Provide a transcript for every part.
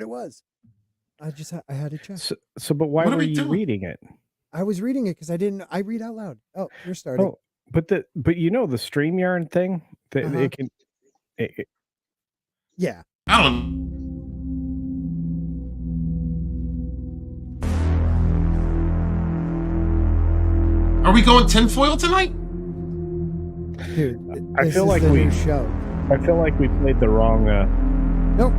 it was. I had to check. So but why were you reading it? I was reading it because I read out loud. Oh, you're starting. Oh, but the StreamYard thing, it can. Yeah. I don't. Are we going tinfoil tonight? Dude, I feel like we played the wrong. Nope.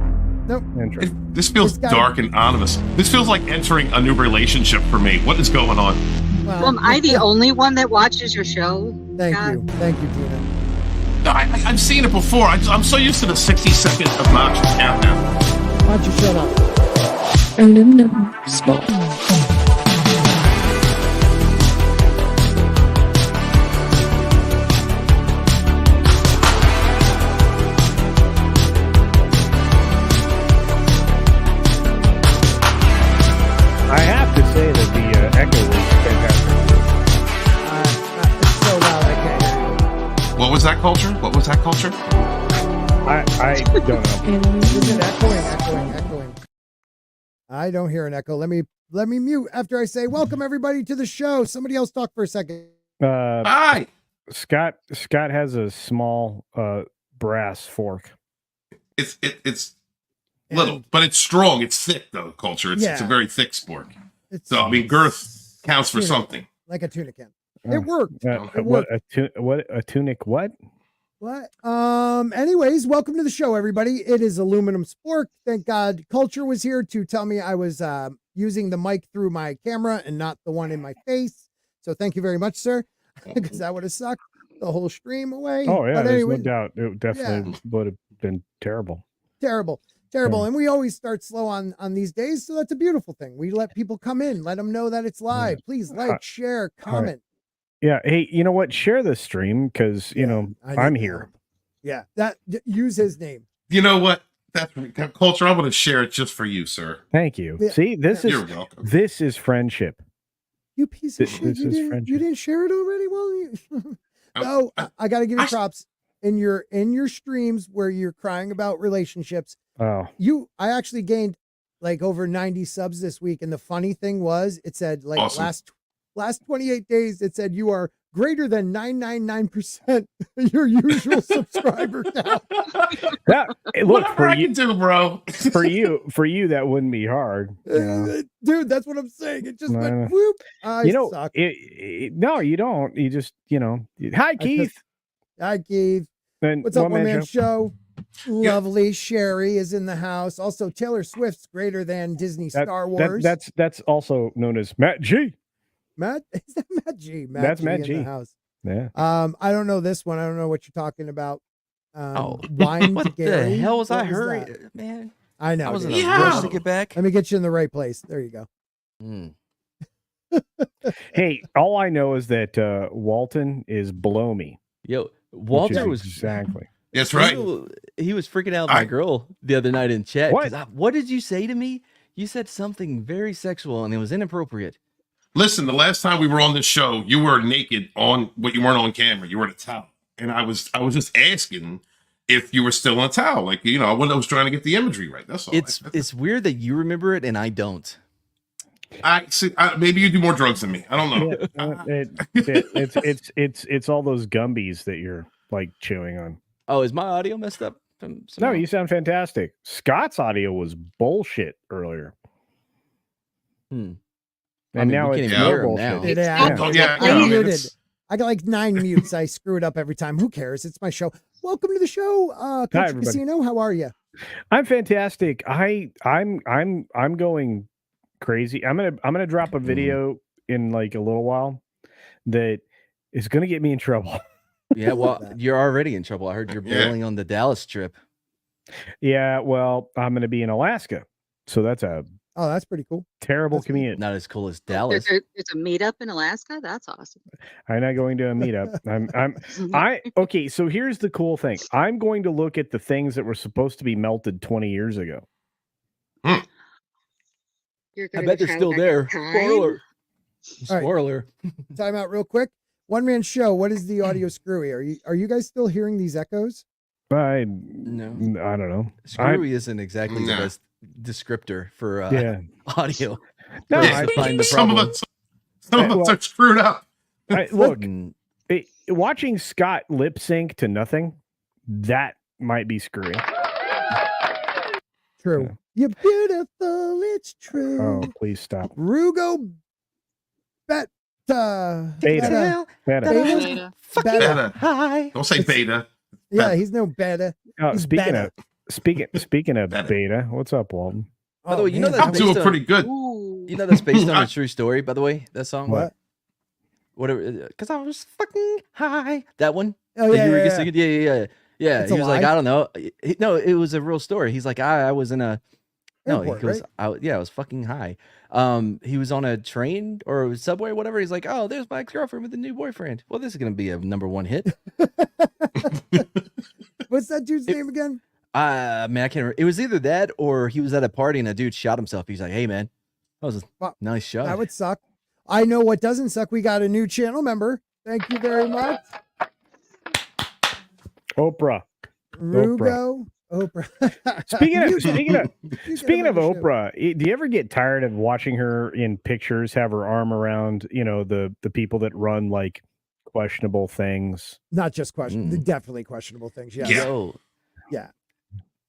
Intro. This feels dark and ominous. This feels like entering a new relationship for me. What is going on? Well, am I the only one that watches your show? Thank you, Tina. No, I've seen it before. I'm so used to the 60-second obnoxious countdown. Why don't you shut up? Aluminum Spork. I have to say that the echo was fantastic. It's so loud I can't hear you. What was that culture? I don't know. Is it echoing? I don't hear an echo. Let me mute after I say welcome everybody to the show. Somebody else talk for a second. Hi. Scott has a small brass fork. It's little, but it's strong. It's thick though. Culture. It's a very thick spork. So I mean, girth counts for something. Like a tuna can. It worked. What a tunic? What? What? Anyways, welcome to the show, everybody. It is Aluminum Spork. Thank God Culture was here to tell me I was using the mic through my camera and not the one in my face. So thank you very much, sir, because that would have sucked the whole stream away. Oh yeah, but there's no doubt. It definitely would have been terrible. Terrible. And we always start slow on these days, so that's a beautiful thing. We let people come in, let them know that it's live. Please like, share, comment. Yeah. Hey, you know what? Share the stream because I'm here. Yeah. Use his name. You know what? That culture. I'm going to share it just for you, sir. Thank you. Yeah. See, You're welcome. This is friendship. You piece of shit. You didn't share it already. Well, I got to give you props in your streams where you're crying about relationships. Oh, I actually gained like over 90 subs this week. And the funny thing was it said like awesome. last 28 days, it said you are greater than 999% your usual subscriber count. Look, for you too, bro. for you, that wouldn't be hard. Dude, that's what I'm saying. It just went whoop. Suck. No, you don't. You just, hi, Keith. Hi, Keith. What's up, one man show? Lovely Sherry is in the house. Also, Taylor Swift's greater than Disney Star Wars. That's also known as Matt G. Is that Matt G? That's G Matt G. in the house. Yeah. I don't know this one. I don't know what you're talking about. Wine what to Gary? The hell was what I hurrying, man? I know. I was in a rush to get back. Let me get you in the right place. There you go. Hey, all I know is that Walton is below me. Yo, Walter was exactly. That's right. He was freaking out my girl the other night in chat. What did you say to me? You said something very sexual and it was inappropriate. Listen, the last time we were on this show, you were naked you weren't on camera. You were in a towel. And I was just asking if you were still in a towel. Like, I was trying to get the imagery right. That's all. It's weird that you remember it and I don't. I see. Maybe you do more drugs than me. I don't know. It's all those Gumbies that you're like chewing on. Oh, is my audio messed up? No, you sound fantastic. Scott's audio was bullshit earlier. And now it's more bullshit. I got like 9 mutes. I screw it up every time. Who cares? It's my show. Welcome to the show, Coach Casino. How are you? I'm fantastic. I'm going crazy. I'm gonna drop a video in like a little while that is gonna get me in trouble. Yeah, well, you're already in trouble. I heard you're bailing on the Dallas trip. Yeah, well, I'm gonna be in Alaska, so that's pretty cool. Terrible commute. Not as cool as Dallas. There's a meetup in Alaska. That's awesome. I'm not going to a meetup. Okay. So here's the cool thing. I'm going to look at the things that were supposed to be melted 20 years ago. I bet they're still there. Spoiler. Time out real quick. One man show. What is the audio screwy? Are you guys still hearing these echoes? I don't know. Screwy isn't exactly descriptor for audio. No, Yeah, find the some problem. of us are screwed up. Look, watching Scott lip sync to nothing, that might be screwy. True. Yeah. You're beautiful. It's true. Oh, please stop. Rugo Beta. Beta. Beta. Hi. Don't say beta. Yeah, he's no beta. He's Speaking beta. of beta, what's up, Walton? By the way, you know man. that's I'm doing pretty good. You know that's based on a true story, by the way, that song? What? Whatever, because I was fucking high. That one? Oh, That yeah, you were yeah, singing? Yeah. It's He a was like, lie? I don't know. No, it was a real story. He's like, I was in a Airport, he goes, right? I was fucking high. He was on a train or subway or whatever. He's like, oh, there's my ex-girlfriend with a new boyfriend. Well, this is gonna be a #1 hit. What's that dude's name again? Man, I can't remember. It was either that or he was at a party and a dude shot himself. He's like, hey man, that was a nice shot. That would suck. I know what doesn't suck. We got a new channel member. Thank you very much. Oprah. Rugo. Oprah. Speaking of Oprah, do you ever get tired of watching her in pictures have her arm around, the people that run like questionable things? Not just questionable, definitely questionable things. Yes. Yeah.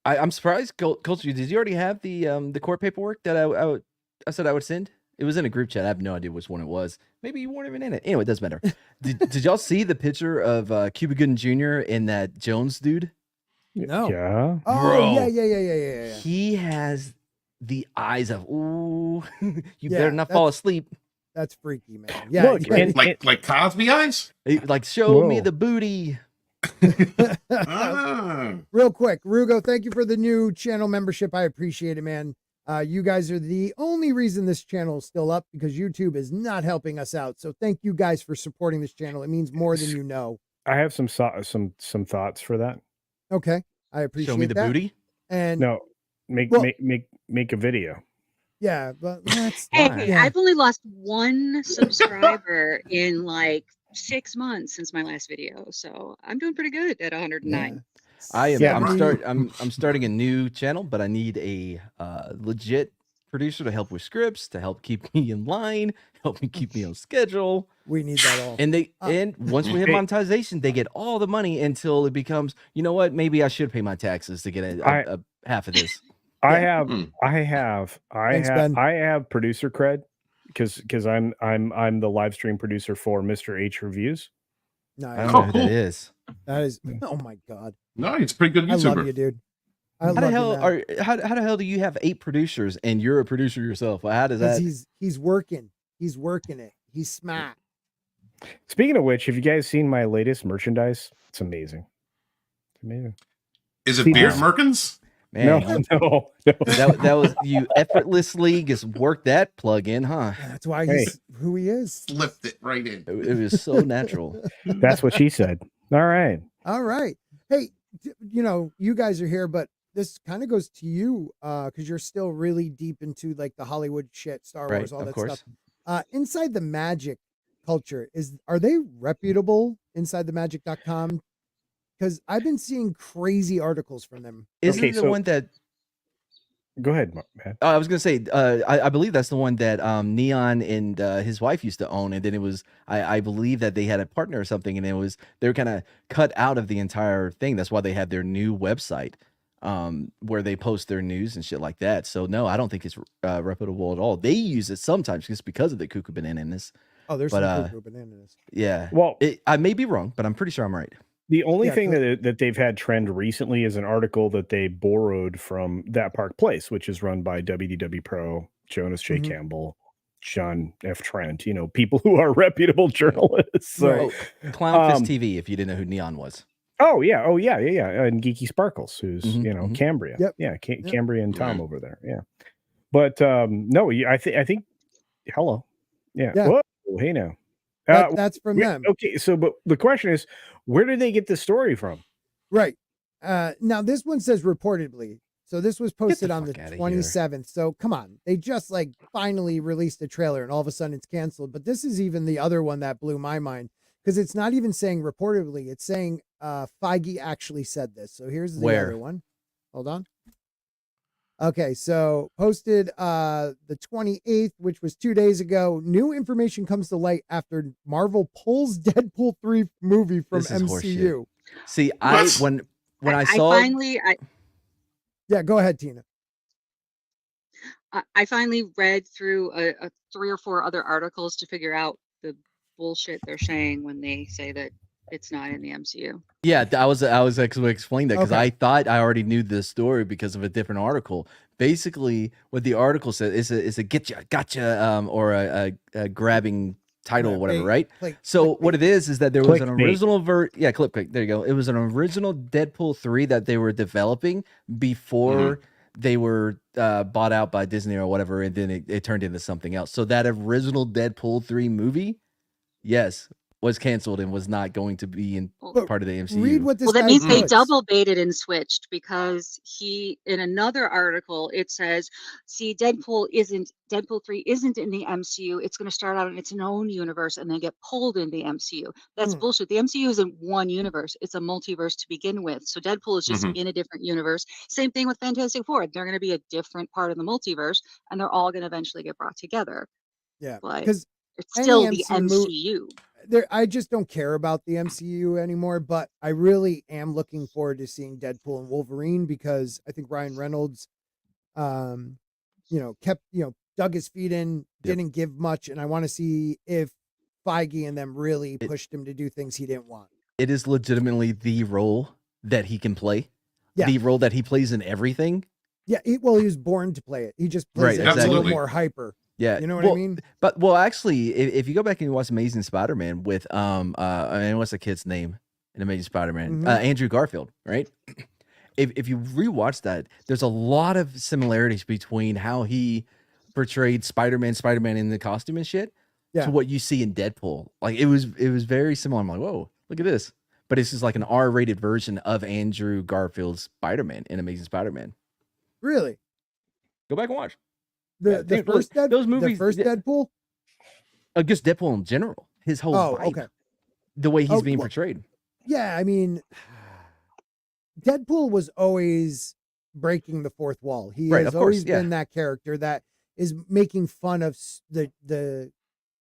I'm surprised, Culture. Did you already have the court paperwork that I said I would send? It was in a group chat. I have no idea which one it was. Maybe you weren't even in it. Anyway, it doesn't matter. Did y'all see the picture of Cuba Gooding Jr. and that Jones dude? No. Yeah. Oh, Bro. yeah. He has the eyes of, ooh, you Yeah, better not fall asleep. That's freaky, man. Yeah. Look, Like Cosby eyes? Like, show me Whoa. the booty. Real quick, Rugo, thank you for the new channel membership. I appreciate it, man. You guys are the only reason this channel is still up because YouTube is not helping us out. So thank you guys for supporting this channel. It means more than you know. I have some thoughts for that. Okay, I appreciate Show me the that. booty. And No, make a video. yeah, but that's Hey, yeah. I've only lost 1 subscriber in like 6 months since my last video, so I'm doing pretty good at 109. Yeah. I'm starting a new channel, but I need a legit producer to help with scripts, to help keep me in line, help me keep me on schedule. We need that all. And once we hit monetization, they get all the money until it becomes, you know what? Maybe I should pay my taxes to get a half of this. I have producer cred because I'm the live stream producer for Mr. H Reviews. Nice. I don't know who that is. That is, oh my God. No, he's a pretty good I YouTuber. love you, dude. How the hell do you have 8 producers and you're a producer yourself? Well, how does that? He's working. He's working it. He's smart. Speaking of which, have you guys seen my latest merchandise? It's amazing. It's amazing. Is it Beard Merkins? Man, no. That was you effortlessly just worked that plug in, huh? That's why he's who he is. Slipped it right in. It was so natural. That's what she said. All right. All right. Hey, you guys are here, but this kind of goes to you because you're still really deep into like the Hollywood shit, Star Wars, all that stuff. Inside the Magic culture, are they reputable? InsideTheMagic.com? Because I've been seeing crazy articles from them. Isn't the one that? Go ahead, Matt. I was gonna say, I believe that's the one that Neon and his wife used to own, and then it was, I believe that they had a partner or something, and they were kind of cut out of the entire thing. That's why they have their new website, where they post their news and shit like that. So no, I don't think it's reputable at all. They use it sometimes just because of the cuckoo bananas. Oh, there's some cuckoo bananas. Yeah. Well, I may be wrong, but I'm pretty sure I'm right. The only thing that they've had trend recently is an article that they borrowed from That Park Place, which is run by WDW Pro, Jonas J. Campbell, John F. Trent, people who are reputable journalists. So, Clownfish TV, if you didn't know who Neon was. Oh, yeah. And Geeky Sparkles, who's, Cambria. Yep. Yeah, Cambria and Tom over there. Yeah. But no, I think, hello. Yeah. Whoa, hey now. That's from them. Okay, so but the question is, where did they get the story from? Right. Now this one says reportedly. So this was posted on the 27th. So come on. They just finally released a trailer and all of a sudden it's canceled. But this is even the other one that blew my mind because it's not even saying reportedly. It's saying Feige actually said this. So here's the other one. Hold on. Okay, so posted the 28th, which was 2 days ago. New information comes to light after Marvel pulls Deadpool 3 movie from This is MCU. horseshit. See, What? when I I saw finally Yeah, go ahead, Tina. I finally read through a 3 or 4 other articles to figure out the bullshit they're saying when they say that it's not in the MCU. Yeah, I was actually explaining that because Okay. I thought I already knew this story because of a different article. Basically, what the article said is a gotcha or a grabbing title or whatever, right? So what it is that there was an original click. There you go. It was an original Deadpool 3 that they were developing before they were bought out by Disney or whatever, and then it turned into something else. So that original Deadpool 3 movie, yes, was canceled and was not going to be in part of the MCU. Read what this Well, that guy means they puts. double baited and switched, because in another article, it says, see, Deadpool 3 isn't in the MCU. It's going to start out in its own universe and then get pulled in the MCU. That's bullshit. The MCU isn't one universe. It's a multiverse to begin with. So Deadpool is just in a different universe. Same thing with Fantastic Four. They're going to be a different part of the multiverse, and they're all going to eventually get brought together. Yeah, but because it's still the MCU. I just don't care about the MCU anymore, but I really am looking forward to seeing Deadpool and Wolverine, because I think Ryan Reynolds, dug his feet in, didn't give much, and I want to see if Feige and them really pushed him to do things he didn't want. It is legitimately the role that he can play. Yeah. The role that he plays in everything. Yeah, he was born to play it. He just plays it a little more hyper. Yeah, you know what I mean. But actually, if you go back and you watch Amazing Spider-Man with what's the kid's name in Amazing Spider-Man? Andrew Garfield, right? If you rewatch that, there's a lot of similarities between how he portrayed Spider-Man in the costume and shit to what you see in Deadpool. Like it was very similar. I'm like, whoa, look at this. But it's just like an R-rated version of Andrew Garfield's Spider-Man in Amazing Spider-Man. Really? Go back and watch. The first those movies, the first Deadpool? Just Deadpool in general. His whole vibe. Okay. The way he's being portrayed. Yeah, I mean, Deadpool was always breaking the fourth wall. He has always been that character that is making fun of the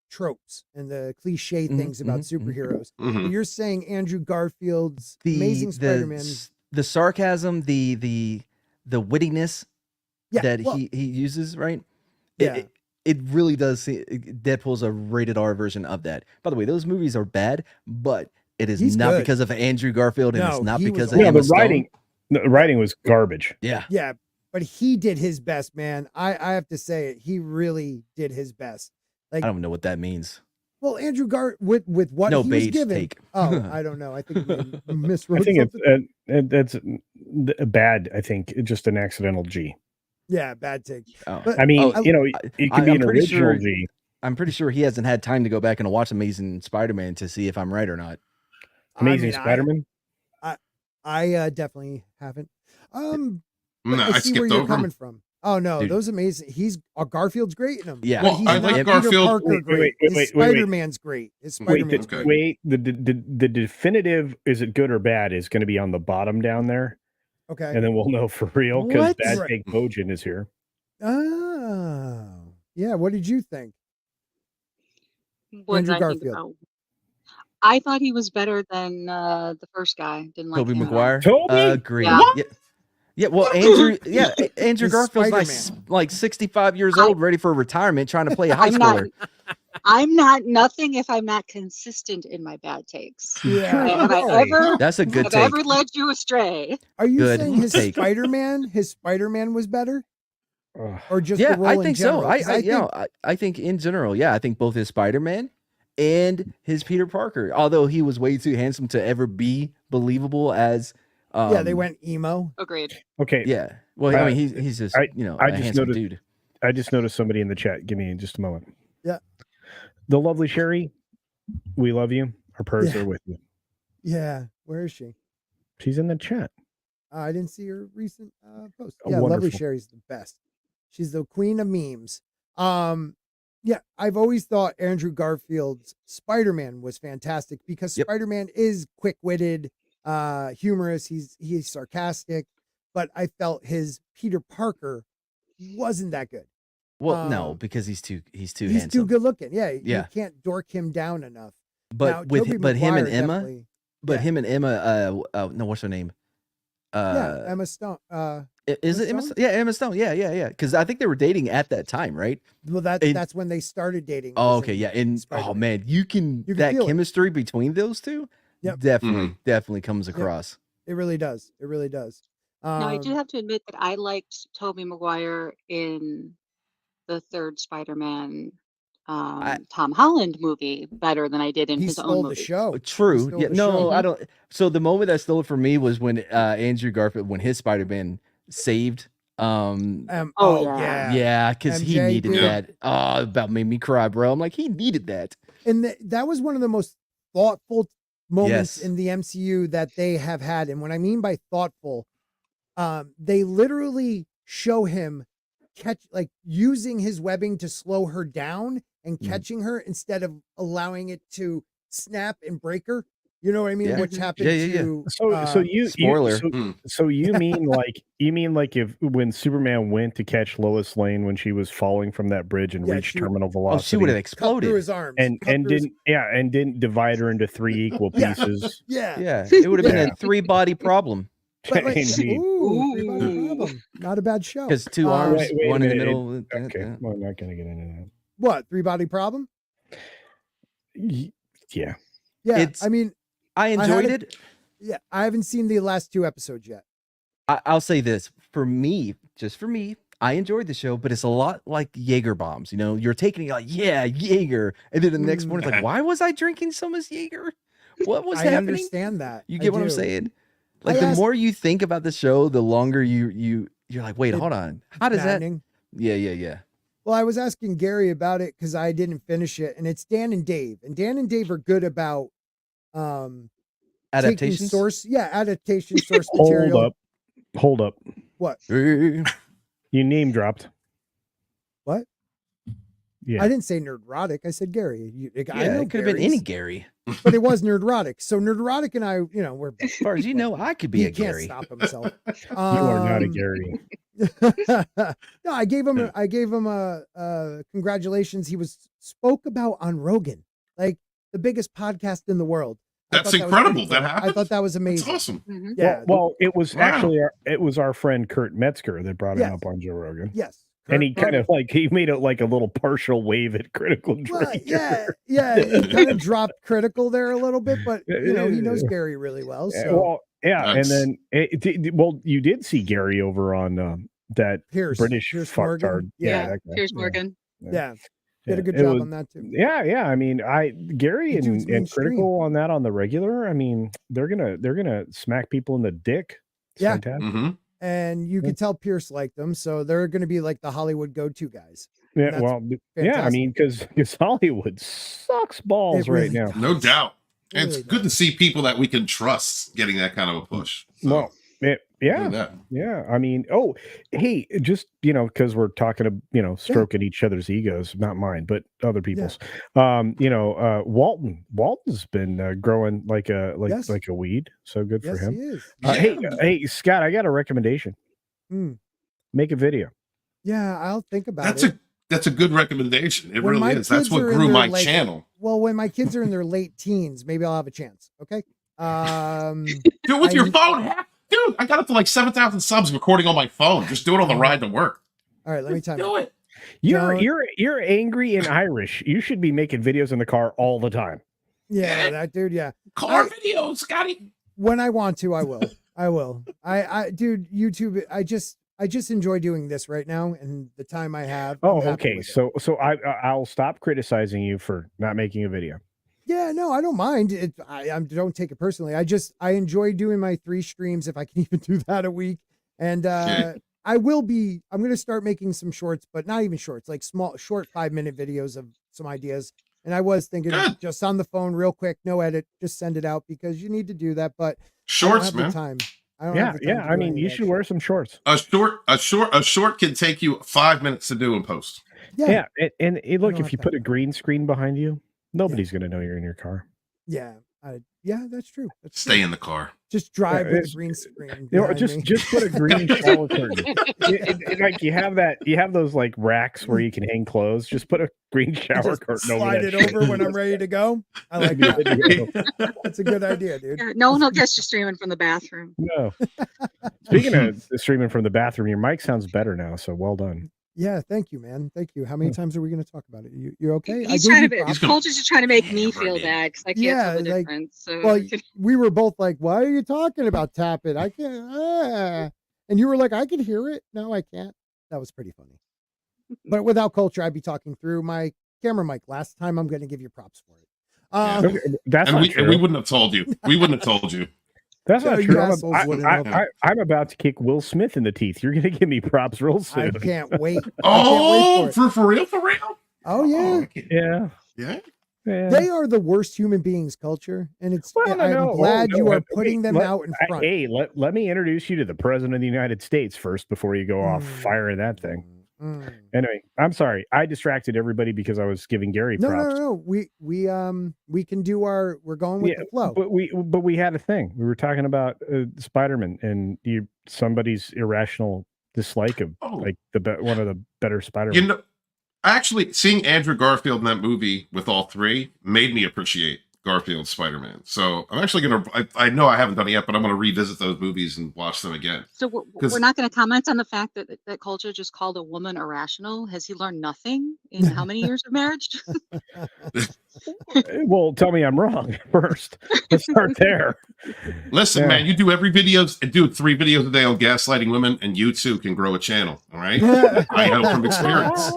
tropes and the cliche things about superheroes. But you're saying Andrew Garfield's Amazing Spider-Man, the sarcasm, the wittiness that he uses, right? Yeah. It really does see Deadpool's a rated R version of that. By the way, those movies are bad, but it is not because of Andrew Garfield, and it's not because of Emma Stone. The writing was garbage. Yeah. Yeah, but he did his best, man. I have to say it. He really did his best. Like, I don't know what that means. Well, Andrew with what he was given. Take. Oh, I don't know. I think you miswrote I think something. that's bad. I think it's just an accidental G. Yeah, bad take. Oh. But, I mean, it can be an original G. I'm pretty sure he hasn't had time to go back and watch Amazing Spider-Man to see if I'm right or not. Amazing Spider-Man? I definitely haven't. No, I see where you're coming from. Oh no, Dude. Those amazing. Garfield's great in them. Yeah, well, I like Garfield. His Spider-Man's great. His Spider-Man's great. The definitive, is it good or bad, is going to be on the bottom down there. Okay, and then we'll know for real, because Bad Take Bojan is here. Oh, yeah. What did you think? Andrew Garfield. I thought he was better than the first guy. Didn't like Tobey him. Maguire. Agree. Yeah. Yeah, well, Andrew Garfield's like 65 years old, ready for retirement, trying to play a high schooler. I'm not nothing if I'm not consistent in my bad takes. Yeah, that's a good take. Have I ever led you astray? Are you saying his Spider-Man was better? Or just the role I think in general? so. I think in general, I think both his Spider-Man and his Peter Parker, although he was way too handsome to ever be believable as they went emo. Agreed. Okay. Yeah. Well, I mean, he's just a handsome dude. I just noticed somebody in the chat. Give me just a moment. Yeah. The lovely Sherry, we love you. Our prayers are with you. Yeah. Where is she? She's in the chat. I didn't see her recent post. Oh, yeah, wonderful. lovely Sherry's the best. She's the queen of memes. Yeah, I've always thought Andrew Garfield's Spider-Man was fantastic because Spider-Man is quick-witted, humorous. He's sarcastic, but I felt his Peter Parker wasn't that good. Well, no, because he's too handsome. Too good looking. Yeah, Yeah. you can't dork him down enough. But Now, him and Emma, no, what's her name? Emma Stone. Is it Emma? Yeah, Emma Stone. Yeah. Because I think they were dating at that time, right? Well, that's when they started dating. Oh, okay, yeah. And oh man, you can that chemistry between those two. Yep. Definitely comes across. It really does. It really does. Now, I do have to admit that I liked Tobey Maguire in the third Spider-Man Tom Holland movie better than I did in his own movie. The show. True. Yeah. No, I don't. So the moment that stole it for me was when Andrew Garfield, when his Spider-Man saved. Yeah, because he needed that. Oh, about made me cry, bro. I'm like, he needed that. And that was one of the most thoughtful moments in the MCU that they have had. And what I mean by thoughtful, they literally show him using his webbing to slow her down and catching her instead of allowing it to snap and break her. You know what I mean? Yeah. Which happened to spoiler. So you mean like if when Superman went to catch Lois Lane when she was falling from that bridge and reached terminal velocity, she would have exploded through his arms and didn't divide her into 3 equal pieces. Yeah. It would have been a 3-body problem. But three-body problem. Not a bad show. Because 2 arms, wait one in the middle. Okay, well, I'm not going to get into that. What 3-body problem? Yeah. I mean, I enjoyed it. Yeah, I haven't seen the last 2 episodes yet. I'll say this just for me, I enjoyed the show, but it's a lot like Jaeger bombs. You know, you're taking it like, yeah, Jaeger, and then the next morning, it's like, why was I drinking so much Jaeger? What was happening? I understand that. You get what I'm saying? Like the more you think about the show, the longer you're like, wait, hold on, how does that? Yeah. Well, I was asking Gary about it because I didn't finish it, and it's Dan and Dave, are good about adaptation source material. Hold up. What? You name dropped. What? Yeah. I didn't say Nerdrotic. I said Gary. I know it could have been any Gary. But it was Nerdrotic. So Nerdrotic and I, we're as far as you know, I could be a Gary. He can't stop himself. You are not a Gary. No, I gave him a congratulations. He spoke about on Rogan, like the biggest podcast in the world. That's incredible. That happened. I thought that was amazing. That's awesome. Mm-hmm. Yeah. Well, it was actually our friend Kurt Metzger that brought him up on Joe Rogan. Yes. And he kind of he made it like a little partial wave at Critical Drinker. Yeah. He kind of dropped Critical there a little bit, but he knows Gary really well. So nice. And then you did see Gary over on that British fucktard. Piers Morgan. Yeah. Did a good job on that too. Yeah. I mean, Gary and Critical on that on the regular. I mean, they're gonna smack people in the dick. It's fantastic. Mm-hmm. And you could tell Pierce liked them, so they're going to be like the Hollywood go-to guys. Yeah, well, fantastic. I mean, because Hollywood sucks balls right now. No doubt. And it's good to see people that we can trust getting that kind of a push. So, yeah. I mean, hey, just because we're talking to stroking each other's egos, not mine, but other people's. Walton's been growing like a weed, so good for him. He is. Hey, Scott, I got a recommendation. Make a video. Yeah, I'll think about it. That's a good recommendation. It really is. That's what grew my channel. Well, when my kids are in their late teens, maybe I'll have a chance. Okay. Do it with your phone. Dude, I got up to like 7,000 subs recording on my phone. Just do it on the ride to work. All right, let me tell you. Do it. You're angry and Irish. You should be making videos in the car all the time. Yeah, that dude. Yeah, car videos, Scotty. When I want to, I will. Dude, YouTube. I just enjoy doing this right now, and the time I have. Oh, okay. So I'll stop criticizing you for not making a video. Yeah, no, I don't mind it. I don't take it personally. I enjoy doing my 3 streams if I can even do that a week. And I'm going to start making some shorts, but not even shorts, like short 5-minute videos of some ideas. And I was thinking just on the phone real quick, no edit, just send it out because you need to do that. But shorts, man. Time. I mean, you should wear some shorts. A short can take you 5 minutes to do and post. Yeah. And look, if you put a green screen behind you, nobody's going to know you're in your car. Yeah. Yeah, that's true. Stay in the car. Just drive with a green screen. Just put a green shower curtain. Like you have those like racks where you can hang clothes. Just put a green shower curtain over slide it over when I'm ready to go. I like that. That's a good idea, dude. Yeah, no one will catch you streaming from the bathroom. No. Speaking of streaming from the bathroom, your mic sounds better now. So well done. Yeah, thank you, man. Thank you. How many times are we going to talk about it? You're okay? He's trying to. Culture's just trying to make me feel bad because I can't tell the like, difference. So. Well, we were both like, "Why are you talking about tap it? I can't." And you were like, "I can hear it." No, I can't. That was pretty funny. But without culture, I'd be talking through my camera mic. Last time, I'm going to give you props for it. That's and not true. we wouldn't have told you. We wouldn't have told you. That's not true. I'm about to kick Will Smith in the teeth. You're going to give me props real soon. I can't wait. Oh, for real? Oh, yeah. Yeah. They are the worst human beings, culture. And it's, I'm glad you are putting them out in front. Hey, let me introduce you to the President of the United States first before you go off firing that thing. Anyway, I'm sorry. I distracted everybody because I was giving Gary props. No. We can do we're going with the flow. But we had a thing. We were talking about Spider-Man and somebody's irrational dislike of like one of the better Spider-Man. Actually, seeing Andrew Garfield in that movie with all three made me appreciate Garfield's Spider-Man. So I'm actually I know I haven't done it yet, but I'm going to revisit those movies and watch them again. So we're not going to comment on the fact that culture just called a woman irrational. Has he learned nothing in how many years of marriage? Well, tell me I'm wrong first. Let's start there. Listen, man, you do do 3 videos a day on gaslighting women, and you too can grow a channel. All right, I know from experience.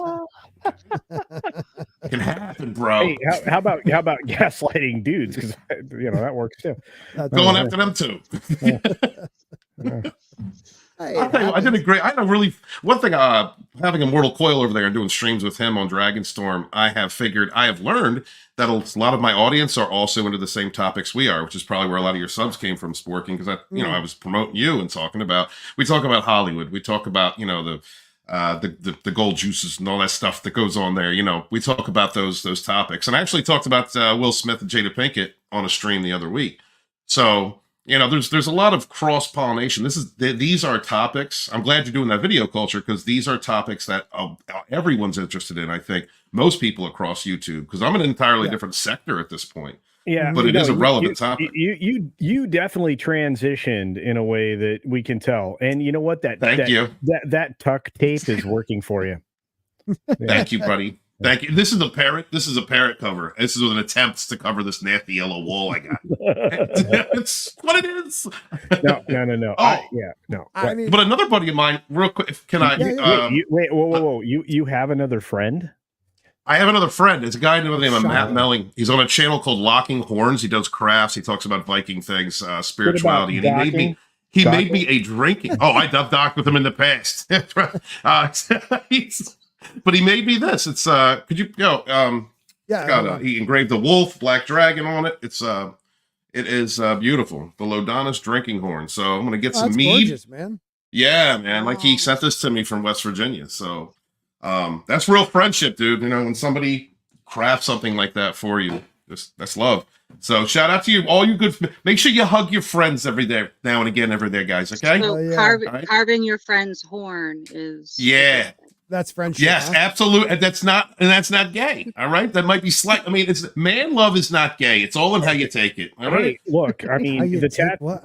It can happen, bro. Hey, how about gaslighting dudes? Because that works too. Going after them too. I did a great. I know really one thing. Having Immortal Coil over there and doing streams with him on Dragonstorm, I have learned that a lot of my audience are also into the same topics we are, which is probably where a lot of your subs came from, Sporking. Because I was promoting you and we talk about Hollywood, we talk about the gold juices and all that stuff that goes on there. We talk about those topics, and I actually talked about Will Smith and Jada Pinkett on a stream the other week. So there's a lot of cross pollination. These are topics. I'm glad you're doing that video, culture, because these are topics that everyone's interested in. I think most people across YouTube, because I'm in an entirely different sector at this point. Yeah, but it is a relevant topic. You definitely transitioned in a way that we can tell, and you know what? That tuck tape is working for you. Thank you, buddy. Thank you. This is a parrot. This is a parrot cover. This is an attempt to cover this nasty yellow wall I got. It's what it is. No. Oh, no. But another buddy of mine, real quick. Can I? Wait, whoa. You have another friend? I have another friend. It's a guy named Matt Melling. He's on a channel called Locking Horns. He does crafts. He talks about Viking things, spirituality, and he made me a drinking. Oh, I docked with him in the past. But he made me this. It's could you he engraved a wolf, black dragon on it. It is beautiful. The Lodanis drinking horn. So I'm gonna get some mead. Gorgeous, man. Yeah, man. Like he sent this to me from West Virginia. So that's real friendship, dude. When somebody crafts something like that for you, that's love. So shout out to you, all you good. Make sure you hug your friends every day, now and again, guys. Okay. So carving your friend's horn is that's friendship. Yes, absolutely. And that's not gay. All right. That might be slight. I mean, man love is not gay. It's all in how you take it. All right. Hey, look, I mean, the tattoo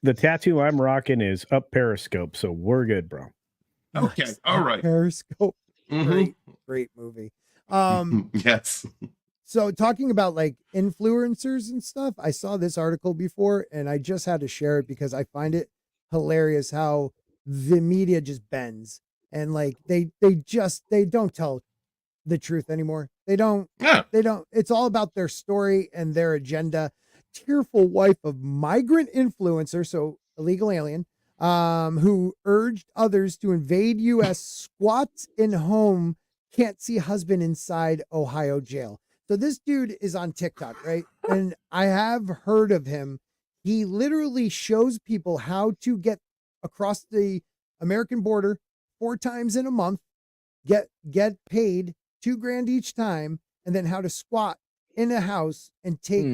the tattoo I'm rocking is up Periscope, so we're good, bro. Okay. All right. Periscope. Great movie. Yes. So talking about like influencers and stuff, I saw this article before and I just had to share it because I find it hilarious how the media just bends and like they don't tell the truth anymore. They don't. It's all about their story and their agenda. Tearful wife of migrant influencer, so illegal alien, who urged others to invade U.S. squats in home, can't see husband inside Ohio jail. So this dude is on TikTok, right? And I have heard of him. He literally shows people how to get across the American border 4 times in a month, get paid $2,000 each time, and then how to squat in a house and take,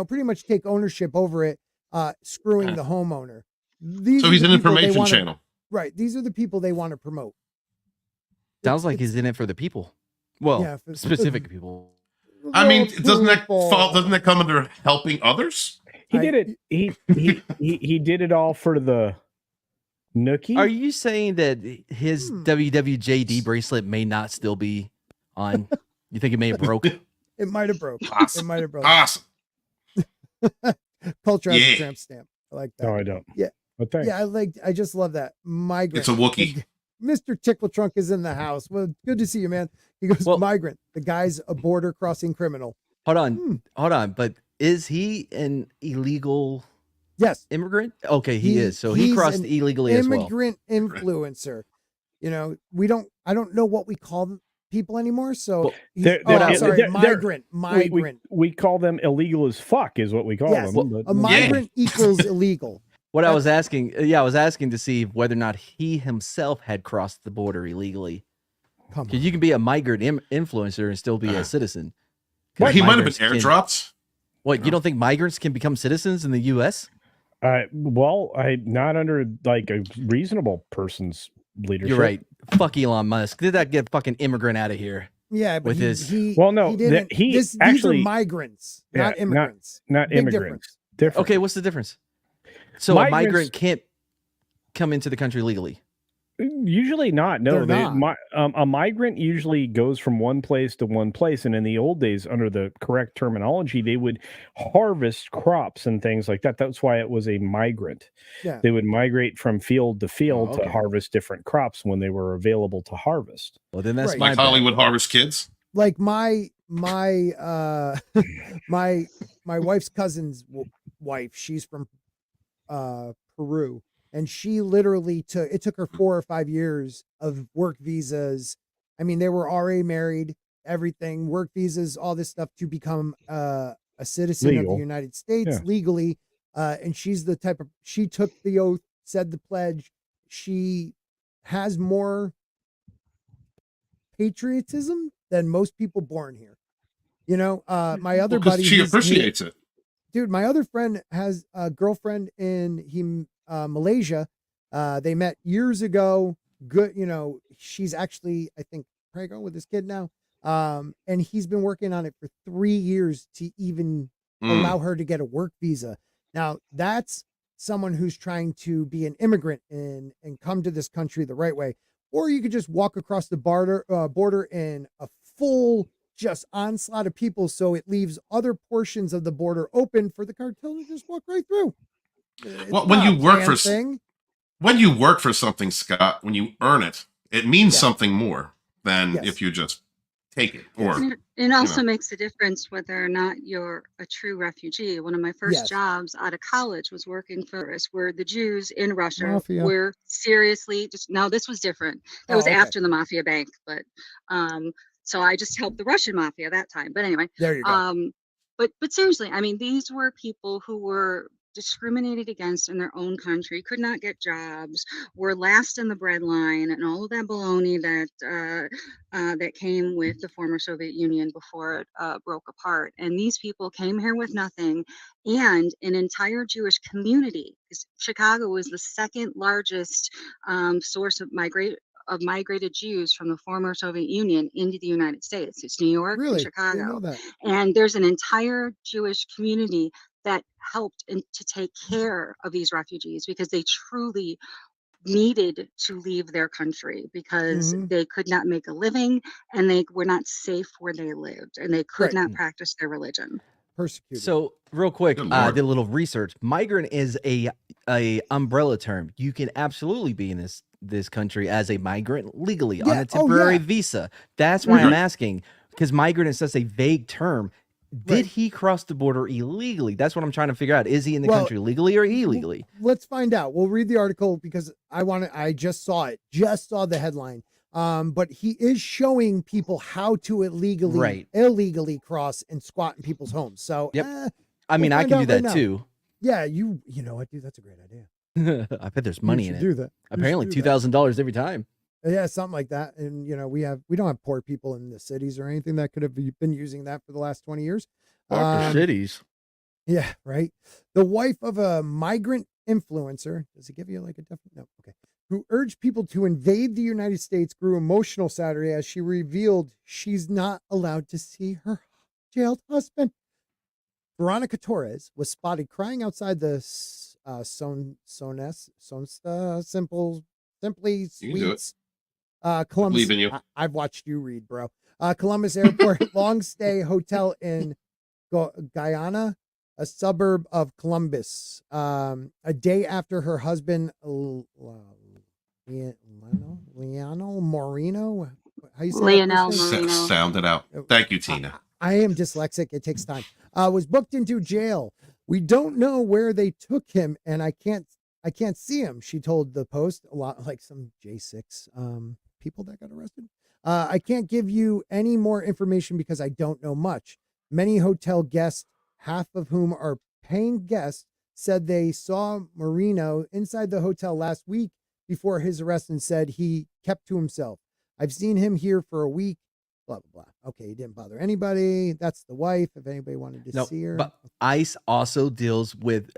pretty much take ownership over it, screwing the homeowner. So he's an information channel. Right. These are the people they want to promote. Sounds like he's in it for the people. Well, yeah, specific people. I mean, doesn't that come under helping others? He did it. He did it all for the nookie. Are you saying that his WWJD bracelet may not still be on? You think it may have broke? It might have broke. Awesome. It might have broke. Awesome. Culture has a tramp stamp. I like that. No, I don't. Yeah. But thanks. Yeah, I just love that. Migrant. It's a Wookiee. Mr. Tickle Trunk is in the house. Well, good to see you, man. He goes, migrant. The guy's a border crossing criminal. Hold on. But is he an illegal immigrant? Okay, he is. So he crossed illegally as well. Immigrant influencer. You know, I don't know what we call people anymore. So migrant. We call them illegal as fuck is what we call them. But a migrant equals illegal. What I was asking, I was asking to see whether or not he himself had crossed the border illegally. Because you can be a migrant influencer and still be a citizen. He might have been airdropped. What, you don't think migrants can become citizens in the U.S.? Well, not under like a reasonable person's leadership. You're right. Fuck Elon Musk. Did that get fucking immigrant out of here? Yeah, but these are migrants, not immigrants. Not immigrants. Different. Okay, what's the difference? So a migrant can't come into the country legally? Usually not. No, a migrant usually goes from one place to one place. And in the old days, under the correct terminology, they would harvest crops and things like that. That's why it was a migrant. Yeah. They would migrate from field to field to harvest different crops when they were available to harvest. Well, then that's like Hollywood Harvest Kids. Like my wife's cousin's wife, she's from Peru. And she literally took her 4 or 5 years of work visas. I mean, they were already married, everything, work visas, all this stuff to become a citizen of the United States legally. And she's the type of, she took the oath, said the pledge. She has more patriotism than most people born here. You know, my other buddy. She appreciates it. Dude, my other friend has a girlfriend in Malaysia. They met years ago. Good, you know, she's actually, I think, pregnant with this kid now. And he's been working on it for 3 years to even allow her to get a work visa. Now, that's someone who's trying to be an immigrant and come to this country the right way. Or you could just walk across the border in a full just onslaught of people, so it leaves other portions of the border open for the cartel to just walk right through. Well, when you work for something, Scott, when you earn it, it means something more than if you just take it. Or it also makes a difference whether or not you're a true refugee. One of my first jobs out of college was working for us, where the Jews in Russia were seriously just. Now this was different. That was after the Mafia Bank, but so I just helped the Russian Mafia that time. But anyway, there you go. But seriously, I mean, these were people who were discriminated against in their own country, could not get jobs, were last in the bread line, and all of that baloney that came with the former Soviet Union before it broke apart. And these people came here with nothing, and an entire Jewish community. Chicago was the second largest source of migrated Jews from the former Soviet Union into the United States. It's New York and Chicago. And there's an entire Jewish community that helped to take care of these refugees, because they truly needed to leave their country because they could not make a living and they were not safe where they lived, and they could not practice their religion. Persecuted. So real quick, I did a little research. Migrant is a umbrella term. You can absolutely be in this country as a migrant legally on a temporary visa. That's why I'm asking, because migrant is such a vague term. Did he cross the border illegally? That's what I'm trying to figure out. Is he in the country legally or illegally? Let's find out. We'll read the article because I just saw it. Just saw the headline. But he is showing people how to illegally cross and squat in people's homes. So I mean, I can do that too. Yeah, you know what, dude? That's a great idea. I bet there's money in it. Do that. Apparently $2,000 every time. Yeah, something like that. And we don't have poor people in the cities or anything that could have been using that for the last 20 years. The cities. Yeah, right. The wife of a migrant influencer, does it give you like a different? No, okay. Who urged people to invade the United States, grew emotional Saturday as she revealed she's not allowed to see her jailed husband. Veronica Torres was spotted crying outside the Sonesta Simply Sweets Columbus. Believe in you. I've watched you read, bro. Columbus Airport long stay hotel in Guyana, a suburb of Columbus. A day after her husband Lionel Moreno. How you say Lionel Moreno. Sound it out. Thank you, Tina. I am dyslexic. It takes time. Was booked into jail. We don't know where they took him, and I can't see him. She told the Post, a lot like some J6 people that got arrested. I can't give you any more information because I don't know much. Many hotel guests, half of whom are paying guests, said they saw Marino inside the hotel last week before his arrest and said he kept to himself. I've seen him here for a week, blah, blah, blah. Okay, he didn't bother anybody. That's the wife, if anybody wanted to see her. But ICE also deals with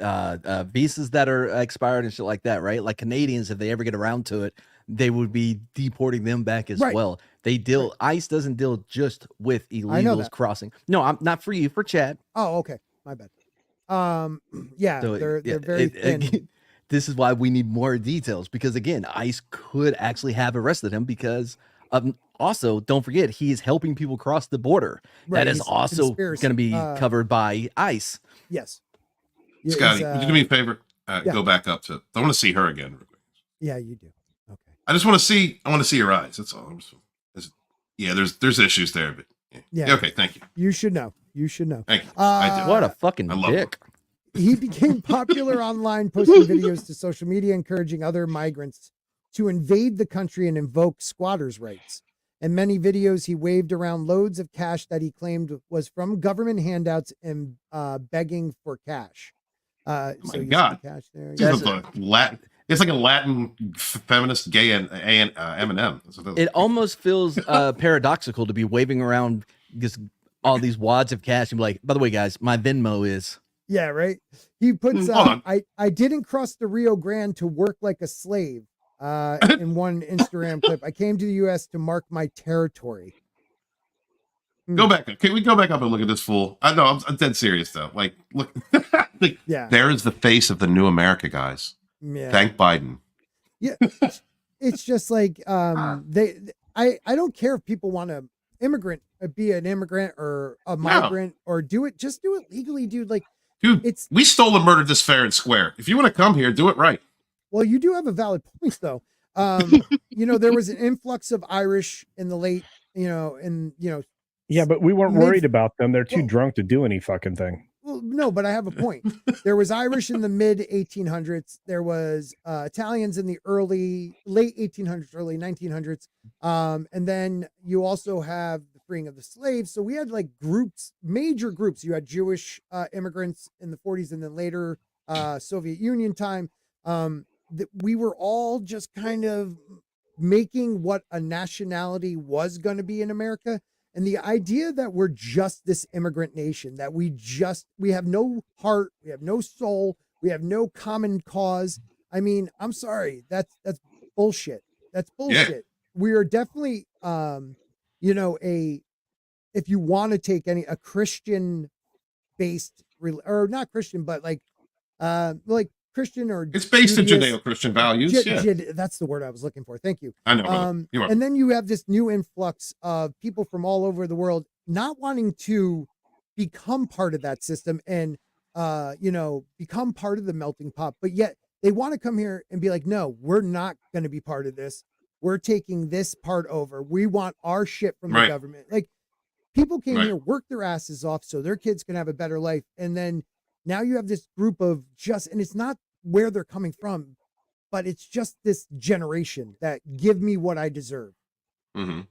visas that are expired and shit like that, right? Like Canadians, if they ever get around to it, they would be deporting them back as well. They deal, ICE doesn't deal just with illegals crossing. No, I'm not for you, for Chad. Oh, okay. My bad. Yeah, so they're very thin. Again, this is why we need more details, because again, ICE could actually have arrested him because also, don't forget, he is helping people cross the border. That is also going to be covered by ICE. Yes. Scotty, would you do me a favor? Go back up to, I want to see her again. Yeah, you do. Okay. I want to see her eyes. That's all. Yeah, there's issues there, but yeah. Okay, thank you. You should know. Thank you. What a fucking dick. He became popular online, posting videos to social media, encouraging other migrants to invade the country and invoke squatters' rights. In many videos, he waved around loads of cash that he claimed was from government handouts and begging for cash. Oh my God. Cash there. It's like a Latin feminist gay and Eminem. It almost feels paradoxical to be waving around just all these wads of cash and be like, by the way, guys, my Venmo is. Yeah, right. He puts, I didn't cross the Rio Grande to work like a slave. In one Instagram clip, I came to the U.S. to mark my territory. Go back. Can we go back up and look at this fool? I know I'm dead serious though. Like, look, there is the face of the new America, guys. Yeah. Thank Biden. Yeah, it's just like I don't care if people want to be an immigrant or a migrant or just do it legally, dude. Like, dude, we stole and murdered this fair and square. If you want to come here, do it right. Well, you do have a valid point, though. There was an influx of Irish in the late, Yeah, but we weren't worried about them. They're too drunk to do any fucking thing. Well, no, but I have a point. There was Irish in the mid 1800s. There was Italians in the late 1800s, early 1900s. And then you also have the freeing of the slaves. So we had like major groups. You had Jewish immigrants in the 40s and then later Soviet Union time. That we were all just kind of making what a nationality was going to be in America. And the idea that we're just this immigrant nation, that we have no heart, we have no soul, we have no common cause. I mean, I'm sorry, that's bullshit. That's bullshit. Yeah. We are definitely, if you want to take a Christian based, or not Christian, but like Christian or it's based in Judeo-Christian values. That's the word I was looking for. Thank you. I know. And then you have this new influx of people from all over the world not wanting to become part of that system and become part of the melting pot, but yet they want to come here and be like, no, we're not going to be part of this. We're taking this part over. We want our shit from the government. Like, people came here, worked their asses off so their kids can have a better life, and then now you have this group of and it's not where they're coming from, but it's just this generation that give me what I deserve. Mm-hmm.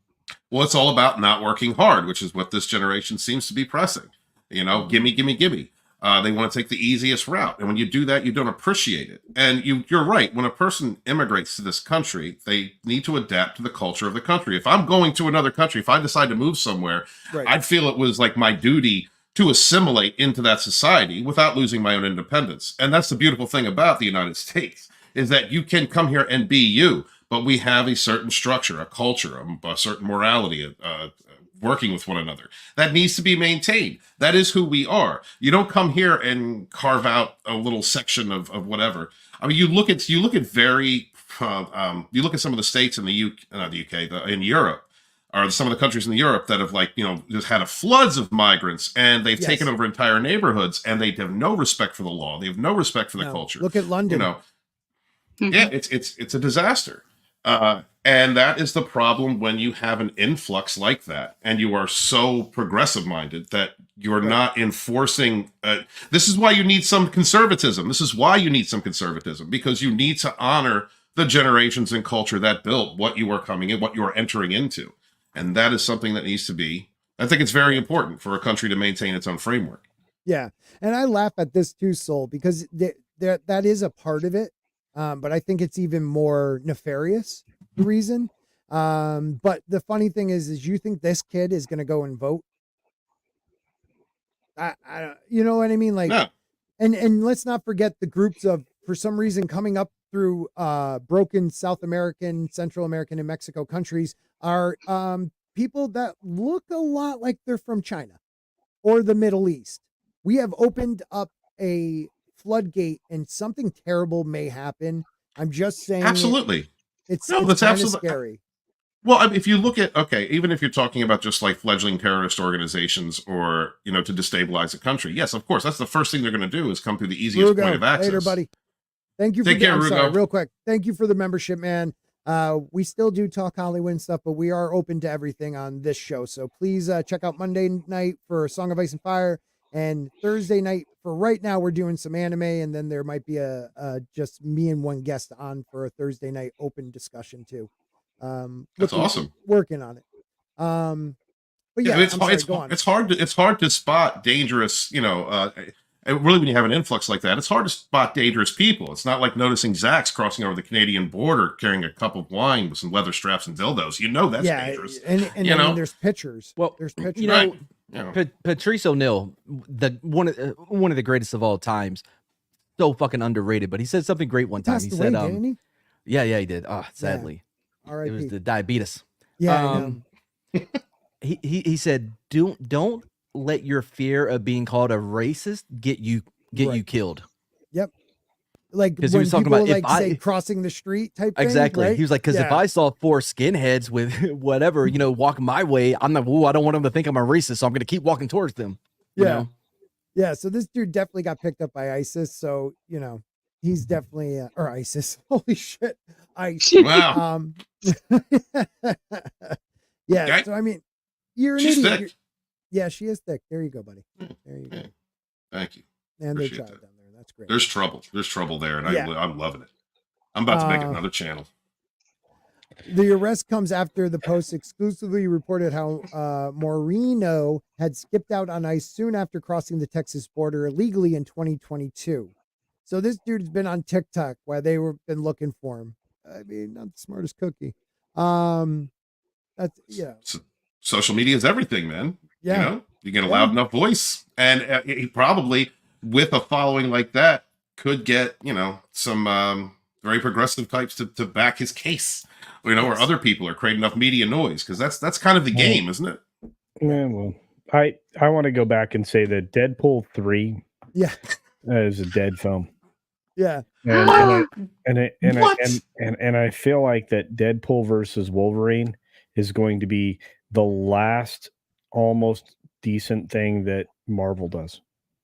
Well, it's all about not working hard, which is what this generation seems to be pressing. Gimme. They want to take the easiest route. And when you do that, you don't appreciate it. And you're right. When a person immigrates to this country, they need to adapt to the culture of the country. If I'm going to another country, if I decide to move somewhere, right, I'd feel it was like my duty to assimilate into that society without losing my own independence. And that's the beautiful thing about the United States, is that you can come here and be you, but we have a certain structure, a culture, a certain morality, working with one another that needs to be maintained. That is who we are. You don't come here and carve out a little section of whatever. I mean, you look at some of the states in in Europe, or some of the countries in Europe that have just had floods of migrants, and they've taken over entire neighborhoods, and they have no respect for the law. They have no respect for the culture. Look at London. Yeah, it's a disaster. And that is the problem when you have an influx like that, and you are so progressive minded that you're not enforcing. This is why you need some conservatism. Because you need to honor the generations and culture that built what you are coming in, what you are entering into. And that is something that needs to be, I think it's very important for a country to maintain its own framework. Yeah. And I laugh at this too, Soul, because that is a part of it. But I think it's even more nefarious, the reason. But the funny thing is you think this kid is going to go and vote? I don't, you know what I mean? Like, no. And let's not forget the groups of, for some reason, coming up through broken South American, Central American, and Mexico countries are people that look a lot like they're from China or the Middle East. We have opened up a floodgate, and something terrible may happen. I'm just saying. Absolutely. It's absolutely scary. Well, I mean, if you look at, even if you're talking about just like fledgling terrorist organizations or, to destabilize a country, yes, of course, that's the first thing they're going to do is come through the easiest point of access. Later, buddy. Thank you. Take care, Rugo. Sorry, real quick. Thank you for the membership, man. We still do talk Hollywood and stuff, but we are open to everything on this show. So please check out Monday night for Song of Ice and Fire, and Thursday night for right now we're doing some anime, and then there might be a just me and one guest on for a Thursday night open discussion too. That's awesome. Working on it. But yeah, it's hard to spot dangerous, really, when you have an influx like that, it's hard to spot dangerous people. It's not like noticing Zax crossing over the Canadian border carrying a cup of wine with some leather straps and dildos. That's dangerous. And I mean, there's pictures. Well, there's pictures. Patrice O'Neill, one of the greatest of all times, so fucking underrated. But he said something great one time. He said, didn't he? Yeah, he did. Sadly, it was the diabetes. Yeah, he said, don't let your fear of being called a racist get you killed. Yep. Like because he was talking about say crossing the street type thing. Exactly. Right? He was like, because if I saw 4 skinheads with whatever, walking my way, I'm like, I don't want them to think I'm a racist, so I'm going to keep walking towards them. Yeah. So this dude definitely got picked up by ISIS. So he's definitely or ISIS. Holy shit, ICE. Wow. Yeah. Okay. So I mean, you're an idiot. Yeah, she is thick. There you go, buddy. There you go. Thank you. And they tried down there. That's great. There's trouble. There's trouble there, and I'm loving it. I'm about to make another channel. The arrest comes after the Post exclusively reported how Moreno had skipped out on ICE soon after crossing the Texas border illegally in 2022. So this dude's been on TikTok while they were been looking for him. I mean, not the smartest cookie. That's Social media is everything, man. Yeah. You get a loud enough voice, and he probably, with a following like that, could get some very progressive types to back his case, or other people are creating enough media noise, because that's kind of the game, isn't it? Yeah, well, I want to go back and say that Deadpool 3 is a dead film. Yeah. And I feel like that Deadpool versus Wolverine is going to be the last almost decent thing that Marvel does.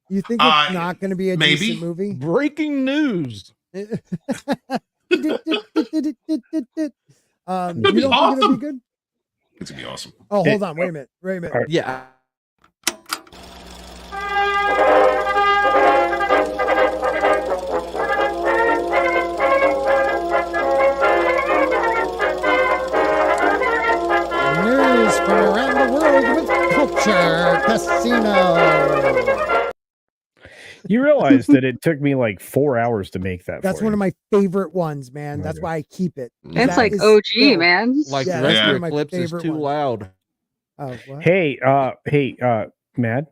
You think it's not going to be a decent movie? Breaking news. You don't think it'll be good? It's going to be awesome. Oh, hold on. Wait a minute. Yeah. News from around the world with Culture Casino. You realize that it took me like 4 hours to make that. That's one of my favorite ones, man. That's why I keep it. It's like OG, still, man. Like the rest of your clips is too loud. Oh, what? Hey, Mad.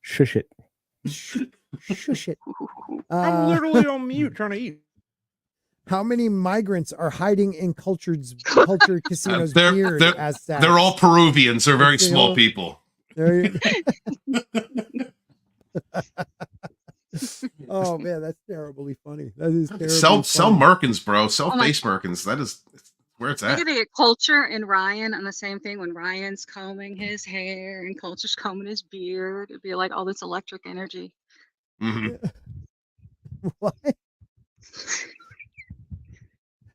Shush it. Shush it. I'm literally on mute trying to eat. How many migrants are hiding in cultured casinos? They're all Peruvians. They're very small people. Oh man, that's terribly funny. That is terribly sell funny. merkins, bro. Sell face merkins. That is where it's at. Look at culture and Ryan on the same thing. When Ryan's combing his hair and Culture's combing his beard, it'd be like all this electric energy. What?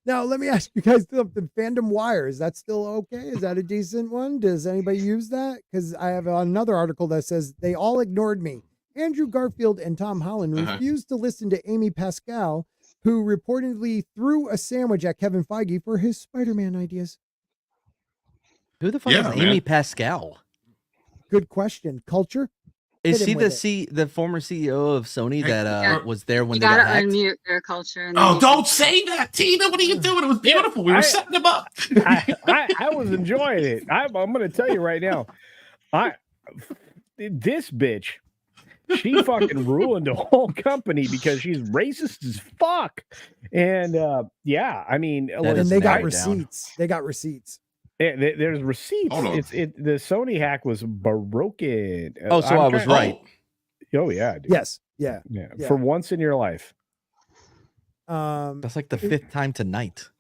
Now let me ask you guys something. Fandom Wire, is that still okay? Is that a decent one? Does anybody use that? Because I have another article that says they all ignored me. Andrew Garfield and Tom Holland refused to listen to Amy Pascal, who reportedly threw a sandwich at Kevin Feige for his Spider-Man ideas. Who the fuck is Amy Pascal? Good question. Culture? Is she the former CEO of Sony that was there when they got hacked? You gotta unmute their Culture. Don't say that, Tina. What are you doing? It was beautiful. We were setting them up. I was enjoying it. I'm going to tell you right now. This bitch, she fucking ruined the whole company because she's racist as fuck. And I mean, and they got receipts. They got receipts. There's receipts. The Sony hack was broken. Oh, so I was right. Oh yeah. Dude. Yes. Yeah. For once in your life. That's like the 5th time tonight.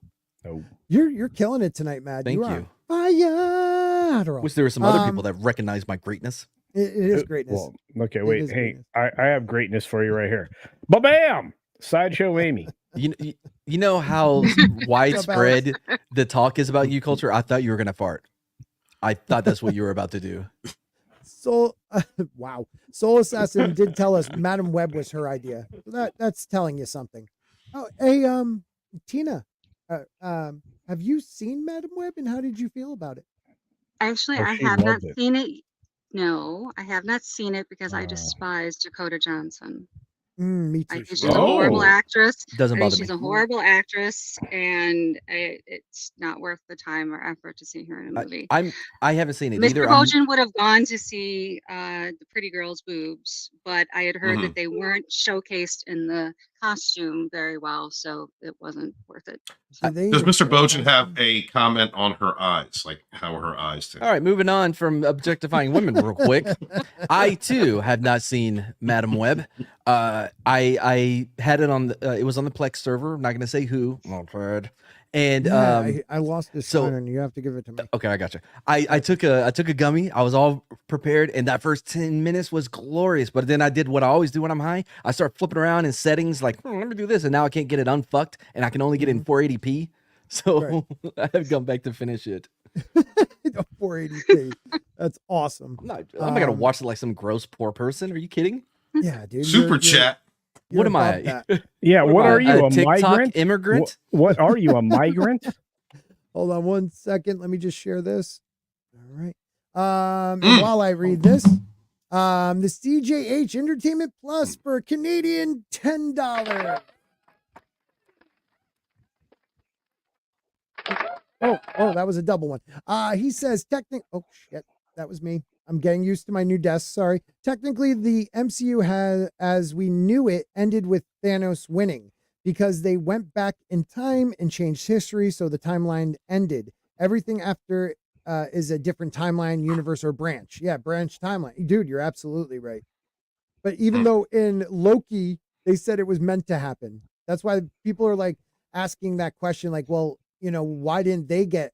Oh, you're killing it tonight, Matt. Thank you. Fire. Wish there were some other people that recognize my greatness. It is greatness. Well, okay, wait. Hey, I have greatness for you right here. Ba-bam! Sideshow Amy. You know how widespread the talk is about you, Culture? I thought you were going to fart. I thought that's what you were about to do. So, wow. Soul Assassin did tell us Madam Web was her idea. That's telling you something. Oh, hey, Tina, have you seen Madam Web and how did you feel about it? Actually, I have not seen it. No, I have not seen it because I despise Dakota Johnson. Me too. I think she's a horrible actress. Doesn't bother me. She's a horrible actress, and it's not worth the time or effort to see her in a movie. I haven't seen it Mr. either. Bojan would have gone to see the pretty girl's boobs, but I had heard that they weren't showcased in the costume very well, so it wasn't worth it. Does Mr. Bojan have a comment on her eyes? Like, how are her eyes today? All right, moving on from objectifying women real quick. I, too, have not seen Madam Web. I had it on it was on the Plex server. I'm not going to say who. And I lost this sign and you have to give it to me. Okay, I got you. I took a gummy. I was all prepared, and that first 10 minutes was glorious. But then I did what I always do when I'm high. I start flipping around in settings like, let me do this, and now I can't get it unfucked, and I can only get it in 480p. So I have gone back to finish it. 480p. That's awesome. I'm not gonna watch it like some gross poor person. Are you kidding? Yeah, dude. Super chat. What am I? Yeah, what are you, a TikTok migrant? Immigrant? What are you, a migrant? Hold on 1 second. Let me just share this. All right. And while I read this, the CJH Entertainment Plus for Canadian $10. Oh, that was a double one. He says oh shit, that was me. I'm getting used to my new desk. Sorry. Technically, the MCU has, as we knew it, ended with Thanos winning because they went back in time and changed history. So the timeline ended. Everything after is a different timeline, universe, or branch. Yeah, branch timeline. Dude, you're absolutely right. But even though in Loki, they said it was meant to happen. That's why people are like asking that question, like, well, you know, why didn't they get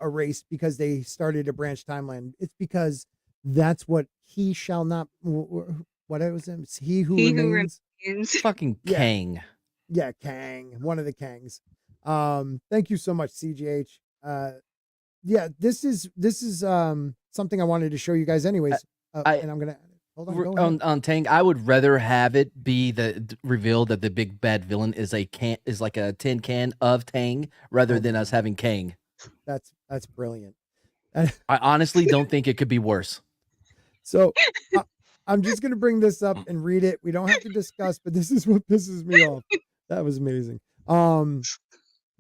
erased because they started a branch timeline? It's because that's what he shall not. What it was him? He who remains. Fucking Kang. Yeah, Kang. One of the Kangs. Thank you so much, CGH. Yeah, this is something I wanted to show you guys, anyways. And I'm gonna hold on. Go ahead. On Tang, I would rather have it be revealed that the big bad villain is like a tin can of Tang rather than us having Kang. That's brilliant. I honestly don't think it could be worse. So I'm just going to bring this up and read it. We don't have to discuss, but this is what pisses me off. That was amazing.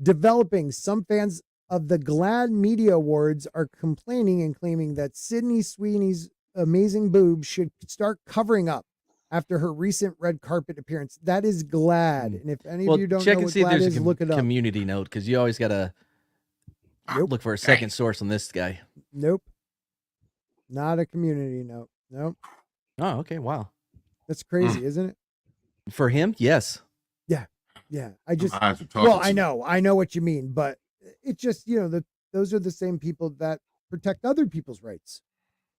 Developing, some fans of the GLAAD Media Awards are complaining and claiming that Sydney Sweeney's amazing boobs should start covering up after her recent red carpet appearance. That is GLAAD. And if any of you don't know what GLAAD is, look it up. Community note, because you always got to look for a second source on this guy. Nope. Not a community note. Nope. Oh, okay. Wow. That's crazy, isn't it? For him, yes. Yeah. I know what you mean, but it just, those are the same people that protect other people's rights.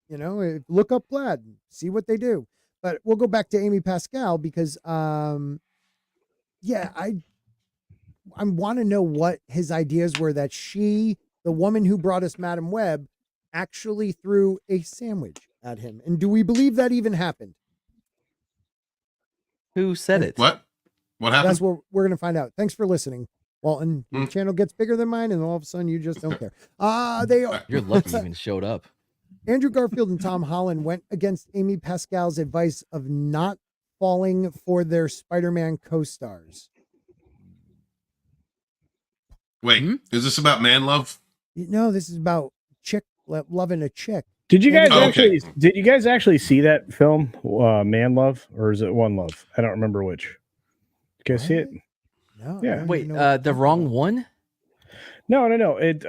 Look up GLAAD, see what they do. But we'll go back to Amy Pascal because, I want to know what his ideas were that the woman who brought us Madam Web, actually threw a sandwich at him. And do we believe that even happened? Who said it? What happened? That's what we're going to find out. Thanks for listening. Walton, your channel gets bigger than mine, and all of a sudden you just don't care. You're lucky you even showed up. Andrew Garfield and Tom Holland went against Amy Pascal's advice of not falling for their Spider-Man co-stars. Wait, is this about man love? No, this is about chick loving a chick. Did you guys actually see that film, Man Love, or is it One Love? I don't remember which. Did you guys see it? No. Yeah. Wait, the wrong one? No. It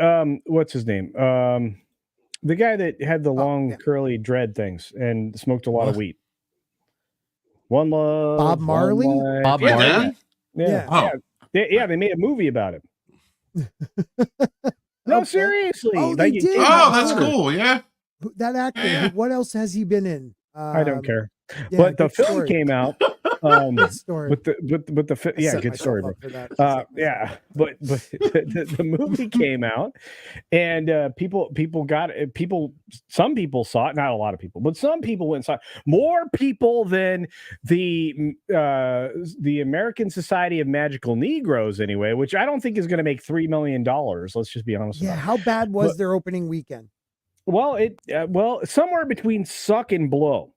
what's his name? The guy that had the long curly dread things and smoked a lot of weed. One Love. Bob Marley? Bob Marley? Yeah. They made a movie about him. No, seriously. Oh, they did. Oh, that's cool. Yeah. That actor. What else has he been in? I don't care. But the film came out. Good story. Good story, bro. But the movie came out, and some people saw it. Not a lot of people, but some people went and saw it. More people than the American Society of Magical Negroes, anyway. Which I don't think is going to make $3 million. Let's just be honest. Yeah, how bad was their opening weekend? Well, somewhere between suck and blow.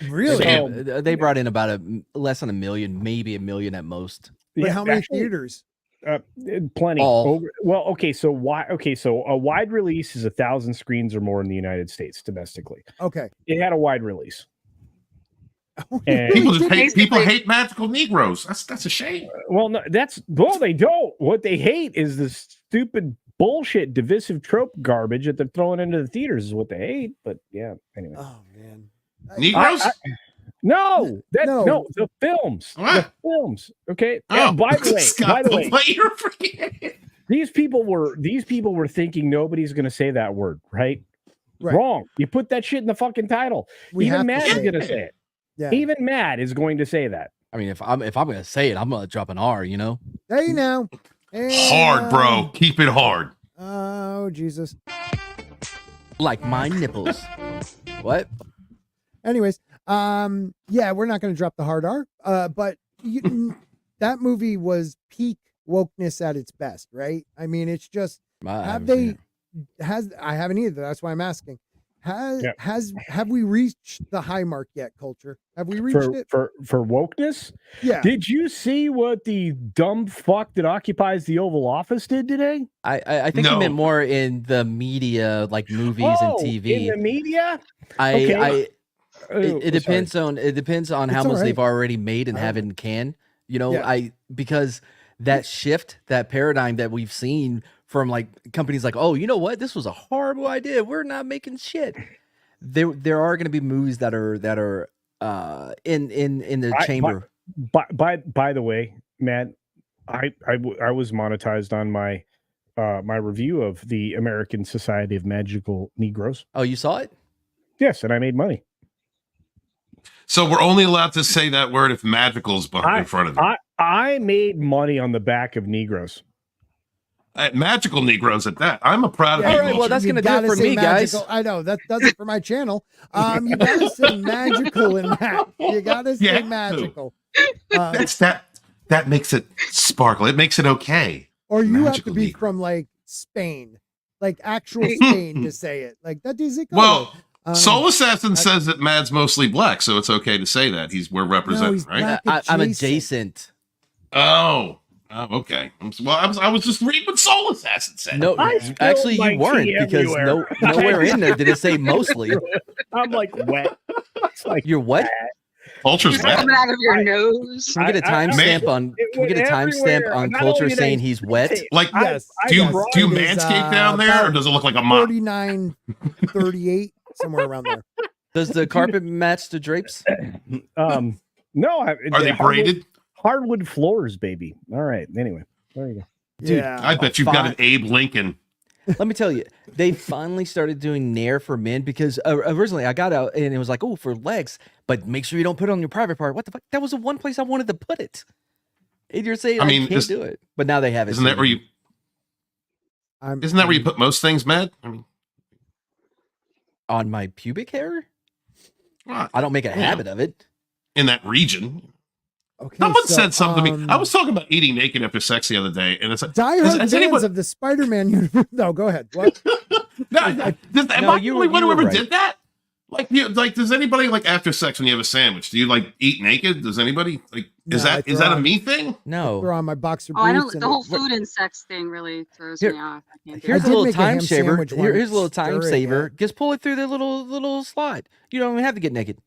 Really? So, they brought in about less than $1 million, maybe $1 million at most. But how many theaters? Plenty. So a wide release is 1,000 screens or more in the United States domestically. Okay. It had a wide release. And people hate magical Negroes. That's a shame. They don't. What they hate is the stupid bullshit divisive trope garbage that they're throwing into the theaters is what they hate. But yeah, anyway. Oh man. Negroes? No, the films. What? The films. Okay. Oh, by the way, these people were thinking nobody's going to say that word, right? Wrong. You put that shit in the fucking title. Even Matt is going to say it. Yeah. Even Matt is going to say that. I mean, if I'm going to say it, I'm going to drop an R. Hey now. Hard, bro. Keep it hard. Oh Jesus. Like my nipples. What? Anyways, we're not going to drop the hard R, but that movie was peak wokeness at its best, right? I mean, it's just, I haven't either. That's why I'm asking. Have we reached the high mark yet, Culture? Have we reached it? For wokeness? Yeah. Did you see what the dumb fuck that occupies the Oval Office did today? I think you meant more in the media, like movies and TV. In the media? It depends on how much they've already made and have in can. Because that shift, that paradigm that we've seen from like companies like, oh, you know what, this was a horrible idea, we're not making shit. There are going to be movies that are in the chamber. By the way, Matt, I was monetized on my my review of the American Society of Magical Negroes. Oh, you saw it? Yes, and I made money. So we're only allowed to say that word if magical's in front of it. I made money on the back of Negroes. Magical Negroes at that. I'm a proud of all right, well, that's going to do it for me, magical. guys. I know, that does it for my channel. You got to say magical in that. You got to say magical. That makes it sparkle. It makes it okay. Or you have to be from like Spain, like actual Spain to say it. Like that is it. Well, Soul Assassin says that Mad's mostly black, so it's okay to say that we're representing, right? I'm adjacent. Oh, okay. I was just reading what Soul Assassin said. No, actually, you weren't, because nowhere in there did it say mostly. I'm like wet. It's like you're what? Culture's wet. Coming out of your nose. Can we get a timestamp on? Can we get a timestamp on Culture saying he's wet? Like, Yes, do you manscape down there, or does it look like a mop? 39.38, somewhere around there. Does the carpet match the drapes? No. Are they braided? Hardwood floors, baby. All right. Anyway, there you go. Dude, Yeah. I bet you've got an Abe Lincoln. Let me tell you, they finally started doing Nair for men, because originally I got out and it was like, oh, for legs, but make sure you don't put it on your private part. What the fuck? That was the one place I wanted to put it. And you're saying I can't do it, but now they have it. Isn't that where you? Isn't that where you put most things, Matt? I mean, on my pubic hair. I don't make a habit of it. In that region. Okay, Someone said something to me. I was talking about eating naked after sex the other day, and it's like, diehard fans of the Spider-Man universe. No, go ahead. What? Am I the only one who ever did that? Like, does anybody, like, after sex when you have a sandwich, do you like eat naked? Does anybody like? Is that a me thing? No. Throw on my boxer Oh, I briefs. don't. The whole food and sex thing really throws me off. I can't do Here's that. a little time saver. sandwich Here's a little once. time Stir it, saver. Just pull it through the little slot. You don't even have to get naked.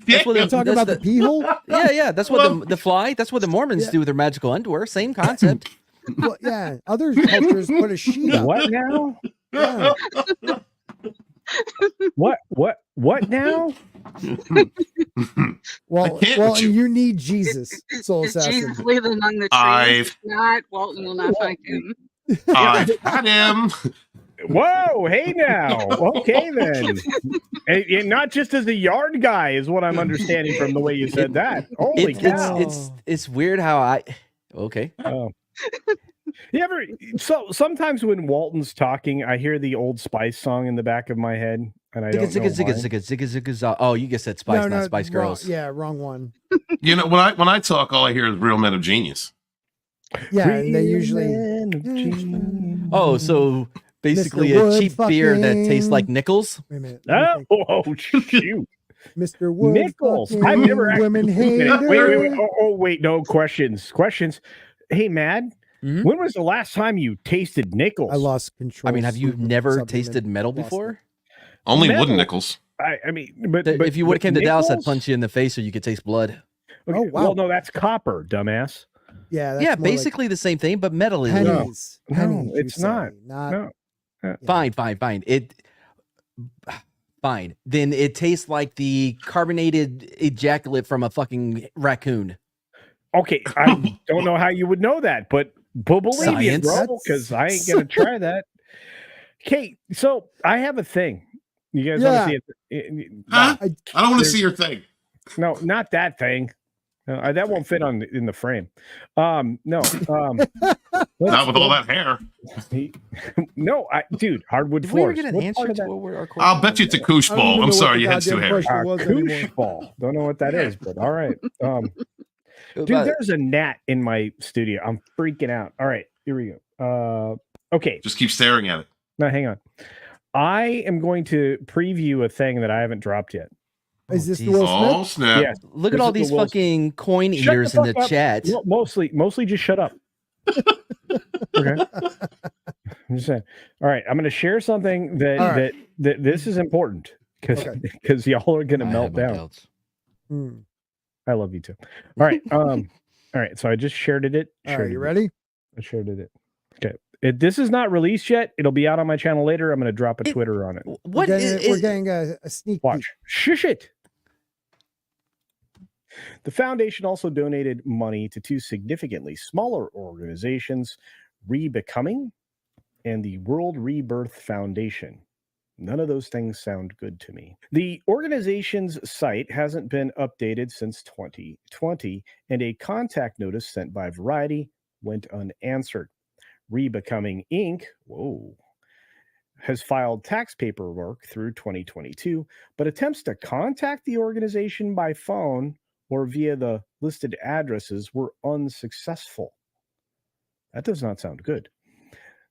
That's what they're talking about, the pee hole. Yeah. That's what the fly. That's what the Mormons do with their magical underwear. Same concept. Well, yeah. Other cultures put a sheet up. What now? Yeah. What now? Well, you need Jesus, Soul Is Assassin. Jesus live among the trees? Not Walton will not find him. I've had him. Whoa, hey now. Okay then. And not just as a yard guy is what I'm understanding from the way you said that. Holy cow. It's weird how okay. Oh. Sometimes when Walton's talking, I hear the Old Spice song in the back of my head, and I don't know why. Oh, you just said Spice, not Spice Girls. Wrong one. You know, when I talk, all I hear is Real Men of Genius. Yeah, and they usually. Oh, so basically a cheap beer that tastes like nickels. Wait a minute. Oh, shoot. Mr. Wood. Nickels. I've never actually. Women hater. Wait. Oh, wait. No questions. Hey, Mad. Mm-hmm. When was the last time you tasted nickels? I lost control. I mean, have you never tasted metal before? Only wooden nickels. I mean, but if you would have came to nickels? Dallas, I'd punch you in the face so you could taste blood. Okay. Oh, wow. Well, no, that's copper, dumbass. Yeah. Yeah, basically the same thing, but metal is. Pennies. No, it's not. No. Fine. Fine. Then it tastes like the carbonated ejaculate from a fucking raccoon. Okay, I don't know how you would know that, but believe you, bro, because I ain't gonna try that. Okay, so I have a thing. You guys want to see it? Huh? I don't want to see your thing. No, not that thing. No, that won't fit in the frame. No. Not with all that hair. No, dude, hardwood floors. We were going to answer to what our question. I'll bet you it's a koosh ball. I'm sorry, your head's too hairy. Koosh ball. Don't know what that is, but all right. Dude, there's a gnat in my studio. I'm freaking out. All right, here we go. Okay. Just keep staring at it. No, hang on. I am going to preview a thing that I haven't dropped yet. Is this the Will Smith? Oh, snap. Yeah. Look at all these fucking coin eaters in the chat. Well, mostly just shut up. Okay. I'm just saying. All right, I'm going to share something that this is important because y'all are going to melt down. I love you too. All right. All right. So I just shared it. All right, you ready? I shared it. Okay. This is not released yet. It'll be out on my channel later. I'm going to drop a Twitter on it. What we're getting a sneak watch. peek. Shush it. The foundation also donated money to two significantly smaller organizations, Rebecoming and the World Rebirth Foundation. None of those things sound good to me. The organization's site hasn't been updated since 2020, and a contact notice sent by Variety went unanswered. Rebecoming Inc. Has filed tax paperwork through 2022, but attempts to contact the organization by phone or via the listed addresses were unsuccessful. That does not sound good.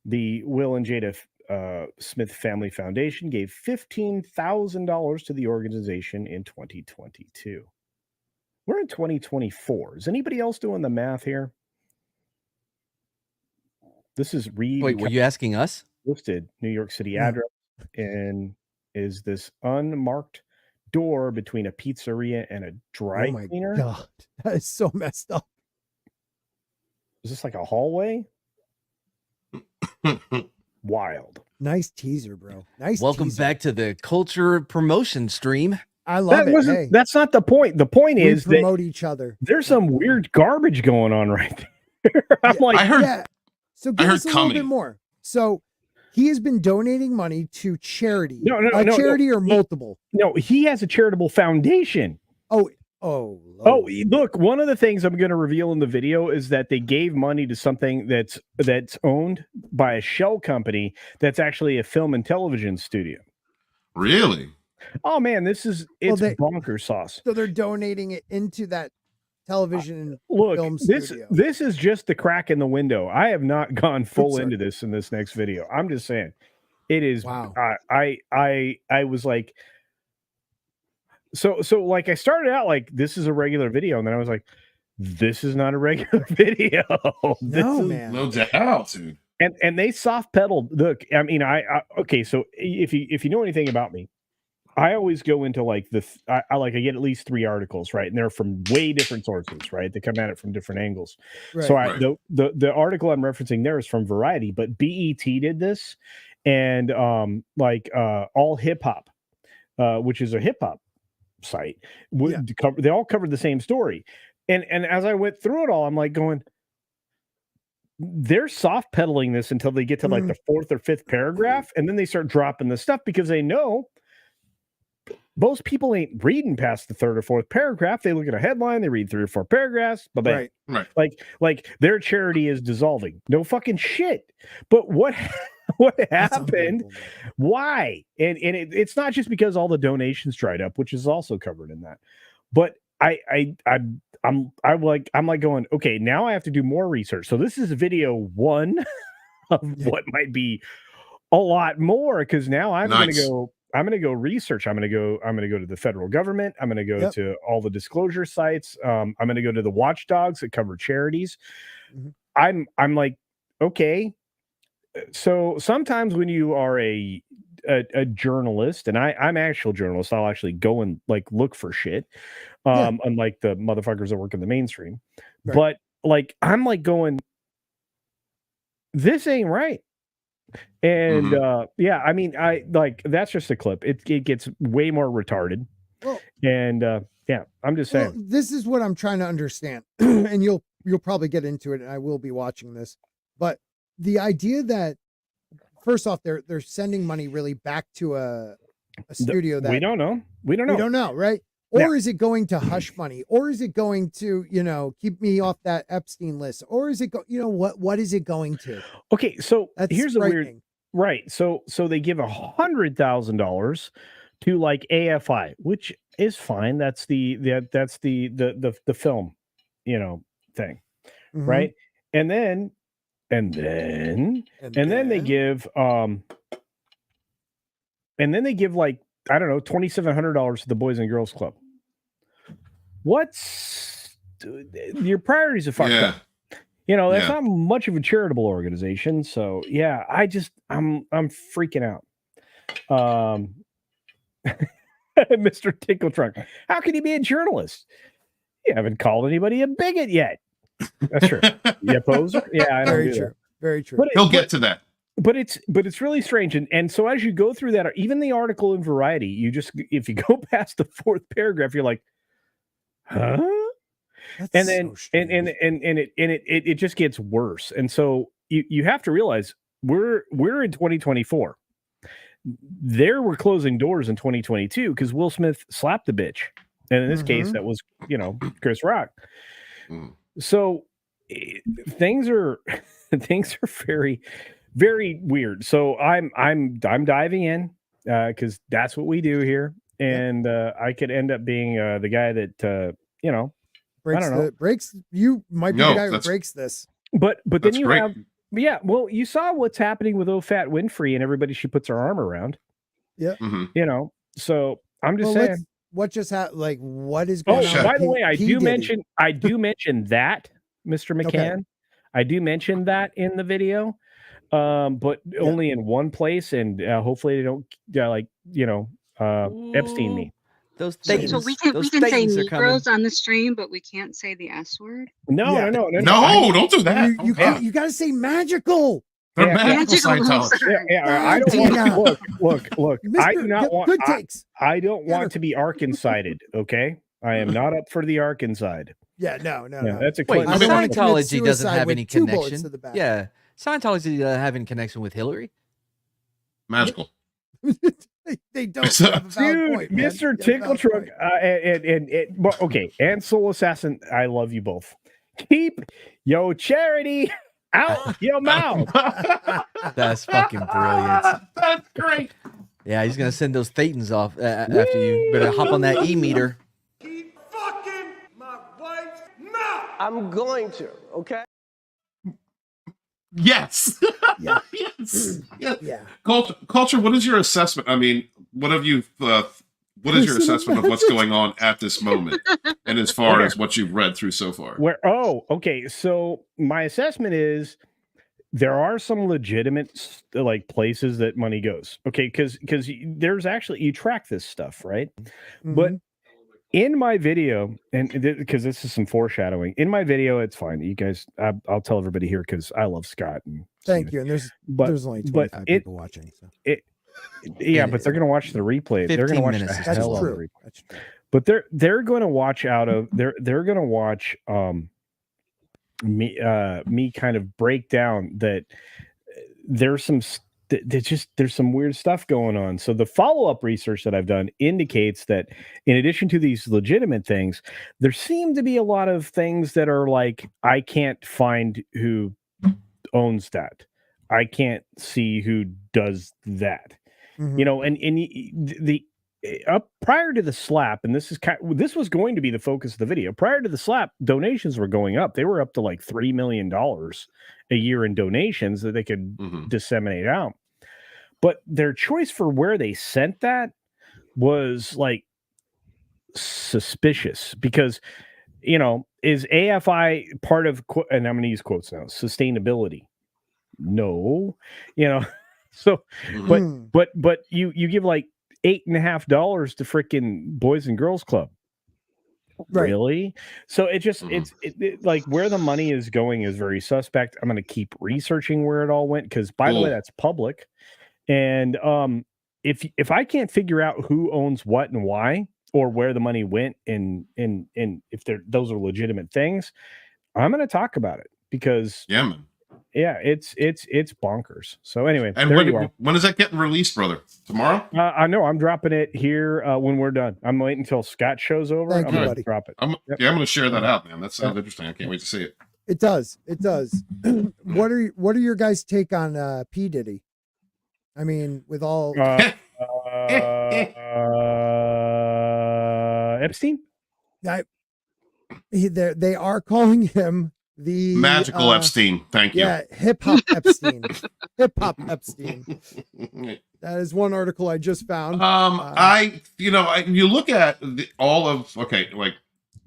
The Will and Jada Smith Family Foundation gave $15,000 to the organization in 2022. We're in 2024. Is anybody else doing the math here? This is Wait, were you asking us? Listed New York City address, and is this unmarked door between a pizzeria and a dry cleaner? God, that is so messed up. Is this like a hallway? Wild. Nice teaser, bro. Nice. Welcome back to the culture promotion stream. I love it. Hey, that's not the point. The point is promote each other. There's some weird garbage going on right there. I'm like, I heard. Yeah. So give us a little bit more. So he has been donating money to charity. No, charity or multiple. No, he has a charitable foundation. Oh, look, one of the things I'm going to reveal in the video is that they gave money to something that's owned by a shell company that's actually a film and television studio. Really? Oh man, it's bonkers sauce. So they're donating it into that television and film studio. This is just the crack in the window. I have not gone full into this in this next video. I'm just saying, it is. Wow. I was like. So like I started out like this is a regular video, and then I was like, this is not a regular video. Man. No doubt, dude. And they soft pedaled. Look, I mean, okay. So if you know anything about me, I always go into like I get at least 3 articles, right? And they're from way different sources, right? They come at it from different angles. Right. So the article I'm referencing there is from Variety, but BET did this, and All Hip Hop, which is a hip hop site, they all covered the same story. And as I went through it all, I'm like going, they're soft pedaling this until they get to like the 4th or 5th paragraph, and then they start dropping the stuff because they know most people ain't reading past the 3rd or 4th paragraph. They look at a headline, they read 3 or 4 paragraphs, but right. Like their charity is dissolving. No fucking shit. But what happened? Why? And it's not just because all the donations dried up, which is also covered in that. But I'm like going, okay, now I have to do more research. So this is video 1 of what might be a lot more, because now I'm going to go research. I'm going to go to the federal government. I'm going to go to all the disclosure sites. I'm going to go to the watchdogs that cover charities. I'm like, okay. So sometimes when you are a journalist, and I'm an actual journalist, I'll actually go and like look for shit. Unlike the motherfuckers that work in the mainstream. Right. But like, I'm like going, this ain't right. And I mean, I like, that's just a clip. It gets way more retarded. Well, and I'm just saying. Well, this is what I'm trying to understand. And you'll probably get into it, and I will be watching this. But the idea that, first off, they're sending money really back to a studio that we don't know. We don't know, right? Or is it going to hush money? Or is it going to, keep me off that Epstein list? Or is it what is it going to? Okay, so here's a weird, right? So they give $100,000 to like AFI, which is fine. That's the film, thing, right? And then they give like, I don't know, $2,700 to the Boys and Girls Club. Your priorities are fucked up. That's not much of a charitable organization. So yeah, I'm freaking out. Mr. Tinkle Trunk, how can you be a journalist? You haven't called anybody a bigot yet. That's true. Yeah, poser. Yeah, I know. Very true. Very true. He'll get to that. But it's really strange. And so as you go through that, even the article in Variety, if you go past the 4th paragraph, you're like, huh? That's and then so it just gets worse. And so you have to realize we're in 2024. We're closing doors in 2022 because Will Smith slapped the bitch. And in this case, that was, Chris Rock. So things are very, very weird. So I'm diving in because that's what we do here, and I could end up being the guy that breaks. You might be the guy who breaks this. But then you have Yeah, well, you saw what's happening with Fat Winfrey and everybody she puts her arm around. Yeah. You know, so I'm just saying. What just happened? Like, what is going on? By the way, I do mention that, Mr. McCann. Okay. I do mention that in the video, but only in one place, and hopefully they don't Epstein me. Those so we can say Negroes on the stream, but we can't say the S word. No, don't do that. You got to say magical. They're magical Scientology. I don't want. Look. I do not want. Good takes. I don't want to be Arkanside. Okay, I am not up for the Arkanside. Yeah, no. That's a wait. Scientology doesn't have any connection. Yeah, Scientology doesn't have any connection with Hillary. Magical. They don't have a valid point, man. Mr. Tickle Truck, and Soul Assassin, I love you both. Keep your charity out your mouth. That's fucking brilliant. That's great. Yeah, he's gonna send those thetans off after you. Better hop on that e-meter. Keep fucking my wife's mouth. I'm going to, okay? Yes. Yeah. Yes. Yeah. Culture. What is your assessment? I mean, what have you? What is your assessment of what's going on at this moment, and as far as what you've read through so far? Okay. So my assessment is there are some legitimate places that money goes. Okay, because there's actually you track this stuff, right? Mm-hmm. But in my video, and because this is some foreshadowing, in my video, it's fine. You guys, I'll tell everybody here because I love Scott. And thank you. And there's only 25 people watching. So. But they're going to watch the replay. They're going to watch the hell out of the replay. That's true. But they're going to watch they're going to watch me kind of break down that there's some weird stuff going on. So the follow-up research that I've done indicates that in addition to these legitimate things, there seem to be a lot of things that are like, I can't find who owns that. I can't see who does that. Mm-hmm. You know, and the prior to the slap, and this was going to be the focus of the video. Prior to the slap, donations were going up. They were up to like $3 million a year in donations that they could disseminate out. But their choice for where they sent that was like suspicious because, you know, is AFI part of, and I'm going to use quotes now, sustainability? No, you know, so, but you give like $8.50 to freaking Boys and Girls Club. Right. Really? So it just it's like where the money is going is very suspect. I'm going to keep researching where it all went because, by the way, that's public. And if I can't figure out who owns what and why, or where the money went, and if those are legitimate things, I'm going to talk about it because it's bonkers. So anyway, and when is that getting released, brother? Tomorrow? I know I'm dropping it here when we're done. I'm waiting until Scott shows over. I'm going to drop it. I'm going to share that out, man. That sounds interesting. I can't wait to see it. It does. What are your guys' take on P. Diddy? I mean, with all Epstein? They are calling him the magical Epstein. Thank you. Yeah, hip hop Epstein. Hip hop Epstein. That is one article I just found. You look at like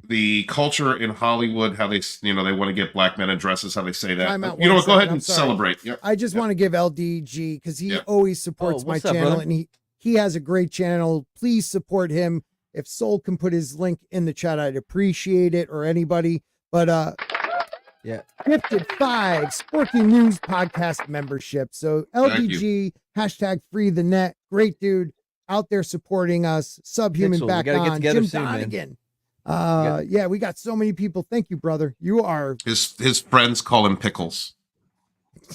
the culture in Hollywood, how they want to get black men in dresses, how they say that. Go ahead and celebrate. Yep. I just want to give LDG because he always supports my channel, and he has a great channel. Please support him. If Soul can put his link in the chat, I'd appreciate it, or anybody. But Gifted 5 Sporky News podcast membership. So LDG #free the net. Great dude out there supporting us. Subhuman Pixel, back on. Jim Donegan. We got so many people. Thank you, brother. You are his friends call him Pickles.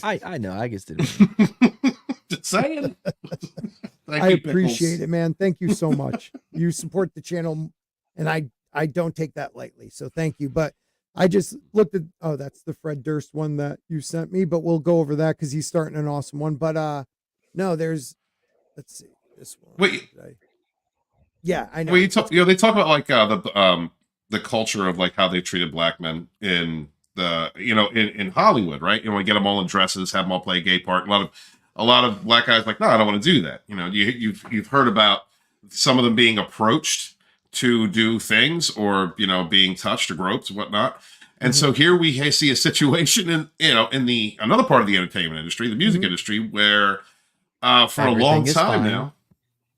I know. I guess it. Just saying. I appreciate it, man. Thank you so much. You support the channel, and I don't take that lightly. So thank you. But I just looked at that's the Fred Durst one that you sent me, but we'll go over that because he's starting an awesome one. But no, let's see this one. Wait. Yeah, I know. Well, they talk about like the culture of like how they treated black men in in Hollywood, right? We get them all in dresses, have them all play a gay part. A lot of black guys like, no, I don't want to do that. You've heard about some of them being approached to do things, or being touched or groped, whatnot. And so here we see a situation in the another part of the entertainment industry, the music industry, where for a long time now,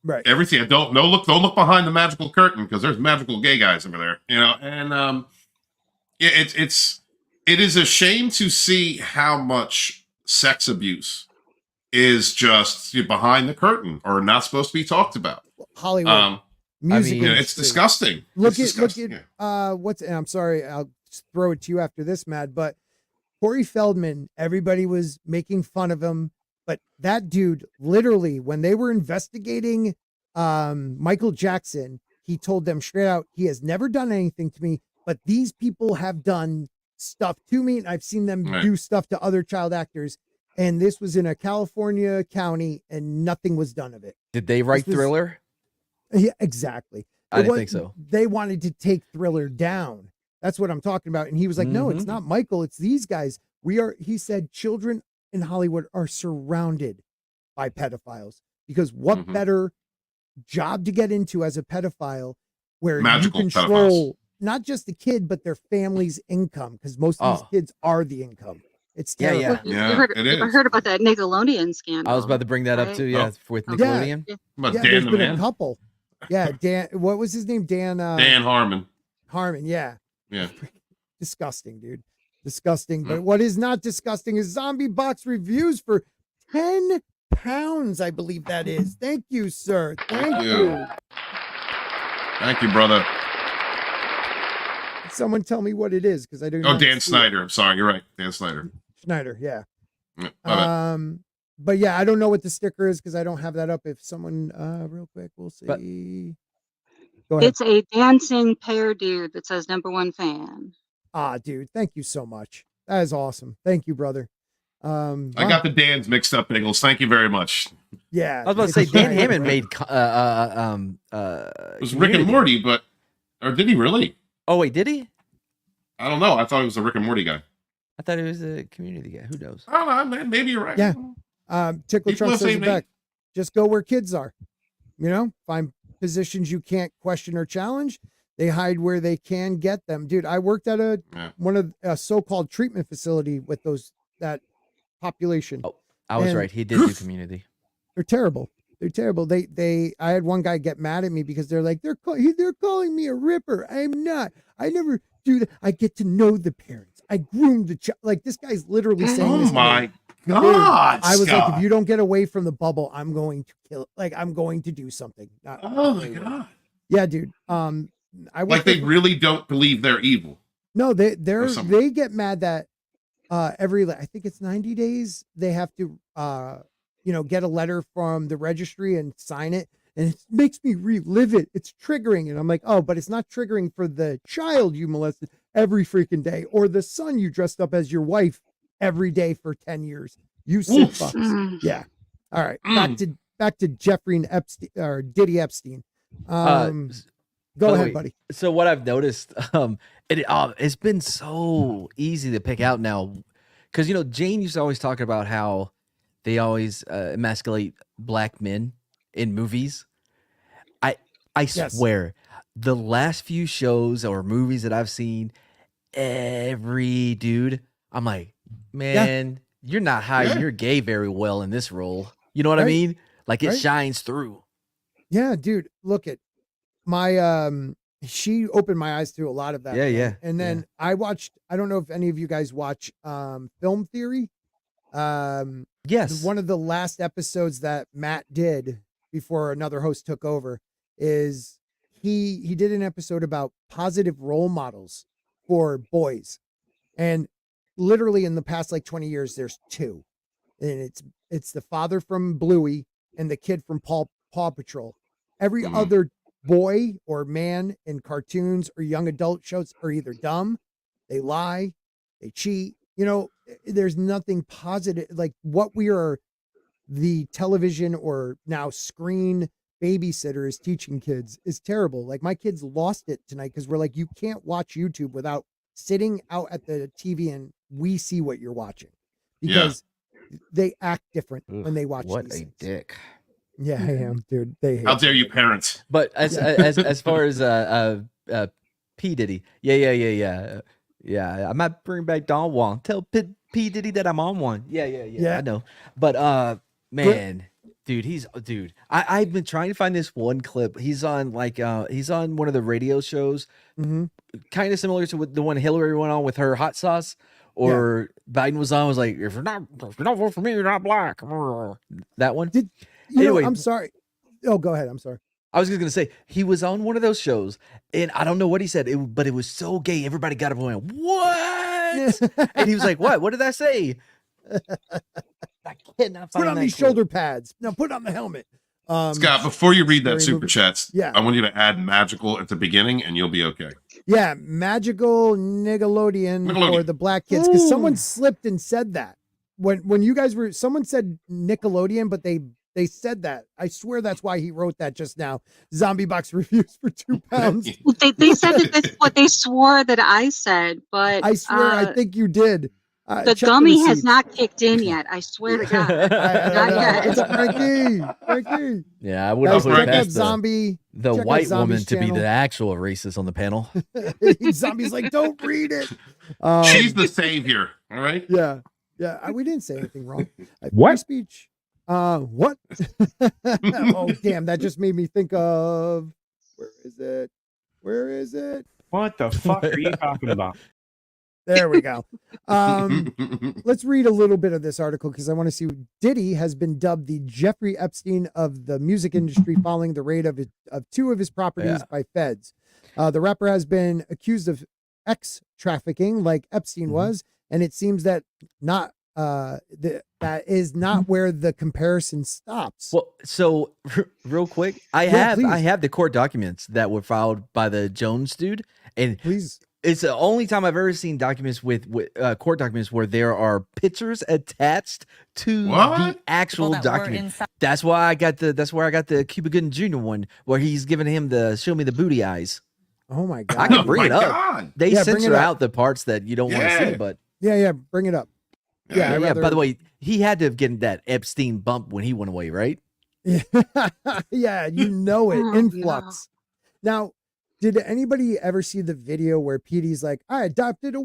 right? Everything. Don't look behind the magical curtain, because there's magical gay guys over there, and it is a shame to see how much sex abuse is just behind the curtain or not supposed to be talked about. Hollywood, music. It's disgusting. Look at what's. And I'm sorry, I'll just throw it to you after this, Mad. But Corey Feldman, everybody was making fun of him, but that dude, literally, when they were investigating Michael Jackson, he told them straight out, he has never done anything to me, but these people have done stuff to me, and I've seen them do stuff to other child actors. And this was in a California county, and nothing was done of it. Did they write Thriller? Yeah, exactly. I didn't think so. They wanted to take Thriller down. That's what I'm talking about. And he was like, no, it's not Michael. It's these guys. He said, children in Hollywood are surrounded by pedophiles, because what better job to get into as a pedophile where Magical you control pedophiles. Not just the kid, but their family's income, because most of these kids are the income. It's terrible. Yeah, I heard about that Nickelodeon scandal. I was about to bring that up too. Yeah, with Nickelodeon. There's been a couple. Yeah, Dan. What was his name? Dan Harmon. Harmon. Yeah. Yeah. Disgusting, dude. Disgusting. But what is not disgusting is Zombie Box reviews for £10, I believe that is. Thank you, sir. Thank you. Thank you, brother. Someone tell me what it is, because I don't. Oh, Dan Snyder. I'm sorry, you're right. Dan Snyder. Schneider, yeah. But yeah, I don't know what the sticker is, because I don't have that up. If someone real quick, we'll see. Go ahead. It's a dancing pear dude that says #1 fan. Ah, dude, thank you so much. That is awesome. Thank you, brother. I got the Dans mixed up, Biggles. Thank you very much. Yeah. I was about to say Dan Hammond made it was Rick and Morty, or did he really? Oh wait, did he? I don't know. I thought he was a Rick and Morty guy. I thought he was a Community guy. Who knows? I don't know, man. Maybe you're right. Yeah. Tickle Trump says back. Just go where kids are. Find positions you can't question or challenge. They hide where they can get them. Dude, I worked at a so-called treatment facility with that population. Oh, I was right. He did do Community. They're terrible. They're terrible. I had one guy get mad at me because they're like, they're calling me a ripper. I'm not. I never do that. I get to know the parents. I groom the child. Like, this guy's literally saying this. Oh my God. I was like, if you don't get away from the bubble, I'm going to kill it. Like, I'm going to do something. Oh my God. Yeah, dude. They really don't believe they're evil. No, they get mad that I think it's 90 days they have to get a letter from the registry and sign it, and it makes me relive it. It's triggering. And I'm like, oh, but it's not triggering for the child you molested every freaking day, or the son you dressed up as your wife every day for 10 years. You sick fucks. Yeah. All right. Back to Jeffrey and Epstein, or Diddy Epstein. Go ahead, buddy. So what I've noticed, it's been so easy to pick out now, because Jane used to always talk about how they always emasculate black men in movies. I swear, the last few shows or movies that I've seen, every dude, I'm like, man, you're not hiding your gay very well in this role. You know what I mean? Like, it shines through. Yeah, dude. Look at my she opened my eyes to a lot of that. Yeah. And then I watched, I don't know if any of you guys watch Film Theory. Yes. One of the last episodes that Matt did before another host took over is he did an episode about positive role models for boys. And literally in the past 20 years, there's two. And it's the father from Bluey and the kid from Paw Patrol. Every other boy or man in cartoons or young adult shows are either dumb, they lie, they cheat. There's nothing positive. Like, what we are, the television or now screen babysitter is teaching kids is terrible. Like, my kids lost it tonight because we're like, you can't watch YouTube without sitting out at the TV and we see what you're watching because they act different when they watch. What these a things. dick! Yeah, I am, dude. They hate How dare you, parents? But as far as P Diddy, yeah. I might bring back Don Juan. Tell P Diddy that I'm on one. Yeah. I know. But man, dude, I've been trying to find this one clip. He's on he's on one of the radio shows, kind of similar to the one Hillary went on with her hot sauce. Or Biden was on, was like, if you're not vote for me, you're not black. That one. Anyway, I'm sorry. Oh, go ahead. I'm sorry. I was just gonna say he was on one of those shows, and I don't know what he said, but it was so gay. Everybody got up and went, "What?" And he was like, "What? What did I say?" I cannot find. Put on these shoulder pads. No, put on the helmet. Scott, before you read that super chats, yeah, I want you to add magical at the beginning, and you'll be okay. Yeah, magical Nickelodeon. For the black kids, because someone slipped and said that when you guys were. Someone said Nickelodeon, but they said that. I swear that's why he wrote that just now. Zombie box reviews for 2 pounds. They said that that's what they swore that I said, but I swear I think you did. The gummy has not kicked in yet. I swear to God. Not yet. It's Frankie. Yeah, I wouldn't put past Zombie. The white woman to be the actual racist on the panel. Zombie's like, don't read it. She's the savior. All right. Yeah. We didn't say anything wrong. What speech? What? Oh, damn! That just made me think of where is it? What the fuck are you talking about? There we go. Let's read a little bit of this article because I want to see. Diddy has been dubbed the Jeffrey Epstein of the music industry following the raid of 2 of his properties by feds. The rapper has been accused of trafficking like Epstein was, and it seems that that is not where the comparison stops. Well, so real quick, I have the court documents that were filed by the Jones dude, and please. It's the only time I've ever seen documents with court documents where there are pictures attached to the actual document. That's why I got the Cuba Gooding Jr. one where he's giving him the show me the booty eyes. Oh my God! I can bring it up. They censor out the parts that you don't want to see, but bring it up. Yeah. By the way, he had to have gotten that Epstein bump when he went away, right? Yeah, you know it. Influx. Now, did anybody ever see the video where Petey's like, I got me a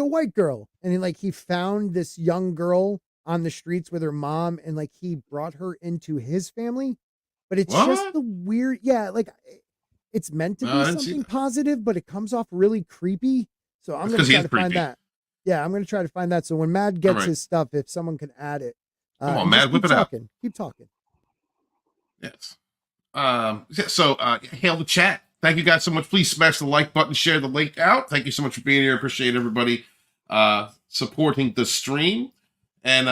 white girl. And he found this young girl on the streets with her mom and he brought her into his family. But it's just the weird. Yeah. It's meant to be something positive, but it comes off really creepy. So I'm going to try to find that. Yeah. I'm going to try to find that. So when Mad gets his stuff, if someone can add it. Come on, Mad, whip it out. Keep talking. Yes. So hail the chat. Thank you guys so much. Please smash the like button, share the link out. Thank you so much for being here. Appreciate everybody supporting the stream. And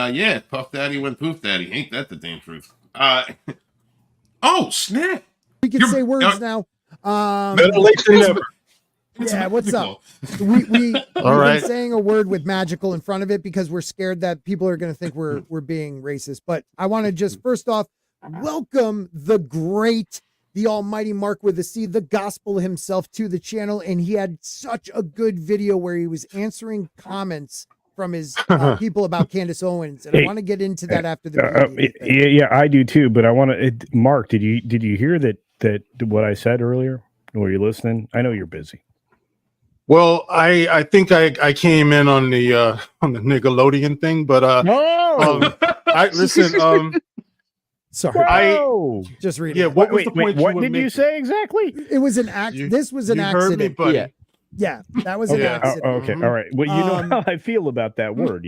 Puff Daddy went Poof Daddy. Ain't that the damn truth? Oh, snap. We can say words now. Better late than never. Yeah, what's up? We've been saying a word with magical in front of it because we're scared that people are going to think we're being racist. But I want to just first off welcome the great, the almighty Mark with a C, the gospel himself, to the channel. And he had such a good video where he was answering comments from his people about Candace Owens. And I want to get into that after the video. Yeah, I do too. But I want to, Mark, did you hear that what I said earlier? Were you listening? I know you're busy. Well, I think I came in on the Nickelodeon thing, but I listen. Sorry, just read it. Yeah, what was the point? What did you say exactly? It was an accident. This was an accident. Heard me, buddy. Yeah, that was an accident. Okay, all right. Well, you know how I feel about that word,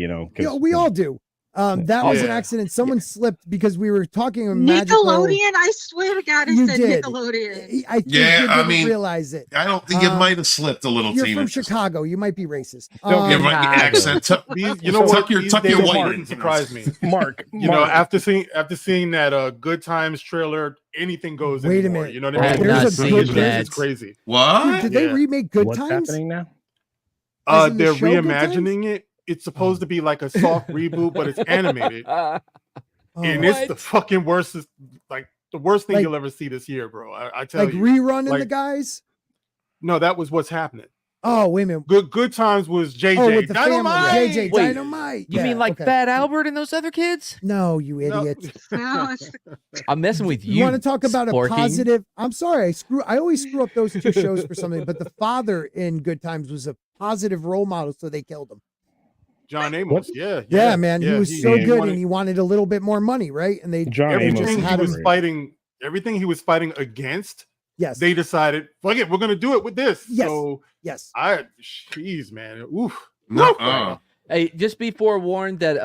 we all do. That was an accident. Someone slipped because we were talking about Nickelodeon. I swear to God, I said Nickelodeon. I think you didn't realize it. I don't think it might have slipped a little. You're from Chicago. You might be racist. Accent. You know what? Tuck your white. Didn't surprise me, Mark. After seeing that Good Times trailer, anything goes. Wait anymore, a minute. You know what I mean? It's crazy. What? Did they remake Good What's Times? Happening now? They're reimagining it. It's supposed to be like a soft reboot, but it's animated. And it's the fucking worst. Like the worst thing you'll ever see this year, bro. I tell you. Rerunning the guys? No, that was what's happening. Oh, wait a minute. Good Times was JJ. Oh, with the Dynamite. family. JJ Wait, Dynamite. You mean like Fat Albert and those other kids? No, you idiot. No, I'm messing with you. You want to talk about Sporking? a positive? I'm sorry, I always screw up those two shows for something, but the father in Good Times was a positive role model, so they killed him. John Amos, yeah, man, he was so good, and he wanted a little bit more money, right? And they everything he was fighting, everything he was fighting against. Yes, they decided, fuck it, we're gonna do it with this. Yes, so yes, jeez, man, oof. No, Hey, just be forewarned that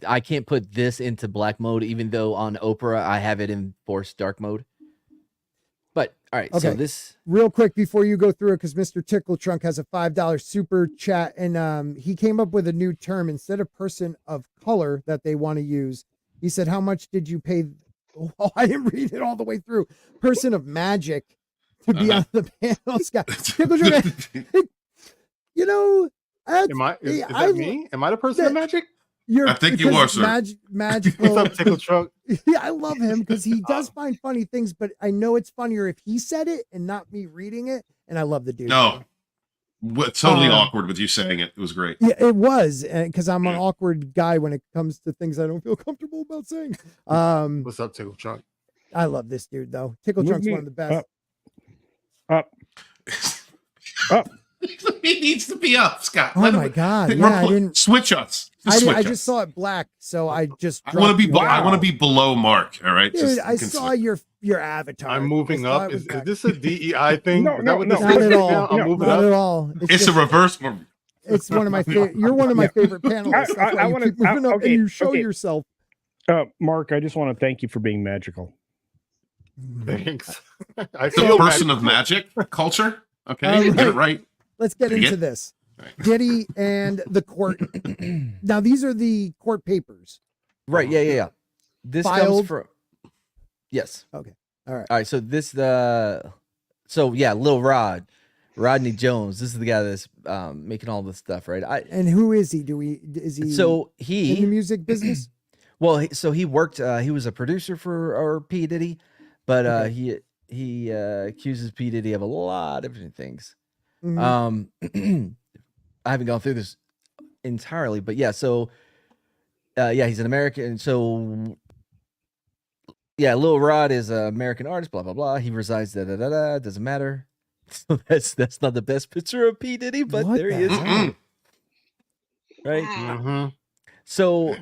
I can't put this into black mode, even though on Oprah I have it in forced dark mode. But all right, so this real quick before you go through it, because Mr. Tickle Trunk has a $5 super chat, and he came up with a new term instead of person of color that they want to use. He said, "How much did you pay?" Oh, I didn't read it all the way through. Person of magic to be on the panel, Scott. Tickle Trunk, you know, is that me? Am I the person of magic? I think you are, sir. Magical. What's up, Tickle Trunk? Yeah, I love him because he does find funny things, but I know it's funnier if he said it and not me reading it. And I love the dude. No, totally awkward with you saying it. It was great. Yeah, it was, because I'm an awkward guy when it comes to things I don't feel comfortable about saying. What's up, Tickle Trunk? I love this dude though. Tickle Trunk's one of the best. Up. He needs to be up, Scott. Oh my God! Yeah, I didn't switch us. I just saw it black, so I just. I want to be below Mark. All right, dude. I saw your avatar. I'm moving up. Is this a DEI thing? No, not at all. Not at all. It's a reverse. It's one of my favorite. You're one of my favorite panelists. I want to keep moving up and you show yourself. Mark, I just want to thank you for being magical. Thanks. The person of magic culture. Okay, get it right. Let's get into this. Diddy and the court. Now, these are the court papers. Right. Yeah. This comes from. Yes. Okay. All right. So this Lil Rodney Jones. This is the guy that's making all this stuff, right? And who is he? Is he? So he in the music business? Well, he worked. He was a producer for P Diddy, but he accuses P Diddy of a lot of different things. Mm-hmm. I haven't gone through this entirely, but yeah. So, he's an American. So, Lil Rod is an American artist. Blah blah blah. He resides. Doesn't matter. So that's not the best picture of P Diddy, but there he is. Right. Mm-hmm. So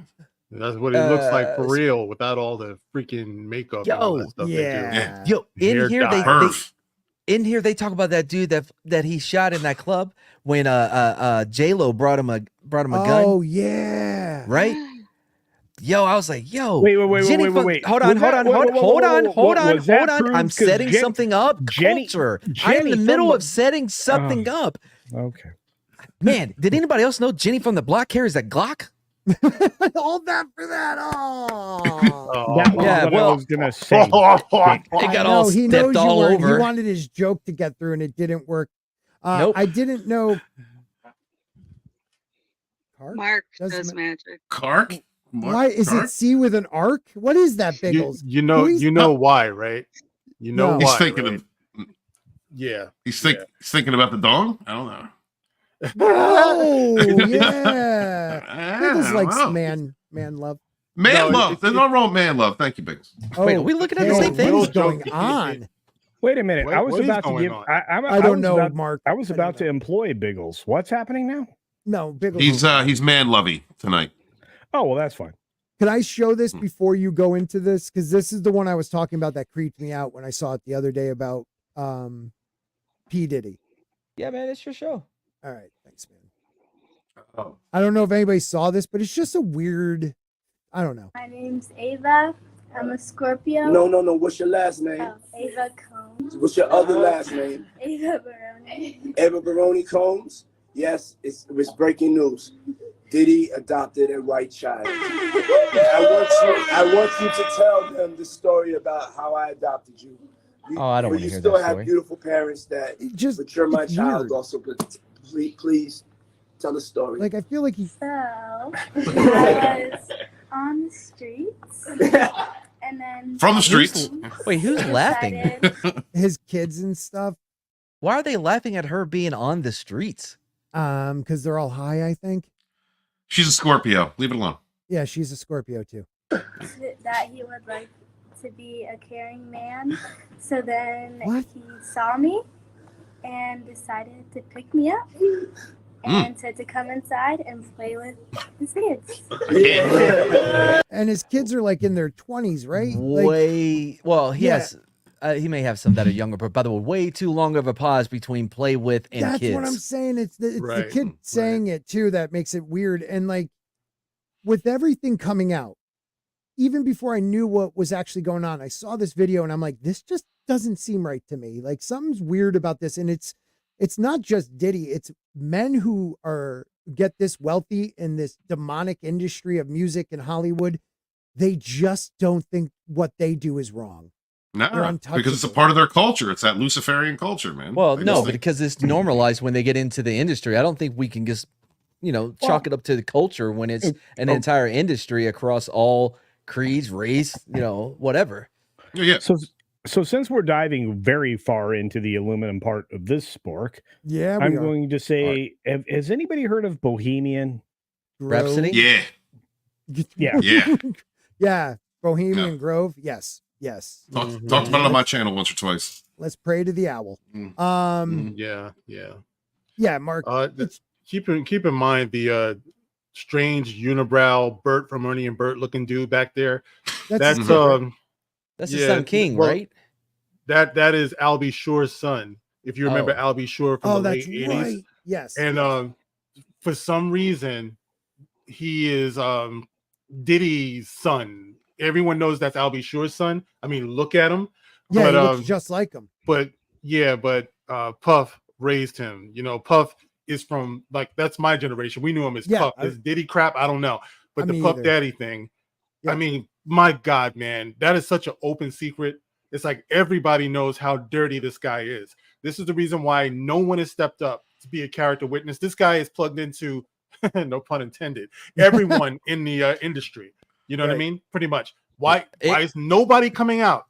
that's what it looks like for real, without all the freaking makeup. And all that stuff they do. In here they talk about that dude that he shot in that club when J-Lo brought him a gun. Oh yeah. Right? Yo, I was like, wait. Hold on. I'm setting something up. Culture. I'm in the middle of setting something up. Okay. Man, did anybody else know Jenny from the block carries that Glock? All that for that. I was gonna say. It got all stepped all over. He wanted his joke to get through, and it didn't work. Nope. I didn't know. Mark does magic. Kark? Why is it C with an arc? What is that, Biggles? You know why, right? You know he's why. Thinking right? of. Yeah. He's thinking about the dong. I don't know. Oh yeah. Biggles likes man love. Love. There's no wrong with man love. Thank you, Biggles. Wait, are we looking at the same thing? What's going on? Wait a minute. I was about to give. I don't know, Mark. I was about to employ Biggles. What's happening now? No, Biggles. He's man lovey tonight. Oh well, that's fine. Can I show this before you go into this? Because this is the one I was talking about that creeped me out when I saw it the other day about P Diddy. Yeah, man, it's your show. All right, thanks, man. I don't know if anybody saw this, but it's just a weird. I don't know. My name's Ava. I'm a Scorpio. No. What's your last name? Oh, Ava Combs. What's your other last name? Ava Baroni. Ava Baroni Combs. Yes, it's breaking news. Diddy adopted a white child. I want you to tell them the story about how I adopted you. I don't want to hear that story. You still have beautiful parents but you're my child also. But please tell the story. Like I feel like So I was on the streets and then From the streets. Wait, who's laughing? decided- His kids and stuff. Why are they laughing at her being on the streets? Because they're all high, I think. She's a Scorpio. Leave it alone. Yeah, she's a Scorpio too. that he would like to be a caring man. So then What? he saw me and decided to pick me up and said to come inside and play with his kids. And his kids are like in their 20s, right? He may have some that are younger, but by the way, way too long of a pause between play with and That's kids. what I'm saying. It's the Right, kid saying it too that makes it weird. And like with everything coming out, even before I knew what was actually going on, I saw this video and I'm like, this just doesn't seem right to me. Like something's weird about this. And it's not just Diddy, it's men who get this wealthy in this demonic industry of music in Hollywood. They just don't think what they do is wrong. No, They're untouchable. because it's a part of their culture. It's that Luciferian culture, man. Well, I no, just but think- because it's normalized when they get into the industry. I don't think we can just, chalk it up to the culture when it's an entire industry across all creeds, race, whatever. Yeah. So since we're diving very far into the aluminum part of this spork, Yeah, I'm going to say, has anybody heard of Bohemian Rhapsody? Yeah. Yeah. Yeah. Yeah. Bohemian Grove. Yes. Talked about it on my channel once or twice. Let's pray to the owl. Yeah, Mark. Keep in mind the strange unibrow Bert from Ernie and Bert looking dude back there. That's his son King, right? That is Albie Shore's son. If you remember Albie Shore from the late 80s. Right. Yes. And for some reason, he is Diddy's son. Everyone knows that's Albie Shore's son. I mean, look at him. Yeah, but, he looks just like him. But Puff raised him. Puff is from that's my generation. We knew him as Puff. Is Diddy crap? I don't know. But the Puff Daddy thing, I mean, my God, man, that is such an open secret. It's like everybody knows how dirty this guy is. This is the reason why no one has stepped up to be a character witness. This guy is plugged into, no pun intended, everyone in the industry. You know what I mean? Pretty much. Why is nobody coming out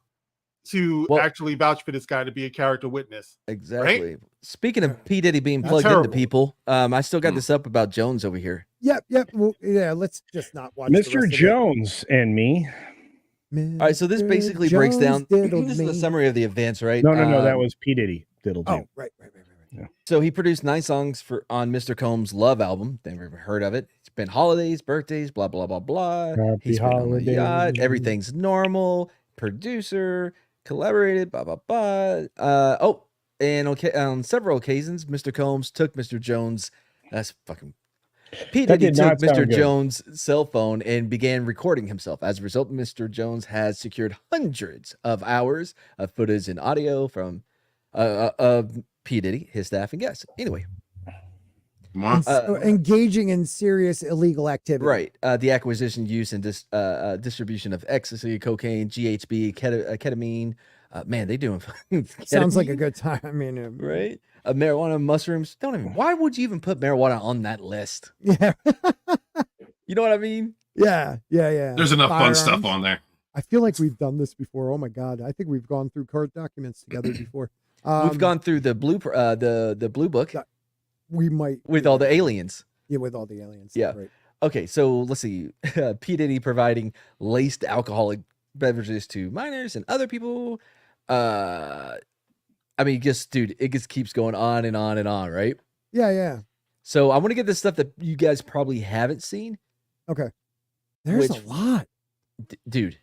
to actually vouch for this guy to be a character witness? Exactly. Right? Speaking of P. Diddy being plugged into people, I still got this up about Jones over here. Yep. Well, yeah, let's just not watch Mr. Jones and me. All right, so this basically breaks down. This is the summary of the events, right? No, that was P. Diddy. Diddled Oh, right. Yeah. So he produced 9 songs on Mr. Combs' Love album. Never heard of it. It's been holidays, birthdays, blah blah blah blah. He's been on the yacht. Everything's normal. Producer, collaborated, blah blah blah. And on several occasions, Mr. Combs took Mr. Jones. That's fucking. P. Diddy took Mr. Jones' cell phone and began recording himself. As a result, Mr. Jones has secured hundreds of hours of footage and audio from P. Diddy, his staff, and guests. Anyway. Engaging in serious illegal activity. Right. The acquisition, use, and distribution of ecstasy, cocaine, GHB, ketamine. Man, they doing sounds like a good time. I mean, right? Marijuana, mushrooms. Why would you even put marijuana on that list? Yeah. You know what I mean? Yeah. There's enough fun stuff on there. I feel like we've done this before. Oh my God. I think we've gone through court documents together before. We've gone through the blue book. We might with all the aliens. Yeah, with all the aliens. Yeah. Right. Okay, so let's see. P. Diddy providing laced alcoholic beverages to minors and other people. I mean, dude, it just keeps going on and on and on, right? Yeah. So I want to get this stuff that you guys probably haven't seen. Okay. There's a lot. Dude.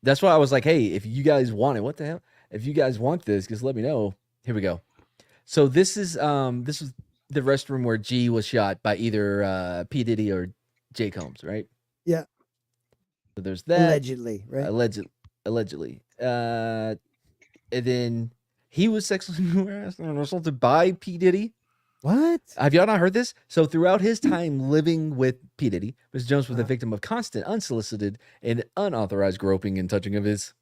That's why I was like, hey, if you guys want it, what the hell? If you guys want this, just let me know. Here we go. So this is the restroom where G was shot by either P. Diddy or J. Combs, right? Yeah. So there's that. Allegedly, right? Allegedly. And then he was sexually harassed and assaulted by P. Diddy. What? Have y'all not heard this? So throughout his time living with P. Diddy, Mr. Jones was the victim of constant, unsolicited, and unauthorized groping and touching of his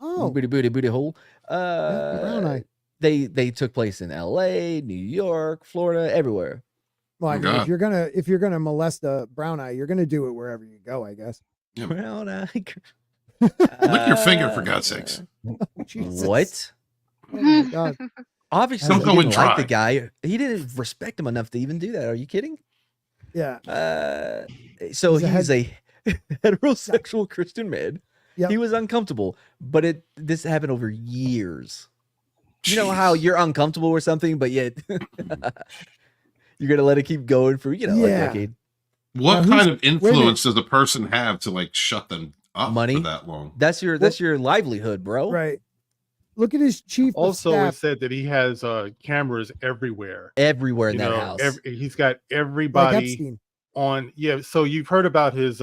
booty hole. Brown eye. They took place in L.A., New York, Florida, everywhere. Well, I mean, if you're gonna molest a brown eye, you're gonna do it wherever you go, I guess. Brown eye. Lick your finger, for God's sakes. What? Oh my God. Obviously, Don't he go didn't and like try. the guy. He didn't respect him enough to even do that. Are you kidding? Yeah. So he's a heterosexual Christian man. Yep. He was uncomfortable, but this happened over years. You know how you're uncomfortable or something, but yet you're gonna let it keep going for a decade. What kind of influence does a person have to like shut them up for that long? That's your livelihood, bro. Right. Look at his chief. Also, it said that he has cameras everywhere. Everywhere in that house. He's got everybody on. Yeah. So you've heard about his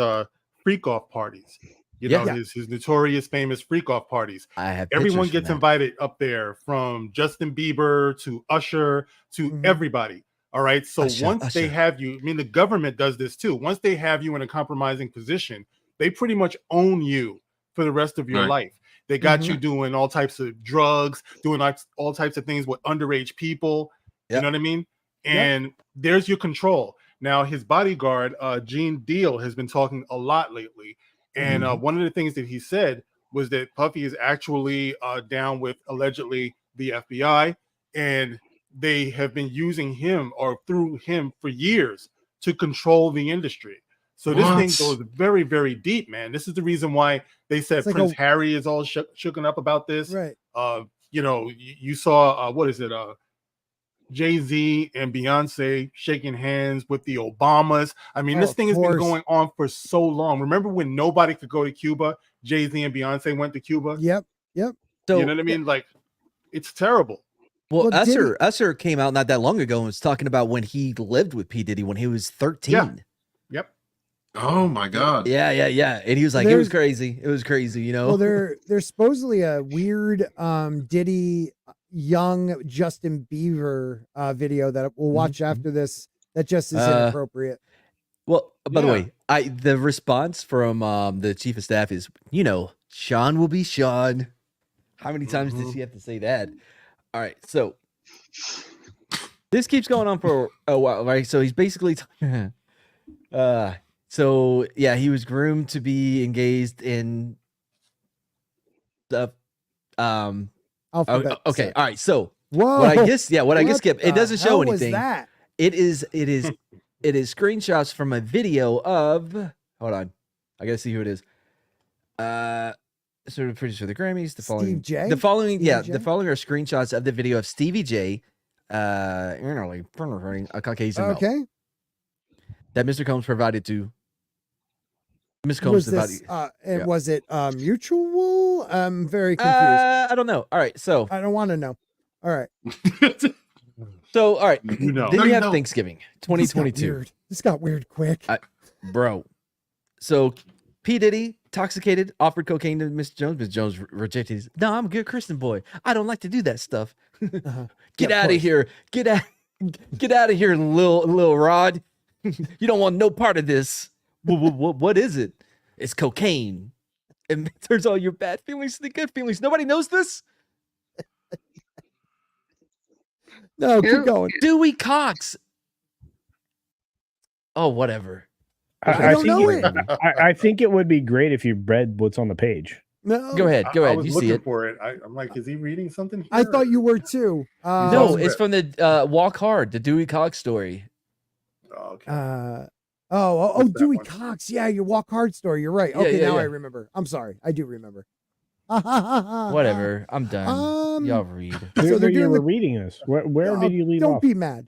freak off parties. You know, his notorious famous freak off parties. I have everyone gets invited up there, from Justin Bieber to Usher to everybody. All right. So once they have you, I mean, the government does this too. Once they have you in a compromising position, they pretty much own you for the rest of your life. They got you doing all types of drugs, doing all types of things with underage people. You know what I mean? And there's your control. Now, his bodyguard, Gene Deal, has been talking a lot lately. And one of the things that he said was that Puffy is actually down with, allegedly, the FBI. And they have been using him or through him for years to control the industry. So this thing goes very, very deep, man. This is the reason why they said Prince Harry is all shooken up about this. Right. You know, you saw, what is it? Jay-Z and Beyonce shaking hands with the Obamas. I mean, this thing has been going on for so long. Remember when nobody could go to Cuba? Jay-Z and Beyonce went to Cuba. Yep. So, you know what I mean? Like, it's terrible. Well, Usher came out not that long ago and was talking about when he lived with P. Diddy when he was 13. Yep. Oh my God. Yeah. And he was like, it was crazy. It was crazy, you know. Well, there's supposedly a weird Diddy young Justin Bieber video that we'll watch after this that just is inappropriate. Well, by the way, the response from the chief of staff is, Sean will be Sean. How many times did she have to say that? All right, so this keeps going on for a while, right? So he's basically, he was groomed to be engaged in the, alphabet. Okay, all right. So whoa, what I guess, Skip, it doesn't show anything. That? It is screenshots from a video of. Hold on, I gotta see who it is. Sort of produced for the Grammys. The following are screenshots of the video of Stevie J, a Caucasian male, that Mr. Combs provided to. Ms. Combs was it mutual? I'm very confused. I don't know. All right, so I don't want to know. All right. So all right, then you have Thanksgiving 2022. This got weird quick, bro. So P. Diddy, intoxicated, offered cocaine to Miss Jones. Miss Jones rejected. No, I'm a good Christian boy. I don't like to do that stuff. Get out of here. Get out of here, little Rod. You don't want no part of this. What is it? It's cocaine. It turns all your bad feelings into good feelings. Nobody knows this. No, keep going. Dewey Cox. Oh, whatever. I think it would be great if you read what's on the page. No, go ahead. I was you looking see it for it. I'm like, is he reading something here? I thought you were too. No, it's from the Walk Hard, the Dewey Cox story. Oh, okay. Dewey Cox. Yeah, your Walk Hard story. You're right. Okay, now I remember. I'm sorry. I do remember. Whatever. I'm done. Y'all read. So you were reading this. Where did you leave off? Don't be mad.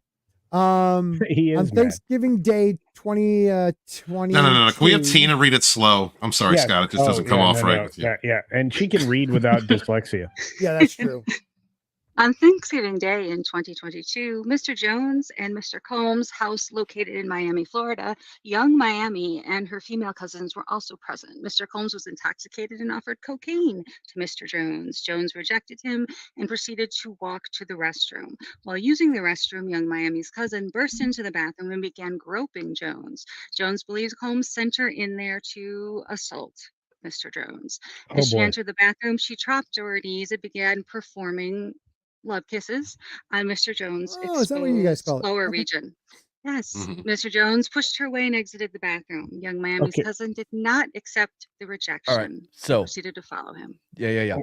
He is on Thanksgiving Day 2020. No. Can we have Tina read it slow? I'm sorry, Scott. It just doesn't come off right with you. Yeah, and she can read without dyslexia. Yeah, that's true. On Thanksgiving Day in 2022, Mr. Jones and Mr. Combs' house located in Miami, Florida, young Miami and her female cousins were also present. Mr. Combs was intoxicated and offered cocaine to Mr. Jones. Jones rejected him and proceeded to walk to the restroom. While using the restroom, young Miami's cousin burst into the bathroom and began groping Jones. Jones believes Combs sent her in there to assault Mr. Jones. As she entered the bathroom, she dropped to her knees and began performing love kisses on Mr. Jones' is that what you guys call it? lower region. Yes, Mr. Jones pushed her away and exited the bathroom. Young Miami's cousin did not accept the rejection. All right, so proceeded to follow him. Yeah.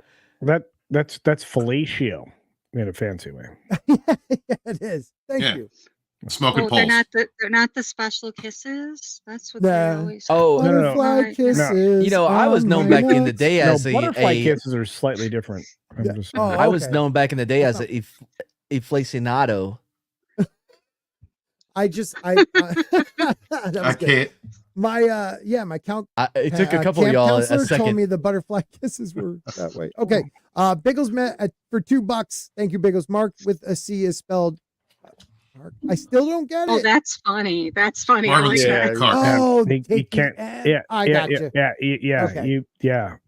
That's fellatio in a fancy way. Yeah, it is. Thank you. Smoking they're not the special kisses. That's what they always. Butterfly kisses. You know, I was known back in the day as butterfly kisses are slightly different. I was known back in the day as a flacionado. I can't. My count. It took a couple of y'all a second. Told me the butterfly kisses were that way. Okay. Biggles met for $2. Thank you, Biggles. Mark with a C is spelled. I still don't get it. Oh, that's funny. That's funny. I can't. I got you. Yeah. Okay.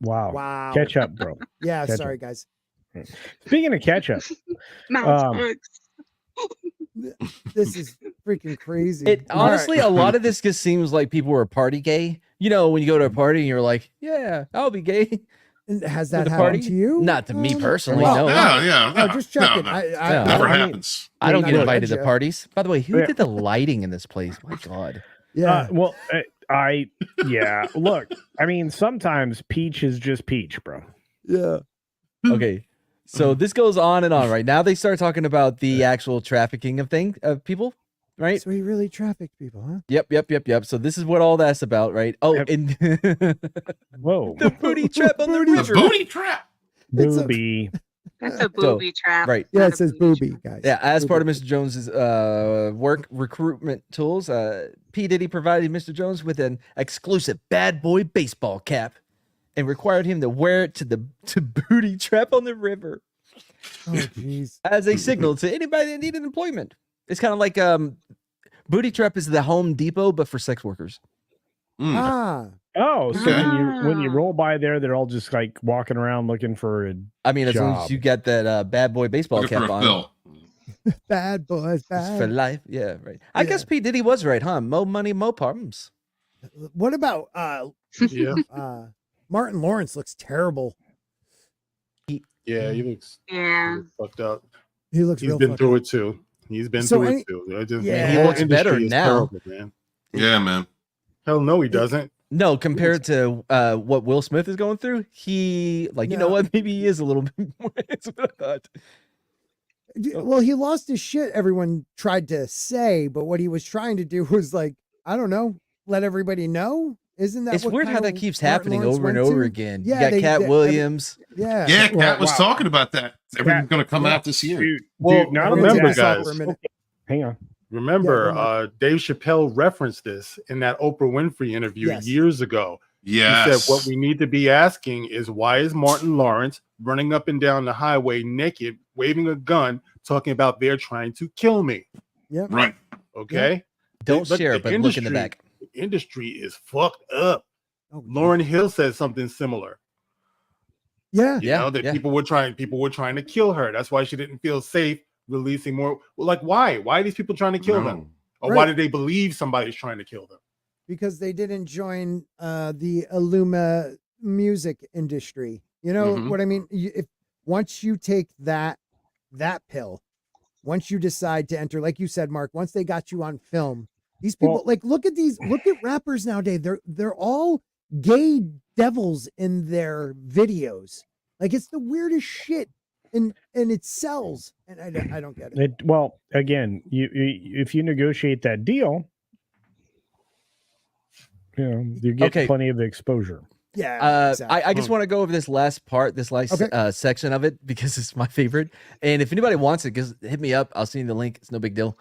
Wow. Catch up, bro. Yeah. Sorry, guys. Speaking of catch up, this is freaking crazy. Honestly, a lot of this just seems like people were party gay. You know, when you go to a party and you're like, yeah, I'll be gay. And has that happened to you? Not to me personally, no. No, just checking. No. Never happens. I don't get invited to parties. By the way, who did the lighting in this place? My God. Yeah. Look, I mean, sometimes peach is just peach, bro. Yeah. Okay. So this goes on and on, right? Now they start talking about the actual trafficking of people, right? So he really trafficked people, huh? Yep. So this is what all that's about, right? Oh, and whoa. The booty trap on the river. The booty trap. Booby. That's a booby trap. Right. Yeah, it says booby, guys. Yeah, as part of Mr. Jones's work recruitment tools, P. Diddy provided Mr. Jones with an exclusive bad boy baseball cap and required him to wear it to booty trap on the river. Oh, jeez. As a signal to anybody that needed employment. It's kind of like booty trap is the Home Depot, but for sex workers. Ah. Oh, so when you roll by there, they're all just like walking around looking for a as long as you got that bad boy baseball cap on. Bad boys, bad. For life. Yeah, right. I guess P. Diddy was right, huh? Mo money, mo problems. What about Martin Lawrence looks terrible. He looks fucked up. He's been through it too. He's been through it too. He looks better now. Terrible, man. Yeah, man. Hell no, he doesn't. No, compared to what Will Smith is going through, you know what? Maybe he is a little bit more. That's what I thought. Well, he lost his shit, everyone tried to say, but what he was trying to do was like, I don't know, let everybody know. Isn't that it's what weird how that keeps happening Lawrence over and over again? Yeah, you got Cat Williams. Cat was talking about that. Everything's going to come out this year. Dude, now remember, guys. Hang on. Remember, Dave Chappelle referenced this in that Oprah Winfrey interview years ago. Yes. He said, what we need to be asking is, why is Martin Lawrence running up and down the highway naked, waving a gun, talking about they're trying to kill me? Yeah. Right. Okay. Yep. Don't share, but look in the back. The industry is fucked up. Oh, Lauryn Hill said something similar. Yeah. You know, that people were trying to kill her. That's why she didn't feel safe releasing more. Well, like, why? Why are these people trying to kill them? Or why did they believe somebody's trying to kill them? Because they didn't join the Illuma music industry. You know what I mean? If once you take that pill, once you decide to enter, like you said, Mark, once they got you on film, these people look at rappers nowadays. They're all gay devils in their videos. Like, it's the weirdest shit, and it sells. And I don't get it. Well, again, if you negotiate that deal, you get plenty of exposure. Yeah. Exactly. I just want to go over this last part, this last section of it, because it's my favorite. And if anybody wants it, hit me up. I'll send you the link. It's no big deal.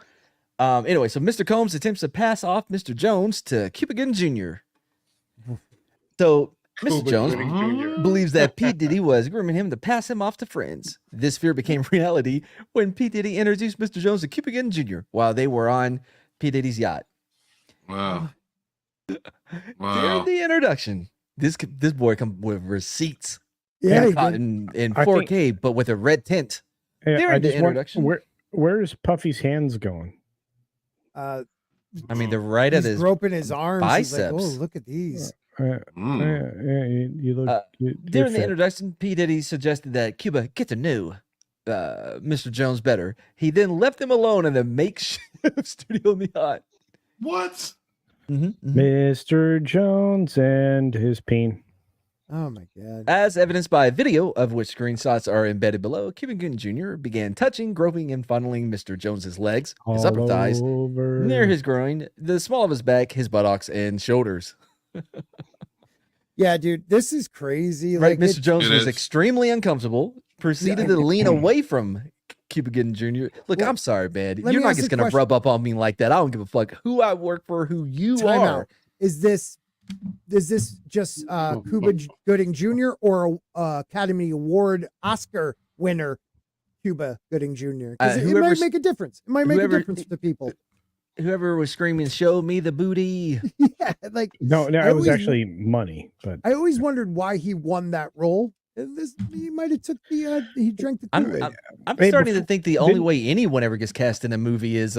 Anyway, so Mr. Combs attempts to pass off Mr. Jones to Cuba Gooding Jr. So Mr. Jones believes that P. Diddy was grooming him to pass him off to friends. This fear became reality when P. Diddy introduced Mr. Jones to Cuba Gooding Jr. while they were on P. Diddy's yacht. Wow. During the introduction, this boy come with receipts. Yeah, in 4K, but with a red tint. During the introduction. Where's Puffy's hands going? I mean, they're right at his groping his arms. biceps. Like, oh, look at these. You look. During the introduction, P. Diddy suggested that Cuba get to know Mr. Jones better. He then left him alone in a makeshift studio in the yacht. What? Mr. Jones and his peen. Oh my God. As evidenced by a video of which screenshots are embedded below, Cuba Gooding Jr. began touching, groping, and fondling Mr. Jones's legs, his upper thighs, near his groin, the small of his back, his buttocks, and shoulders. Yeah, dude, this is crazy. Right, Mr. Jones was extremely uncomfortable, proceeded to lean away from Cuba Gooding Jr. Look, I'm sorry, man. You're not just going to rub up on me like that. I don't give a fuck who I work for, who you are. Is this just Cuba Gooding Jr. or Academy Award Oscar winner Cuba Gooding Jr.? Because it might make a difference. It might make a difference to people. Whoever was screaming, "Show me the booty!" Yeah, like no, it was actually money. But I always wondered why he won that role. He might have took the he drank the Kool-Aid. I'm starting to think the only way anyone ever gets cast in a movie is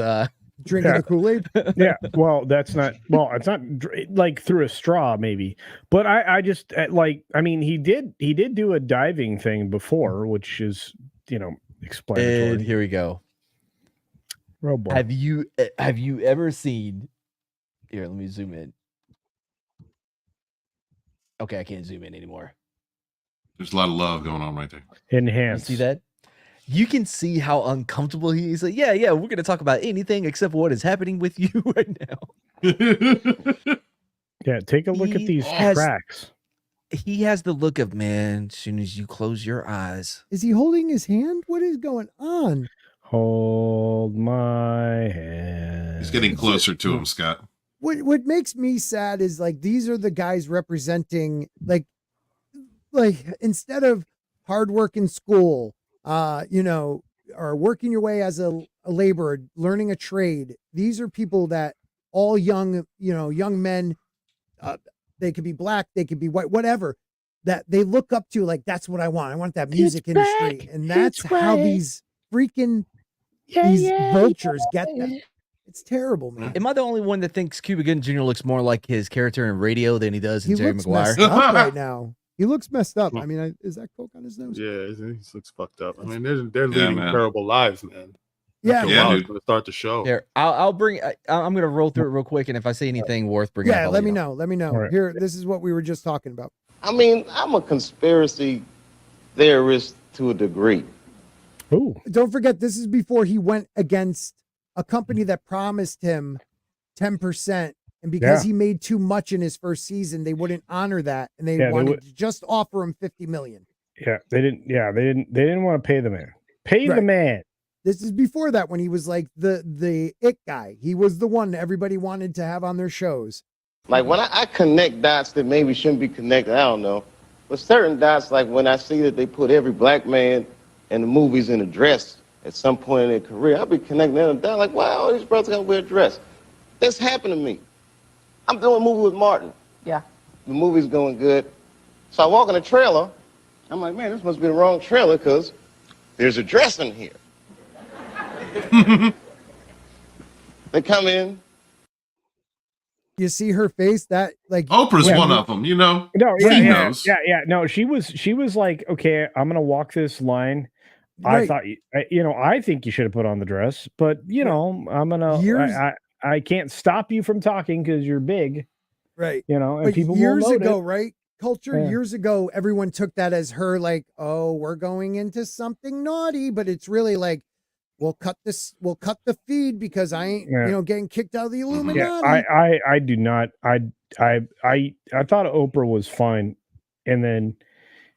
drinking the Kool-Aid. Yeah, well, it's not like through a straw, maybe. But I just I mean, he did do a diving thing before, which is explanatory. And here we go. Oh boy. Have you ever seen? Here, let me zoom in. Okay, I can't zoom in anymore. There's a lot of love going on right there. Enhance. You see that? You can see how uncomfortable he is. Like, yeah, we're going to talk about anything except for what is happening with you right now. Yeah, take a look at these tracks. He has the look of, man, as soon as you close your eyes. Is he holding his hand? What is going on? Hold my hand. He's getting closer to him, Scott. What makes me sad is like these are the guys representing like instead of hard work in school, or working your way as a laborer, learning a trade. These are people that all young men, they could be black, they could be white, whatever, that they look up to. Like, that's what I want. I want that music industry. And that's how these freaking vultures get them. It's terrible, man. Am I the only one that thinks Cuba Gooding Jr. looks more like his character in Radio than he does in Jerry Maguire? He looks messed up right now. He looks messed up. I mean, is that coke on his nose? Yeah, he looks fucked up. I mean, they're leading terrible lives, man. Yeah, I'm going to start the show. Here, I'm going to roll through it real quick, and if I say anything worth bringing up, let me know. Let me know. Right. Here, this is what we were just talking about. I mean, I'm a conspiracy theorist to a degree. Ooh. Don't forget, this is before he went against a company that promised him 10%. And because he made too much in his first season, they wouldn't honor that. And they wanted to just offer him $50 million. Yeah, they didn't want to pay the man. Pay the man. This is before that, when he was like the it guy. He was the one everybody wanted to have on their shows. Like when I connect dots that maybe shouldn't be connected, I don't know. But certain dots, like when I see that they put every black man in the movies in a dress at some point in their career, I'll be connecting them down like, wow, these brothers got to wear a dress. This happened to me. I'm doing a movie with Martin. Yeah. The movie's going good. So I walk in the trailer. I'm like, man, this must be the wrong trailer because there's a dress in here. They come in. You see her face? That like Oprah's one of them, No, knows. Yeah. No, she was like, okay, I'm gonna walk this line. Right. I think you should have put on the dress, but I'm gonna. I can't stop you from talking because you're big, right? And but people years will ago, right? Culture years ago, everyone took that as her like, oh, we're going into something naughty, but it's really like, we'll cut the feed because I ain't getting kicked out of the Illuminati. Yeah, I do not. I thought Oprah was fine, and then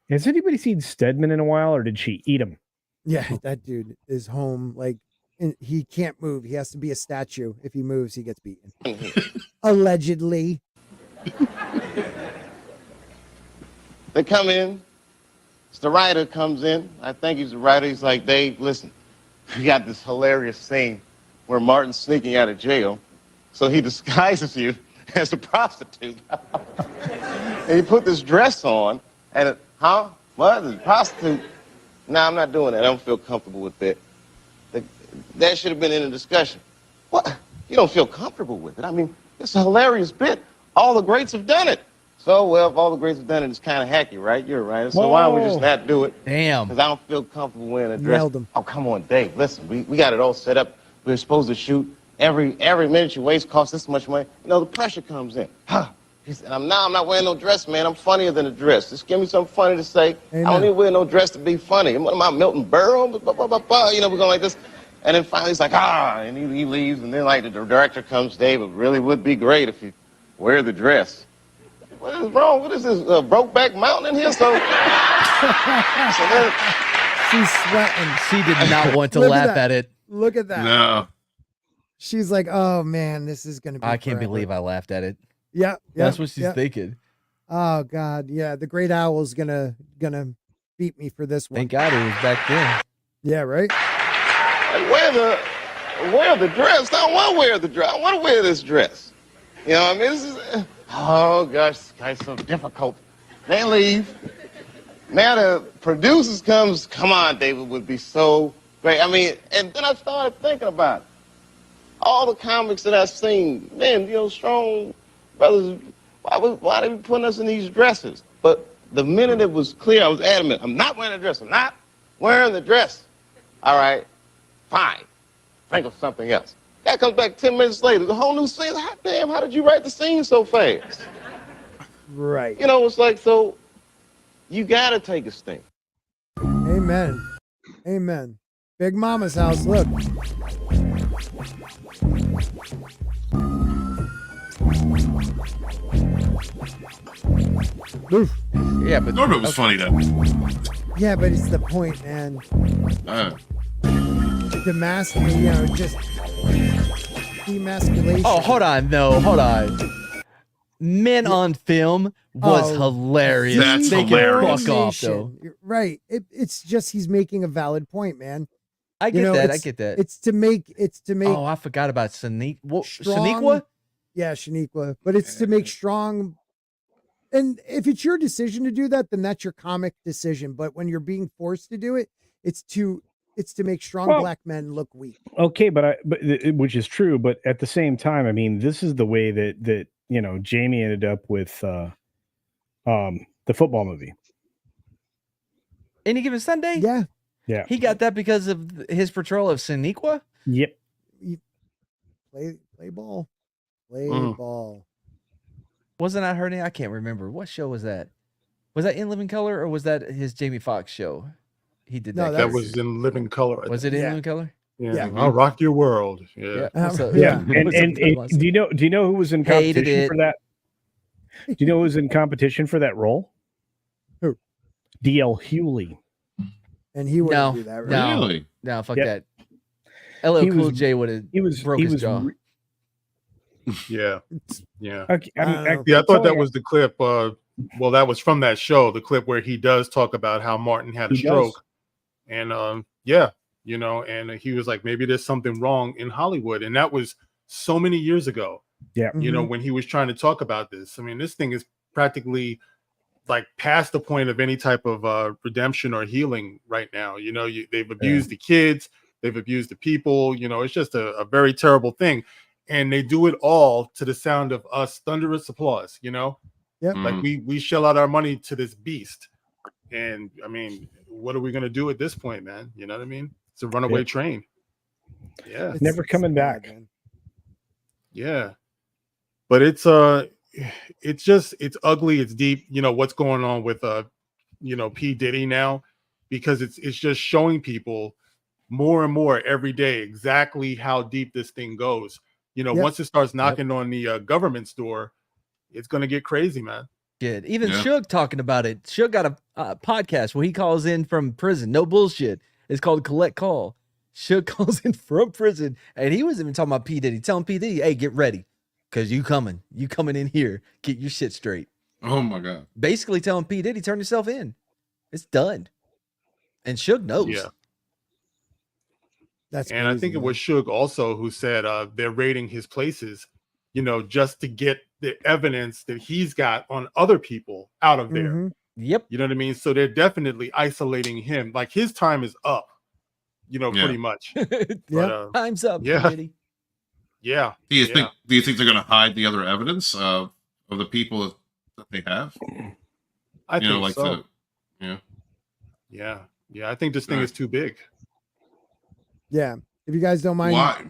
has anybody seen Stedman in a while, or did she eat him? Yeah, that dude is home like. He can't move. He has to be a statue. If he moves, he gets beaten. Allegedly. They come in. The writer comes in. I think he's the writer. He's like, Dave, listen, we got this hilarious scene where Martin's sneaking out of jail. So he disguises you as a prostitute. And he put this dress on. And what? A prostitute? No, I'm not doing that. I don't feel comfortable with that. That should have been in the discussion. What? You don't feel comfortable with it? I mean, it's a hilarious bit. All the greats have done it. So, well, if all the greats have done it, it's kind of hacky, right? You're right. So why don't we just not do it? Damn. Because I don't feel comfortable wearing a dress. Nailed him. Oh, come on, Dave. Listen, we got it all set up. We're supposed to shoot. Every minute you waste costs this much money. You know, the pressure comes in. He said, I'm not wearing no dress, man. I'm funnier than a dress. Just give me something funny to say. Amen. I don't need to wear no dress to be funny. What am I, Milton Berle? You know, we're going like this. And then finally he's like, and he leaves. And then, like, the director comes, Dave, it really would be great if you wear the dress. What is wrong? What is this, Brokeback Mountain in here? So then, she's sweating. She did not want to laugh at it. Look at that. No. She's like, oh man, this is gonna be. I can't believe I laughed at it. Yeah, that's what she's thinking. Oh God, yeah, the great owl's gonna beat me for this one. Thank God it was back then. Yeah, right. And wear the dress. I don't want to wear the dress. I want to wear this dress. You know what I mean? This is, oh gosh, this guy's so difficult. They leave. Now the producers come on, David would be so great. I mean, and then I started thinking about it. All the comics that I've seen, man, you know, strong brothers, why they be putting us in these dresses? But the minute it was clear, I was adamant, I'm not wearing a dress. I'm not wearing the dress. All right, fine. Think of something else. Guy comes back 10 minutes later, the whole new scene. Damn, how did you write the scene so fast? Right. You know, it's like, so you got to take a sting. Amen. Amen. Big Mama's house, look. Oof. Yeah, but Norbert was funny though. Yeah, but it's the point, man. The mask, you know, just demasculation. Oh, hold on. Men on Film was hilarious. That's hilarious. Fuck off, though. Right. It's just he's making a valid point, man. I get that. I get that. It's to make. Oh, I forgot about Shaniqua. Shaniqua? Yeah, Shaniqua. But it's to make strong. And if it's your decision to do that, then that's your comic decision. But when you're being forced to do it, it's to make strong black men look weak. Okay, but which is true. But at the same time, I mean, this is the way that you know Jamie ended up with the football movie. Any Given Sunday? Yeah. Yeah. He got that because of his portrayal of Shaniqua? Yep. Play ball. Play ball. Wasn't I hurting? I can't remember. What show was that? Was that In Living Color or was that his Jamie Foxx show? He did that. That was In Living Color. Was it In Living Color? Yeah. I'll rock your world. Yeah. Yeah. And do you know who was in competition for that? Do you know who was in competition for that role? Who? D.L. Hewley. And he wouldn't do that, right? Really? No, fuck that. LL Cool J would have broke his jaw. Yeah. Yeah. Okay, I thought that was the clip. Well, that was from that show, the clip where he does talk about how Martin had a stroke. And you know, and he was like, maybe there's something wrong in Hollywood. And that was so many years ago. Yeah. You know, when he was trying to talk about this. I mean, this thing is practically like past the point of any type of redemption or healing right now. You know, they've abused the kids, they've abused the people. You know, it's just a very terrible thing. And they do it all to the sound of us thunderous applause, you know? Yeah. Like we shell out our money to this beast. And I mean, what are we gonna do at this point, man? You know what I mean? It's a runaway train. Yeah. It's never coming back. Man. Yeah. But it's ugly, it's deep, you know, what's going on with you know, P. Diddy now, because it's just showing people more and more every day exactly how deep this thing goes. You know, once it starts knocking on the government's door, it's going to get crazy, man. Good. Even Suge talking about it. Suge got a podcast where he calls in from prison. No bullshit. It's called Collect Call. Suge calls in from prison, and he was even talking about P. Diddy, telling P. Diddy, hey, get ready, because you coming in here. Get your shit straight. Oh, my God. Basically telling P. Diddy, turn yourself in. It's done. And Suge knows. Yeah. That's and crazy, I think it was Suge also who said they're raiding his places, you know, just to get the evidence that he's got on other people out of there. Yep. You know what I mean? So they're definitely isolating him. Like his time is up, you know, pretty much. But, time's up. Yeah. Buddy. Yeah. Do you think they're going to hide the other evidence of the people that they have? I think like so. Yeah. I think this thing is too big. Yeah. If you guys don't mind. Why?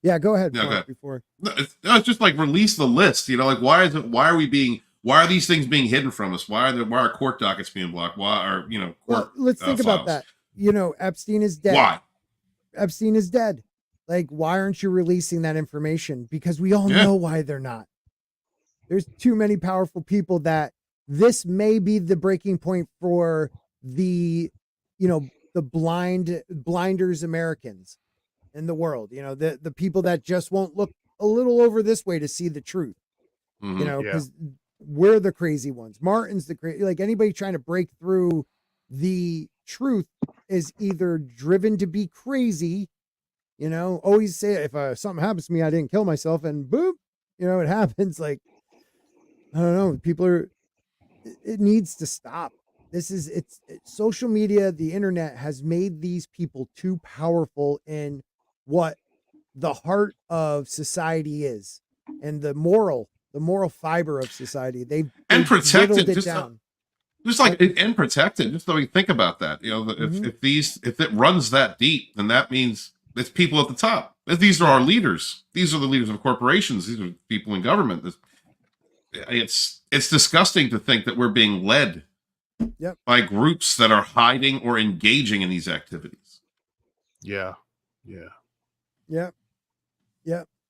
Yeah, go ahead. Yeah, Mark, before. No, it's just like release the list. Like why are these things being hidden from us? Why are court dockets being blocked? Why are court, well, let's think about that. Epstein is dead. Why? Epstein is dead. Like, why aren't you releasing that information? Because we all know why they're not. There's too many powerful people that this may be the breaking point for the blinders Americans in the world. The people that just won't look a little over this way to see the truth. Because we're the crazy ones. Martin's the crazy. Like, anybody trying to break through the truth is either driven to be crazy. Always say if something happens to me, I didn't kill myself, and boop, it happens. Like, I don't know. It needs to stop. It's social media, the internet has made these people too powerful in what the heart of society is and the moral fiber of society. They've protected it down. Just like and protected. Just so we think about that. If it runs that deep, then that means it's people at the top. These are our leaders. These are the leaders of corporations. These are people in government. It's disgusting to think that we're being led by groups that are hiding or engaging in these activities. Yeah.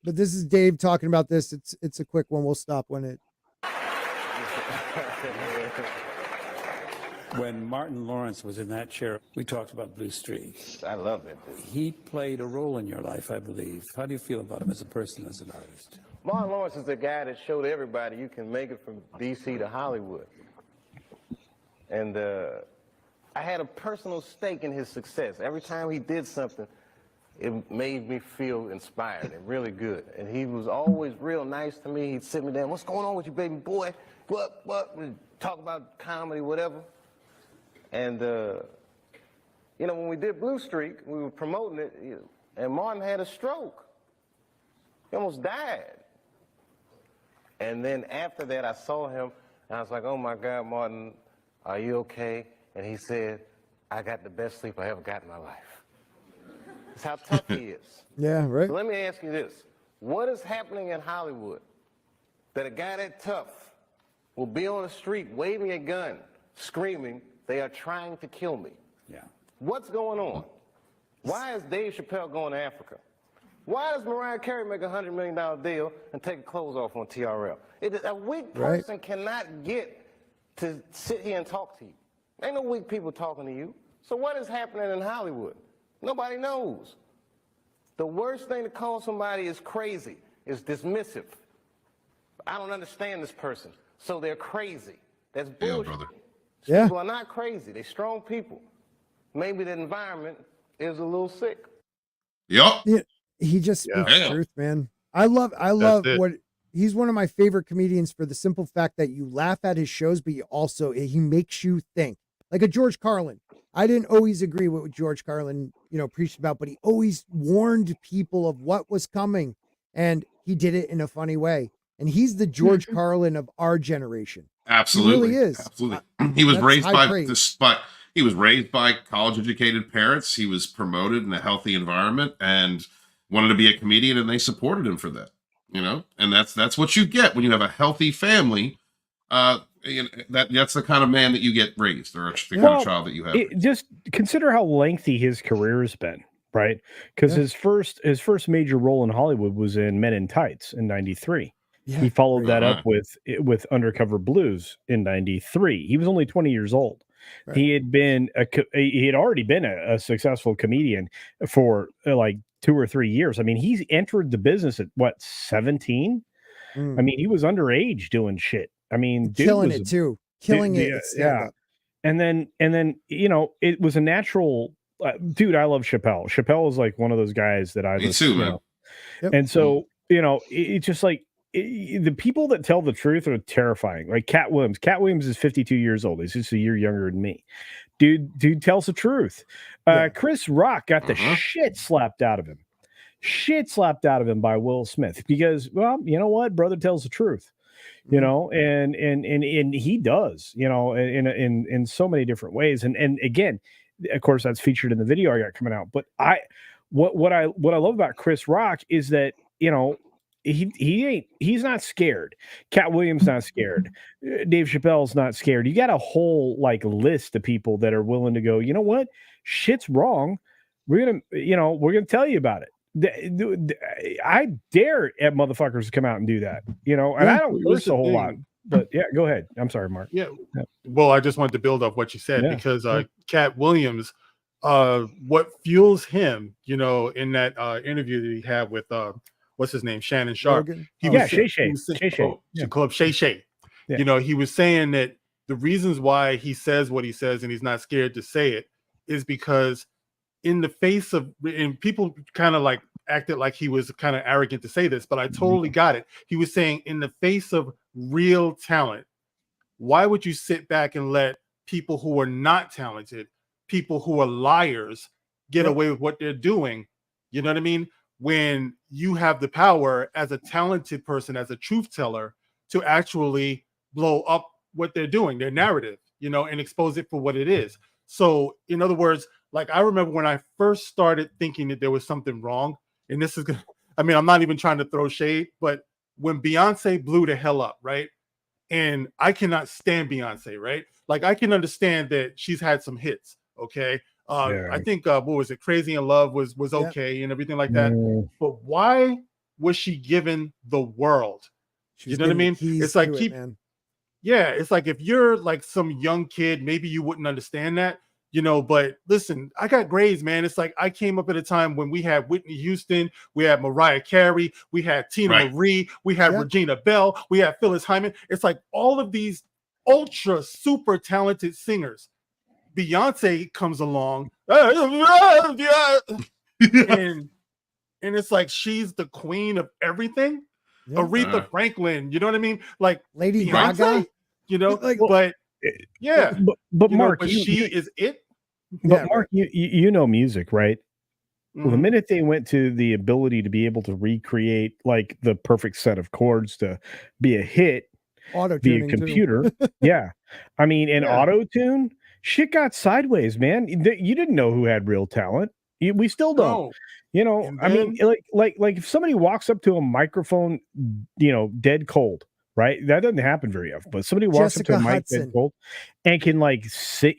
But this is Dave talking about this. It's a quick one. We'll stop when it. When Martin Lawrence was in that chair, we talked about Blue Streak. I love it. He played a role in your life, I believe. How do you feel about him as a person, as an artist? Martin Lawrence is the guy that showed everybody you can make it from D.C. to Hollywood. And I had a personal stake in his success. Every time he did something, it made me feel inspired and really good. And he was always real nice to me. He'd sit me down, what's going on with you, baby boy? What? We'd talk about comedy, whatever. And, when we did Blue Streak, we were promoting it, and Martin had a stroke. He almost died. And then after that, I saw him, and I was like, oh, my God, Martin, are you okay? And he said, I got the best sleep I ever got in my life. That's how tough he is. Yeah, right. So let me ask you this. What is happening in Hollywood that a guy that tough will be on the street waving a gun, screaming, they are trying to kill me? Yeah. What's going on? Why is Dave Chappelle going to Africa? Why does Mariah Carey make a $100 million deal and take her clothes off on TRL? A weak person cannot get to sit here and talk to you. Ain't no weak people talking to you. So what is happening in Hollywood? Nobody knows. The worst thing to call somebody is crazy, is dismissive. I don't understand this person, so they're crazy. That's bullshit. Yeah, brother. People are not crazy. They're strong people. Maybe the environment is a little sick. Yep. Yeah, he just speaks truth, man. I love what he's one of my favorite comedians for the simple fact that you laugh at his shows, but he makes you think. Like a George Carlin. I didn't always agree with what George Carlin, preached about, but he always warned people of what was coming, and he did it in a funny way. And he's the George Carlin of our generation. Absolutely. He really is. Absolutely. He was raised by college-educated parents. He was promoted in a healthy environment and wanted to be a comedian, and they supported him for that. And that's what you get when you have a healthy family. That's the kind of man that you get raised, or the kind of child that you have. Just consider how lengthy his career has been, right? Because his first major role in Hollywood was in Men in Tights in '93. Yeah, he followed that up with Undercover Blues in '93. He was only 20 years old. Right. He had already been a successful comedian for like 2 or 3 years. I mean, he's entered the business at 17? I mean, he was underage doing shit. I mean, killing it too. Yeah. And then it was a natural. Dude, I love Chappelle. Chappelle is like one of those guys that I listen to. Man. Yep. And so it's just like the people that tell the truth are terrifying. Like Cat Williams. Cat Williams is 52 years old. He's just a year younger than me. Dude tells the truth. Chris Rock got the shit slapped out of him by Will Smith because, well, you know what? Brother tells the truth. you know, and he does, you know, in so many different ways. And again, of course, that's featured in the video I got coming out. But what I love about Chris Rock is that, you know, he's not scared. Cat Williams not scared. Dave Chappelle's not scared. You got a whole like list of people that are willing to go, you know what, shit's wrong. We're gonna tell you about it. I dare at motherfuckers to come out and do that, you know, and I don't curse a whole lot. But yeah, go ahead. I'm sorry, Mark. Yeah. Well, I just wanted to build off what you said because Cat Williams, what fuels him, you know, in that interview that he had with what's his name, Shannon Sharp. Shay Shay. Club Shay Shay. Yeah. You know, he was saying that the reasons why he says what he says and he's not scared to say it is because in the face of, and people kind of like acted like he was kind of arrogant to say this, but I totally got it. He was saying in the face of real talent, why would you sit back and let people who are not talented, people who are liars, get away with what they're doing? You know what I mean? When you have the power as a talented person, as a truth teller, to actually blow up what they're doing, their narrative, you know, and expose it for what it is. So in other words, like I remember when I first started thinking that there was something wrong, and this is gonna, I mean, I'm not even trying to throw shade, but when Beyonce blew the hell up, right? And I cannot stand Beyonce, right? Like I can understand that she's had some hits, okay? I think what was it? Crazy in Love was okay and everything like that. But why was she given the world? You know what I mean? It's like it's like if you're like some young kid, maybe you wouldn't understand that, you know. But listen, I got grades, man. It's like I came up at a time when we had Whitney Houston, we had Mariah Carey, we had Tina Marie, we had Regina Bell, we had Phyllis Hyman. It's like all of these ultra super talented singers. Beyonce comes along and it's like she's the queen of everything. Aretha Franklin, you know what I mean? Like Lady Beyonce, Gaga, you know, like, but Mark, but she is it. But Mark, you know music, right? Well, the minute they went to the ability to be able to recreate like the perfect set of chords to be a hit, be a computer, I mean, and auto-tune, shit got sideways, man. You didn't know who had real talent. We still don't. No. You know, I mean, like if somebody walks up to a microphone, you know, dead cold, right? That doesn't happen very often. But somebody walks up to a mic dead cold and can like sit,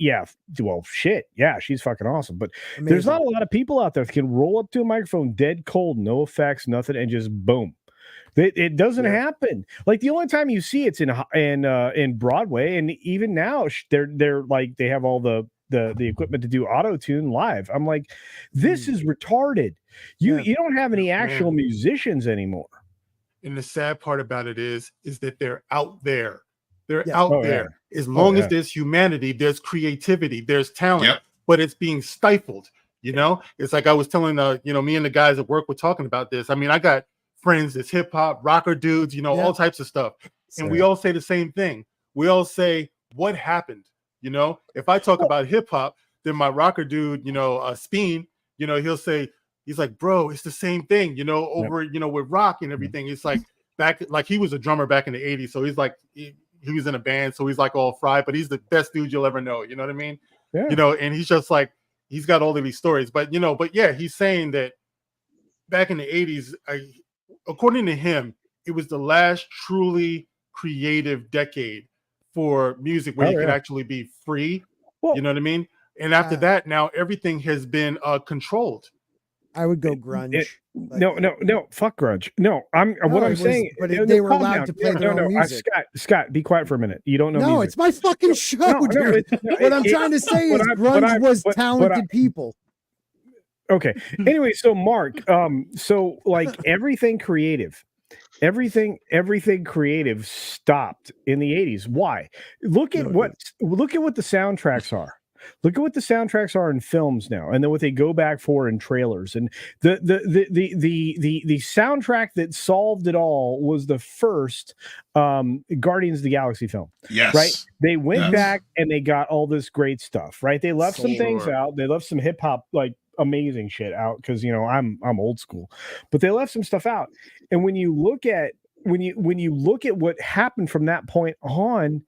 she's fucking awesome. But there's not a lot of people out there that can roll up to a microphone dead cold, no effects, nothing, and just boom. It doesn't happen. Like the only time you see it's in Broadway, and even now they're like they have all the equipment to do auto tune live. I'm like, this is retarded. You don't have any actual musicians anymore. And the sad part about it is that they're out there. They're out there. As long as there's humanity, there's creativity, there's talent, but it's being stifled. You know, it's like I was telling me and the guys at work were talking about this. I mean, I got friends that's hip hop rocker dudes, you know, all types of stuff. And we all say the same thing. We all say, what happened? You know, if I talk about hip hop, then my rocker dude, you know, Speen, you know, he'll say, he's like, bro, it's the same thing, you know, over, you know, with rock and everything. It's like back, like he was a drummer back in the 80s. So he's like, he was in a band. So he's like all fried, but he's the best dude you'll ever know. You know what I mean? You know, and he's just like, he's got all of these stories, but, you know, he's saying that back in the 80s, according to him, it was the last truly creative decade for music where you could actually be free. You know what I mean? And after that, now everything has been controlled. I would go grunge. No, fuck grunge. No, what I'm saying, but they were allowed to play their own music. Scott, be quiet for a minute. You don't know. No, music. it's my fucking show, dude. What I'm trying to say is grunge was talented people. Okay. Anyway, so Mark, so like everything creative stopped in the 80s. Why? Look at what the soundtracks are. Look at what the soundtracks are in films now, and then what they go back for in trailers. And the soundtrack that solved it all was the first Guardians of the Galaxy film. Yes. Right? They went back and they got all this great stuff, right? They left some things out. They left some hip hop, like amazing shit out, because you know I'm old school, but they left some stuff out. And when you look at when you look at what happened from that point on,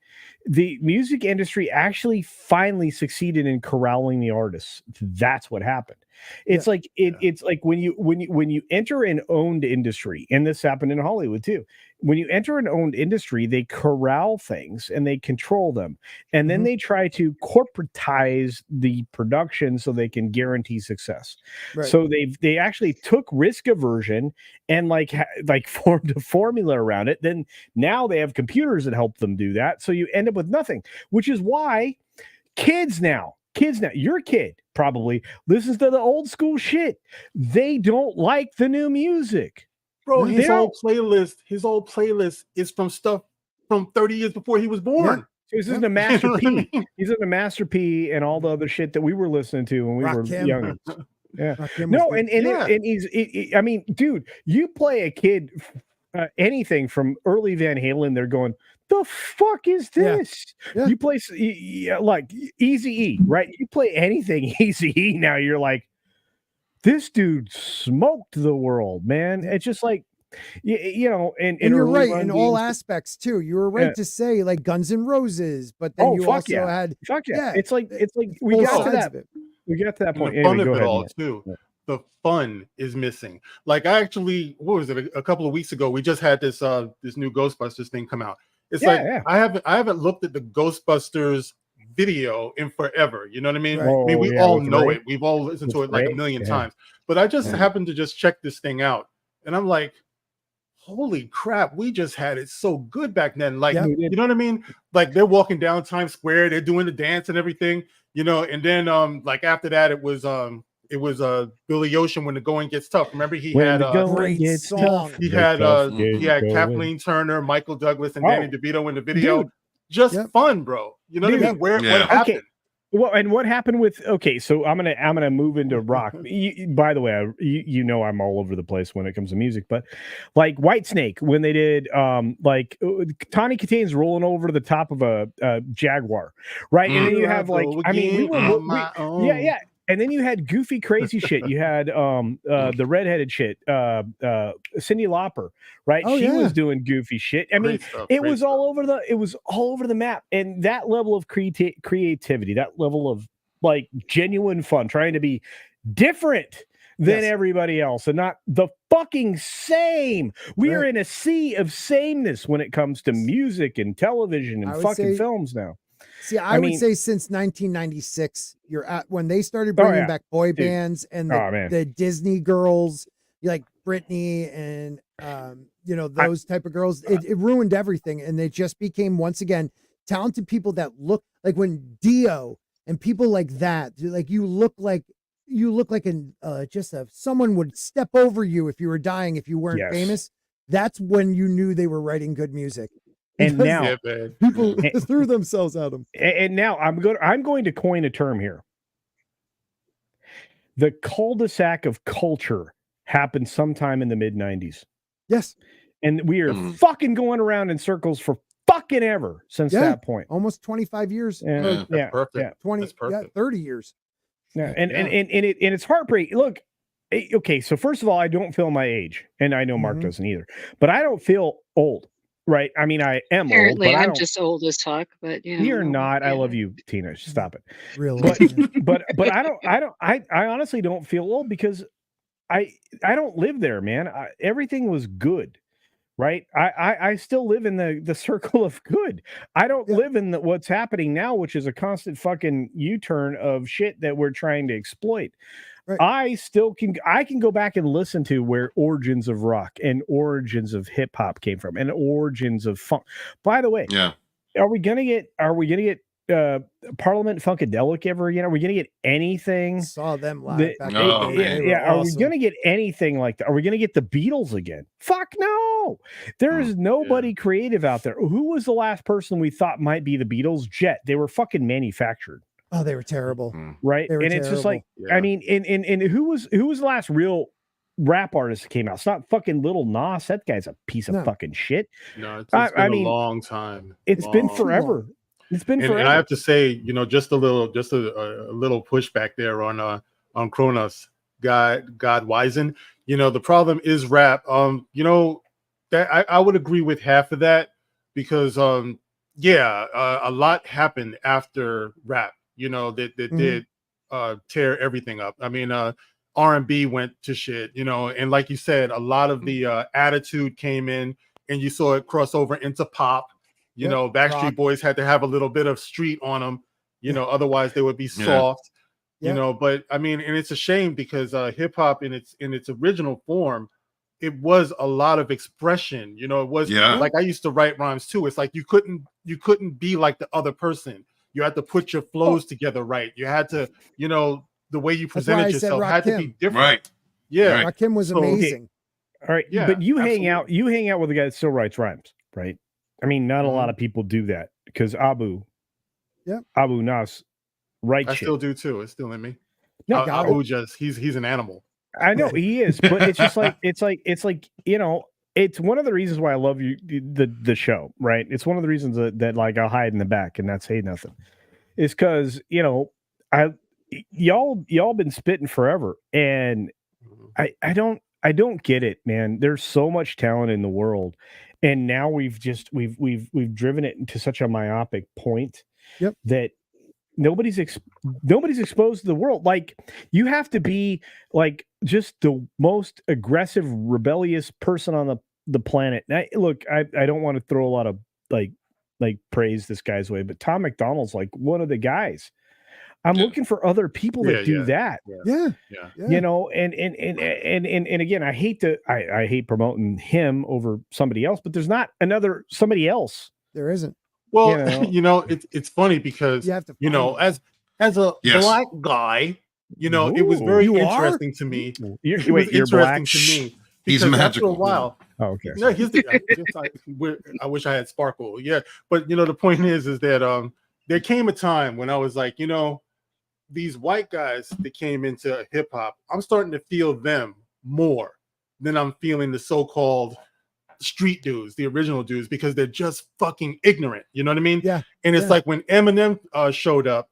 the music industry actually finally succeeded in corralling the artists. That's what happened. It's like it's like when you enter an owned industry, and this happened in Hollywood too. When you enter an owned industry, they corral things and they control them, and then they try to corporatize the production so they can guarantee success. Right. So they actually took risk aversion and like formed a formula around it. Then now they have computers that help them do that. So you end up with nothing, which is why kids now, your kid probably listens to the old school shit. They don't like the new music. Bro, his old playlist is from stuff from 30 years before he was born. Yeah. This isn't a Master P. He's in a Master P and all the other shit that we were listening to when we were younger. Yeah. No, and I mean, dude, you play a kid anything from early Van Halen, they're going, the fuck is this? Yeah. You play like Eazy-E, right? You play anything Eazy-E now, you're like, this dude smoked the world, man. It's just like, you know, and you're right in all aspects too. You were right to say like Guns N' Roses, but then you also had It's like we got to that. We got to that point. The fun of it all too. The fun is missing. Like I actually, what was it? A couple of weeks ago, we just had this this new Ghostbusters thing come out. It's I haven't looked at the Ghostbusters video in forever. You know what I mean? Right. I mean, we all know it. We've all listened to it like a million times. But I just happened to just check this thing out, and I'm like, holy crap, we just had it so good back then. Like, you know what I mean? Like they're walking down Times Square, they're doing the dance and everything, you know, and then like after that it was Billy Ocean, When the Going Gets Tough. Remember he had great song. He had Kathleen Turner, Michael Douglas, and Danny DeVito in the video. Dude. Just fun, bro. You know what I mean? What happened? Okay. Well, and what happened with? Okay, so I'm gonna move into rock. By the way, you know I'm all over the place when it comes to music, but like Whitesnake when they did like Tawny Kitane's rolling over the top of a Jaguar, right? And then you have like and then you had goofy, crazy shit. You had the redheaded shit, Cyndi Lauper, right? She was doing goofy shit. I mean, it was all over the map. And that level of creativity, that level of like genuine fun, trying to be different than everybody else and not the fucking same. We are in a sea of sameness when it comes to music and television and fucking films now. See, I would say since 1996, you're at when they started bringing back boy bands and the Disney girls, like Britney and you know, those type of girls. It ruined everything, and they just became once again talented people that look like when Dio and people like that. Like you look like an someone would step over you if you were dying if you weren't famous. That's when you knew they were writing good music. And now people threw themselves at them. And now I'm going to coin a term here. The cul-de-sac of culture happened sometime in the mid-90s. Yes. And we are fucking going around in circles for fucking ever since that point. Almost 25 years. That's perfect. Yeah. 20, 30 years. Yeah. And it's heartbreaking. Look, okay, so first of all, I don't feel my age, and I know Mark doesn't either, but I don't feel old. Right. I mean, I am apparently old, but I'm just old as fuck, but you're not. I love you, Tina. Stop it. Really? But I honestly don't feel old because I don't live there, man. Everything was good. Right. I still live in the circle of good. I don't live in what's happening now, which is a constant fucking U-turn of shit that we're trying to exploit. Right. I can go back and listen to where origins of rock and origins of hip hop came from and origins of funk. By the way, are we gonna get Parliament Funkadelic ever again? Are we gonna get anything? Saw them live. Are we gonna get anything like that? Are we gonna get the Beatles again? Fuck no. There is nobody creative out there. Who was the last person we thought might be the Beatles? Jet. They were fucking manufactured. Oh, they were terrible. Right. And it's just like, I mean, and who was the last real rap artist that came out? It's not fucking Lil Nas. That guy's a piece of fucking shit. No, it's been a long time. It's been forever. It's been forever. And I have to say, you know, just a little pushback there on Kronos, God Wizen. You know, the problem is rap. You know, I would agree with half of that because a lot happened after rap, that did tear everything up. I mean, R&B went to shit, and like you said, a lot of the attitude came in, and you saw it cross over into pop. Backstreet rock. Boys had to have a little bit of street on them, otherwise they would be soft. But I mean, and it's a shame because hip hop in its original form, it was a lot of expression. It was like I used to write rhymes too. It's like you couldn't be like the other person. You had to put your flows together right. You had to, the way you presented yourself had to be different. Right. Yeah. Rakim was amazing. All right. Yeah, but you hang out with a guy that still writes rhymes, right? I mean, not a lot of people do that because Abu Nas writes I shit. still do too. It's still in me. No, Abu he's an animal. I know he is, but it's just like it's one of the reasons why I love the show, right? It's one of the reasons that like I'll hide in the back and not say nothing. It's because y'all been spitting forever, and I don't get it, man. There's so much talent in the world, and now we've driven it into such a myopic point that nobody's exposed to the world. Like, you have to be like just the most aggressive, rebellious person on the planet. Now, look, I don't want to throw a lot of like praise this guy's way, but Tom McDonald's like one of the guys. I'm looking for other people that do that. Yeah. And again, I hate promoting him over somebody else, but there's not somebody else. There isn't. Well, it's funny because as a black guy, it was very interesting to me. You're black. To me. He's magical. After a while. Oh, okay. No, I wish I had sparkle. Yeah, but the point is that there came a time when I was like, these white guys that came into hip hop, I'm starting to feel them more than I'm feeling the so-called street dudes, the original dudes, because they're just fucking ignorant. You know what I mean? Yeah. And it's like when Eminem showed up,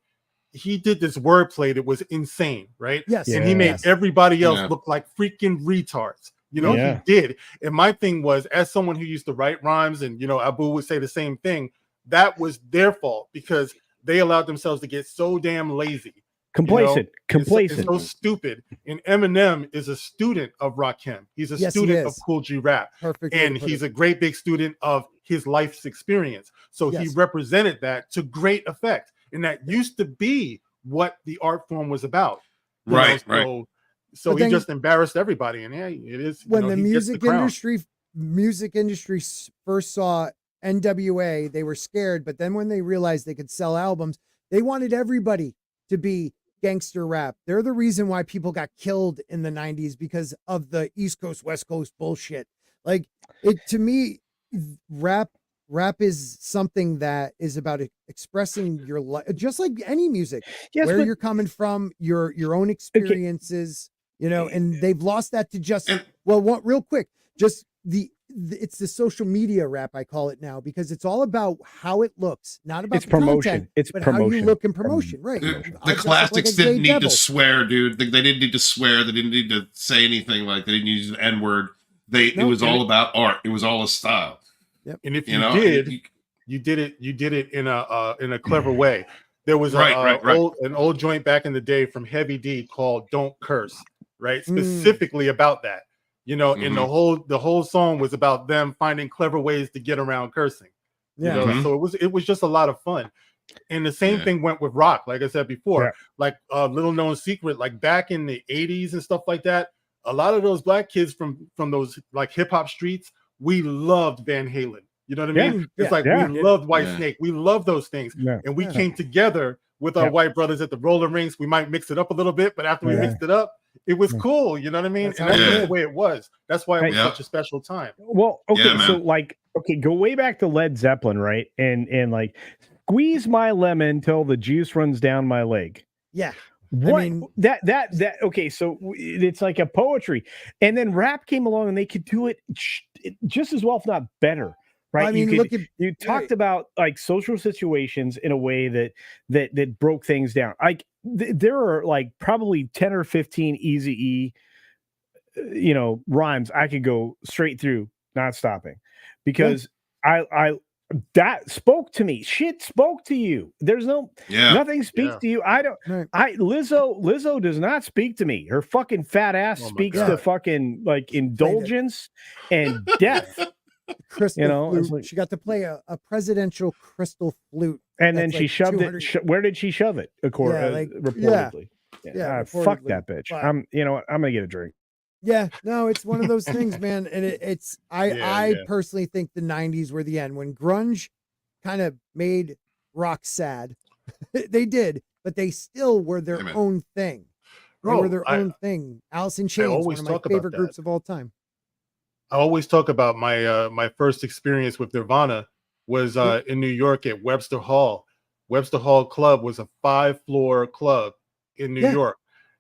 he did this wordplay that was insane, right? Yes. And he made everybody else look like freaking retards. He did. And my thing was, as someone who used to write rhymes, and Abu would say the same thing, that was their fault because they allowed themselves to get so damn lazy. Complacent. It's so stupid. And Eminem is a student of Rakim. He's a student of Cool G Rap. Perfect. And he's a great big student of his life's experience. So he represented that to great effect. And that used to be what the art form was about. Right. So he just embarrassed everybody. And it is when the music industry first saw NWA, they were scared, but then when they realized they could sell albums, they wanted everybody to be gangster rap. They're the reason why people got killed in the 90s because of the East Coast, West Coast bullshit. Like, it, to me, rap is something that is about expressing your life, just like any music, where you're coming from, your own experiences, and they've lost that to just, real quick, just it's the social media rap, I call it now, because it's all about how it looks, not about the promotion. Content, it's but promotion. how you look in promotion, right? The classics didn't need to swear, dude. They didn't need to swear. They didn't need to say anything. Like, they didn't use the N-word. It was all about art. It was all a style. Yep. And if you did it in a clever way. There was an old joint back in the day from Heavy D called "Don't Curse," right? Specifically about that. And the whole song was about them finding clever ways to get around cursing. So it was just a lot of fun. And the same thing went with rock, like I said before. Like little known secret, like back in the 80s and stuff like that, a lot of those black kids from those like hip hop streets, we loved Van Halen. You know what I mean? It's like we loved White Snake. We loved those things. And we came together with our white brothers at the roller rinks. We might mix it up a little bit, but after we mixed it up, it was cool. You know what I mean? And that's the way it was. That's why it was such a special time. Well, okay, go way back to Led Zeppelin, right? And like, squeeze my lemon till the juice runs down my leg. Yeah. What okay, so it's like a poetry. And then rap came along and they could do it just as well, if not better. Right. You talked about like social situations in a way that broke things down. Like there are like probably 10 or 15 Eazy-E, rhymes I could go straight through because I that spoke to me. Shit spoke to you. There's nothing speaks to you. Lizzo does not speak to me. Her fucking fat ass speaks to fucking like indulgence and death. Crystal flute. Like, she got to play a presidential crystal flute, and then she shoved it. Where did she shove it? Reportedly. Fuck that bitch. But, I'm gonna get a drink. Yeah, no, it's one of those things, man. And I personally think the 90s were the end when grunge kind of made rock sad. They did, but they still were their own thing. They were their own thing. Alice in Chains, one of my favorite groups of all time. I always talk about my first experience with Nirvana was in New York at Webster Hall. Webster Hall Club was a 5-floor club in New York.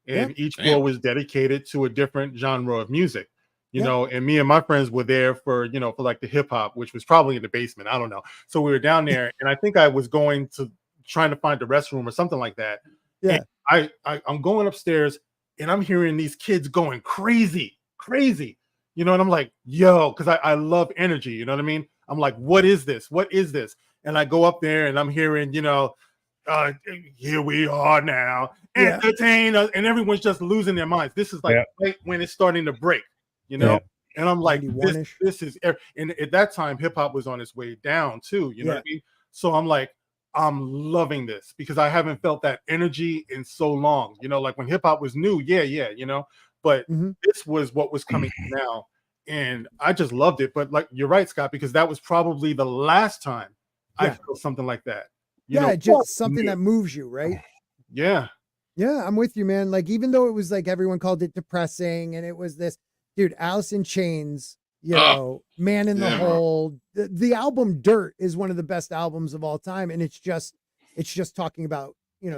And each floor was dedicated to a different genre of music, you know, and me and my friends were there for like the hip hop, which was probably in the basement. I don't know. So we were down there and I think I was trying to find the restroom or something like that. Yeah. And I'm going upstairs and I'm hearing these kids going crazy, you know, and I'm like, yo, because I love energy. You know what I mean? I'm like, what is this? What is this? And I go up there and I'm hearing, here we are now, entertain us, and everyone's just losing their minds. This is like right when it's starting to break, you know. And I'm like, this is, and at that time, hip hop was on its way down too. You know what I mean? So I'm like, I'm loving this because I haven't felt that energy in so long. You know, like when hip hop was new, you know. But this was what was coming now, and I just loved it. But like you're right, Scott, because that was probably the last time I felt something like that. Just something that moves you, right? Yeah, I'm with you, man. Like, even though it was like everyone called it depressing and it was this, dude, Alice in Chains, Man in the Hole. The album Dirt is one of the best albums of all time. And it's just talking about,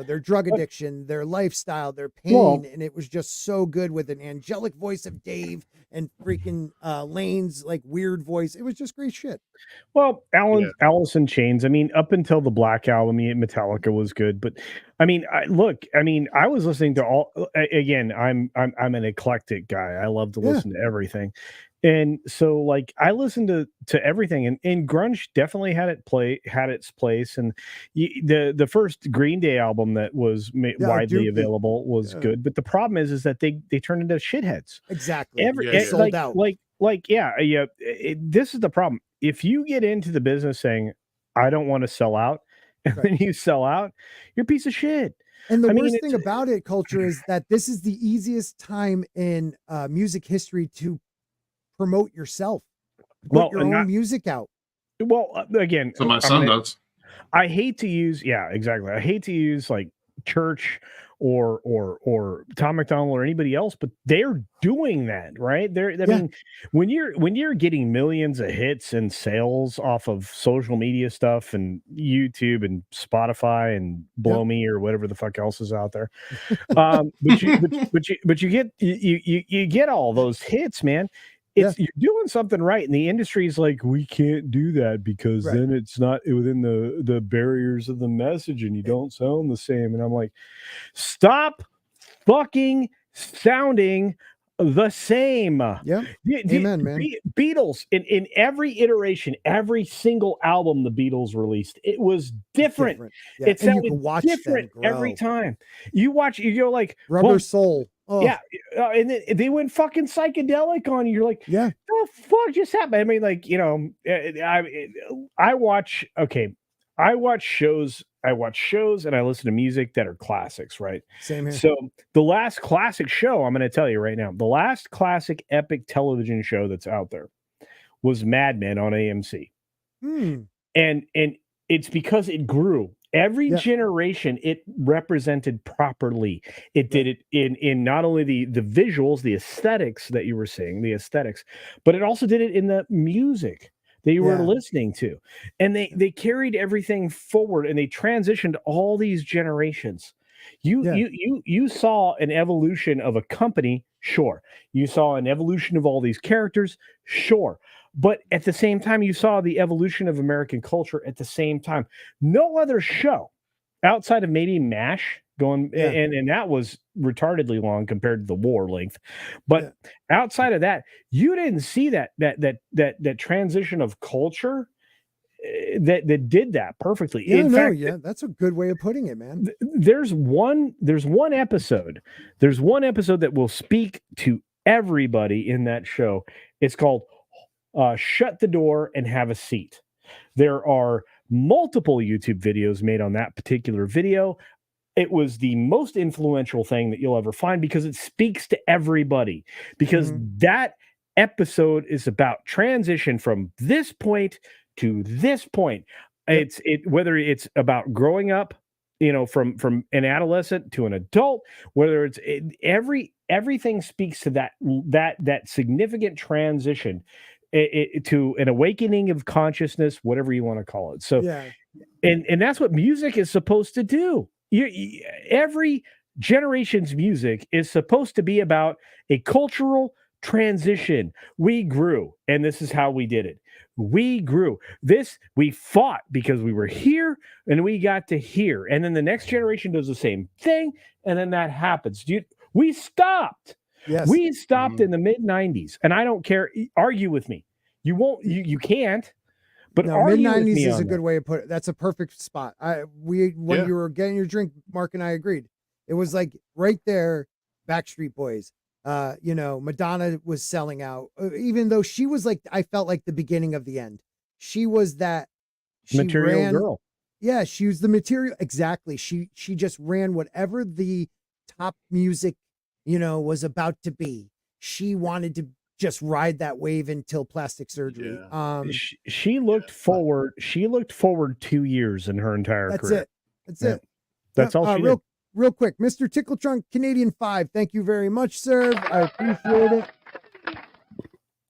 their drug addiction, their lifestyle, their pain. And it was just so good with an angelic voice of Dave and freaking Lane's like weird voice. It was just great shit. Well, Alice in Chains, I mean, up until the Black Album, Metallica was good, but I mean, I was listening to all, again, I'm an eclectic guy. I love to listen to everything. And so like I listened to everything, and grunge definitely had its place. And the first Green Day album that was widely available was good, but the problem is that they turned into shitheads. Exactly. Sold out. This is the problem. If you get into the business saying I don't want to sell out, and then you sell out, you're a piece of shit. And the worst thing about it, Culture, is that this is the easiest time in music history to promote yourself, put your own music out. Well, again, so my son does. I hate to use, exactly. I hate to use like Church or Tom McDonald or anybody else, but they're doing that, right? I mean, when you're getting millions of hits and sales off of social media stuff and YouTube and Spotify and Blow Me or whatever the fuck else is out there, but you get all those hits, man. You're doing something right, and the industry's like, we can't do that because then it's not within the barriers of the message, and you don't sound the same. And I'm like, stop fucking sounding the same. Yeah, amen, man. Beatles in every iteration, every single album the Beatles released, it was different. Yeah. It sounded different every time. You go like Rubber Soul. Oh. Yeah, and then they went fucking psychedelic on you. You're like, the fuck just happened? I mean, like, I watch shows, and I listen to music that are classics, right? Same here. So the last classic show, I'm going to tell you right now, the last classic epic television show that's out there was Mad Men on AMC. And it's because it grew. Every generation it represented properly. It did it in not only the visuals, the aesthetics that you were seeing, but it also did it in the music that you were listening to. And they carried everything forward, and they transitioned all these generations. You saw an evolution of a company, sure. You saw an evolution of all these characters, sure. But at the same time, you saw the evolution of American culture at the same time. No other show outside of maybe MASH going, and that was retardedly long compared to the war length. But outside of that, you didn't see that transition of culture that did that perfectly. In fact, that's a good way of putting it, man. There's one episode that will speak to everybody in that show. It's called Shut the Door and Have a Seat. There are multiple YouTube videos made on that particular video. It was the most influential thing that you'll ever find because it speaks to everybody, because that episode is about transition from this point to this point. Whether it's about growing up, from an adolescent to an adult, whether it's everything speaks to that significant transition to an awakening of consciousness, whatever you want to call it. So, and that's what music is supposed to do. Every generation's music is supposed to be about a cultural transition. We grew, and this is how we did it. We grew. We fought because we were here and we got to here. And then the next generation does the same thing. And then that happens. We stopped. Yes. We stopped in the mid-90s. And I don't care. Argue with me. You won't. You can't. But mid-90s is a good way to put it. That's a perfect spot. When you were getting your drink, Mark and I agreed. It was like right there, Backstreet Boys. Madonna was selling out, even though she was like, I felt like the beginning of the end. She was that material girl. Yeah, she was the material. Exactly. She just ran whatever the top music, was about to be. She wanted to just ride that wave until plastic surgery. She looked forward. She looked forward 2 years in her entire career. That's it. That's all she did. Real quick, Mr. Tickle Trunk Canadian 5, thank you very much, sir. I appreciate it.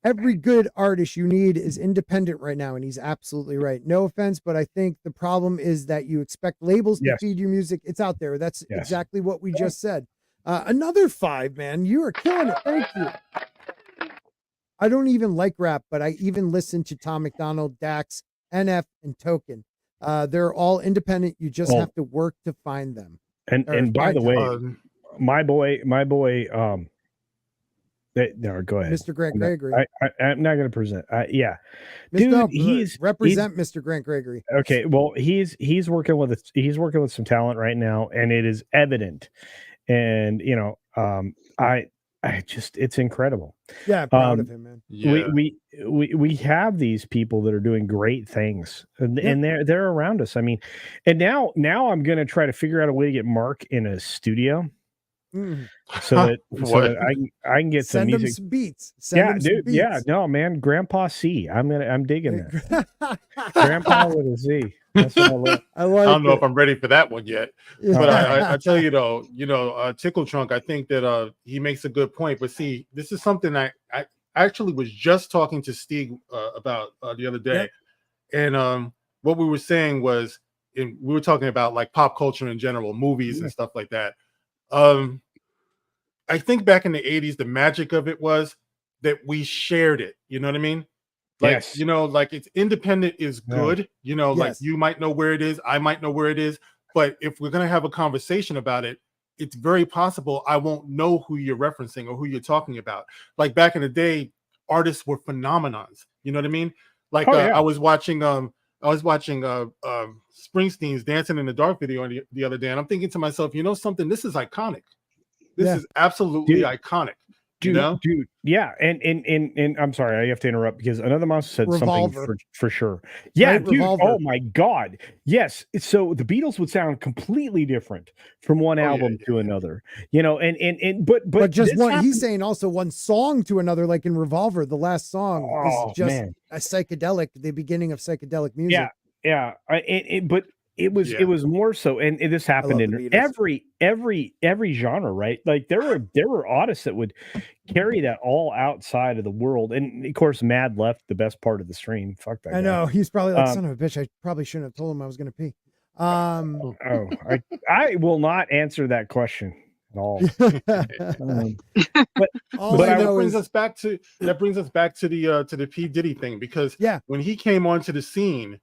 Every good artist you need is independent right now, and he's absolutely right. No offense, but I think the problem is that you expect labels to feed your music. It's out there. That's exactly what we just said. Another 5, man. You are killing it. Thank you. I don't even like rap, but I even listen to Tom McDonald, Dax, NF, and Token. They're all independent. You just have to work to find them. And by the way, my boy, go ahead. Mr. Grant Gregory. I'm not going to present. Represent Mr. Grant Gregory. Okay. Well, he's working with some talent right now, and it is evident. And, it's incredible. Yeah. I'm proud of him, man. Yeah. We have these people that are doing great things, and they're around us. I mean, and now I'm going to try to figure out a way to get Mark in a studio so that I can get some music. Some beats. Yeah, no, man, Grandpa C. I'm digging that. Grandpa with a Z. That's what I love. I don't know if I'm ready for that one yet, but I tell you though, Tickle Trunk, I think that he makes a good point. But see, this is something I actually was just talking to Steve about the other day, and what we were saying was, we were talking about like pop culture in general, movies and stuff like that. I think back in the 80s, the magic of it was that we shared it. You know what I mean? Like, like it's independent is good, like you might know where it is. I might know where it is. But if we're going to have a conversation about it, it's very possible I won't know who you're referencing or who you're talking about. Like back in the day, artists were phenomenons. You know what I mean? Like I was watching Springsteen's Dancing in the Dark video the other day, and I'm thinking to myself, something, this is iconic. This is absolutely iconic. Dude, yeah, and I'm sorry, I have to interrupt because another monster said Revolver. something for sure. Yeah, right, dude. Revolver. Oh my God, yes. So the Beatles would sound completely different from one album to another, but just one. He's saying also one song to another, like in Revolver, the last song is just a psychedelic, the beginning of psychedelic music. Yeah. But it was more so, and this happened in every genre, right? Like there were artists that would carry that all outside of the world, and of course, Mad left the best part of the stream. Fuck that. I know he's probably like, son of a bitch. I probably shouldn't have told him I was going to pee. I will not answer that question at all. But that brings us back to the P. Diddy thing, because when he came onto the scene,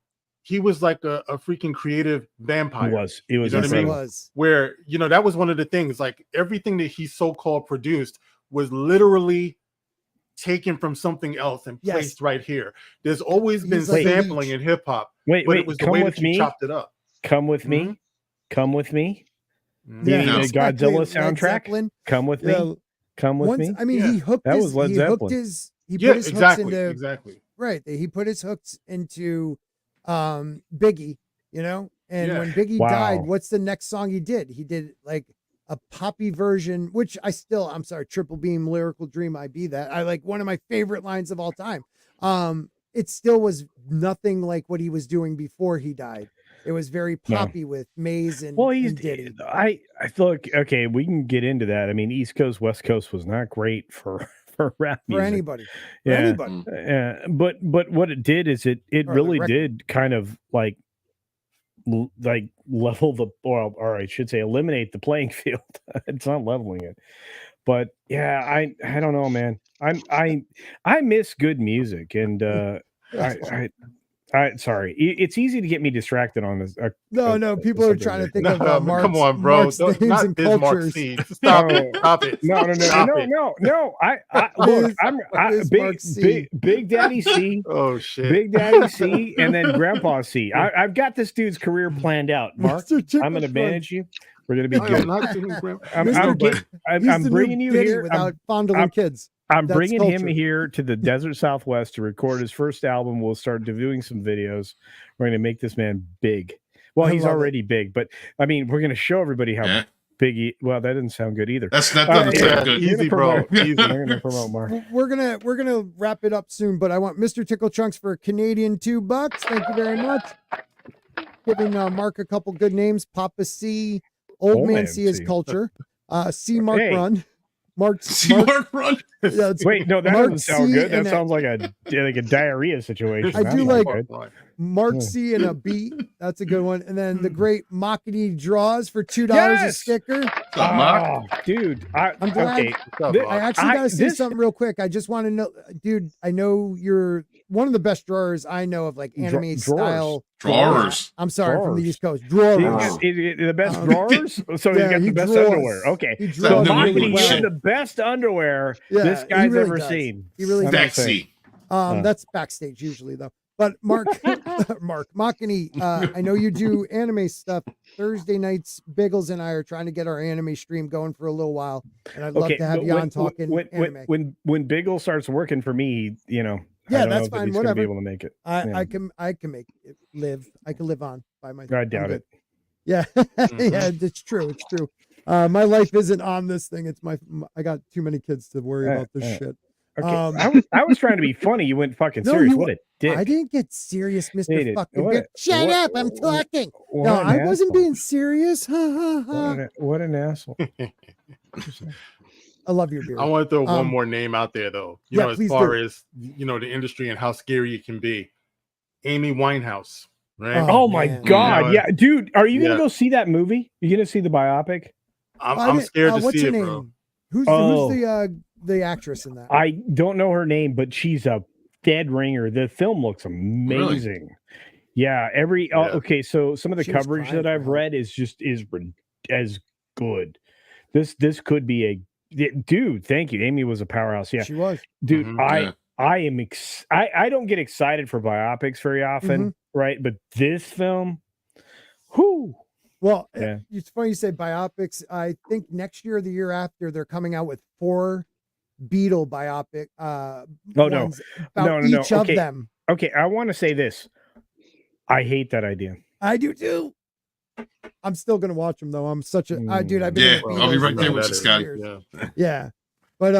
he was like a freaking creative vampire. He was. He was. You know what I mean? Was. Where, you know, that was one of the things, like everything that he so-called produced was literally taken from something else and placed right here. There's always been sampling in hip hop. Wait, it was the way that you chopped it up. Come with me. Come with me. Yeah, the Godzilla soundtrack. Come with me. Come with me. I mean, he hooked that his, was Led he Zeppelin. hooked his, he put his hooks into, exactly. Right. He put his hooks into Biggie, you know, and when Biggie died, what's the next song he did? He did like a poppy version, which I'm sorry, Triple Beam, Lyrical Dream, I Be That. I like one of my favorite lines of all time. It still was nothing like what he was doing before he died. It was very poppy with Maze and, and Diddy. I look, okay, we can get into that. I mean, East Coast, West Coast was not great for rap music. For anybody. For anybody. But what it did is it really did kind of like level the, or I should say eliminate the playing field. It's not leveling it. But yeah, I don't know, man. I miss good music, and sorry, it's easy to get me distracted on this. No, people are trying to think of Mark's, come on, bro. Mark's names and cultures. Stop it. Stop it. No. Look, I'm Big Daddy C. Oh shit. Big Daddy C, and then Grandpa C. I've got this dude's career planned out. Mark, I'm going to manage you. We're going to be good. I'm bringing you here without fondling kids. I'm bringing him here to the desert Southwest to record his first album. We'll start doing some videos. We're going to make this man big. Well, he's already big, but I mean, we're going to show everybody how big he. Well, that didn't sound good either. That doesn't sound good. Easy, bro. Easy. We're going to promote Mark. We're gonna wrap it up soon, but I want Mr. Tickle Chunks for a Canadian $2. Thank you very much. Giving Mark a couple good names: Papa C, Old Man C is culture. C Mark Run. Mark Run. Yeah, wait, no, that doesn't sound good. That sounds like a diarrhea situation. I do like Mark C and a B. That's a good one. And then the great Mockety Draws for $2 a sticker. Dude, I'm glad. Okay. I actually got to say something real quick. I just want to know, dude, I know you're one of the best drawers I know of, like anime style. Drawers. I'm sorry, from the East Coast. Drawers. The best drawers? So you got the best underwear. Okay. So Mockety, you have the best underwear this guy's really ever does. seen. He really Sexy. That's backstage usually though. But Mark Mockany, I know you do anime stuff Thursday nights. Biggles and I are trying to get our anime stream going for a little while, and I'd love to have you on talking anime. When Biggle starts working for me, you know, yeah, that's fine. Whatever. Be able to make it. I can make it live. I can live on by myself. I doubt it. Yeah, yeah, it's true. It's true. My life isn't on this thing. It's I got too many kids to worry about this shit. Okay. I was trying to be funny. You went fucking serious. What a dick. I didn't get serious, Mr. Fucking Shut up. I'm talking. No, I wasn't being serious. What an asshole. I love your beard. I want to throw one more name out there, though. You know, as far as, you know, the industry and how scary it can be. Amy Winehouse, right? Oh my God. Yeah. Dude, are you going to go see that movie? You going to see the biopic? I'm scared to what's see her it, name? bro. Who's the actress in that? I don't know her name, but she's a dead ringer. The film looks amazing. Really? Yeah. Okay. So some of the coverage that I've read is as good. This could be dude. Thank you. Amy was a powerhouse. Yeah, she was. Dude, I don't get excited for biopics very often, right? But this film, whoo. Well, it's funny you say biopics. I think next year or the year after, they're coming out with 4 Beatle biopic. Each of them. Okay, I want to say this. I hate that idea. I do too. I'm still gonna watch them though. I'm such a dude. I've been I'll be right there with you, Scotty. Yeah. But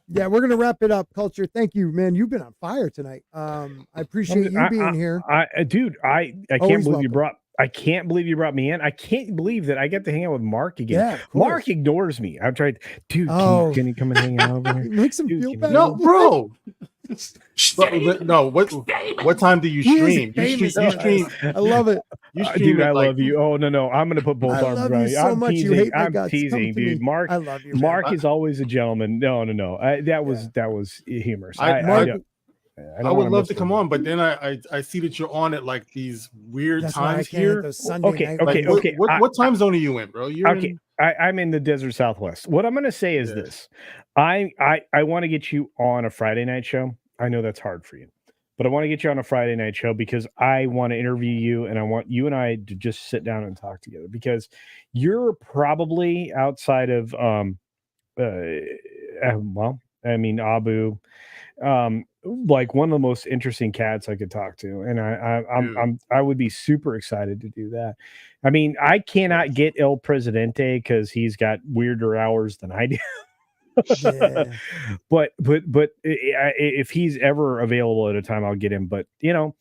we're gonna wrap it up. Culture, thank you, man. You've been on fire tonight. I appreciate you being here. I can't believe you brought. I can't believe you brought me in. I can't believe that I get to hang out with Mark again. Yeah, Mark ignores me. I've tried, dude. Can you come and hang out over here? Makes him feel bad. No, bro. No, what time do you stream? You stream. I love it. Dude, I love you. Oh no, I'm gonna put both arms around you. I love you so much. You hate my I'm guts. teasing, dude. Mark, I love you. Mark is always a gentleman. No. That was humorous. I would love to come on, but then I see that you're on at like these weird times here. Sunday Okay. What time zone are you in, bro? I'm in the desert Southwest. What I'm going to say is this: I want to get you on a Friday night show. I know that's hard for you, but I want to get you on a Friday night show because I want to interview you, and I want you and I to just sit down and talk together because you're probably outside of Abu. Like one of the most interesting cats I could talk to, and I would be super excited to do that. I mean, I cannot get El Presidente because he's got weirder hours than I do. But if he's ever available at a time, I'll get him. But you know,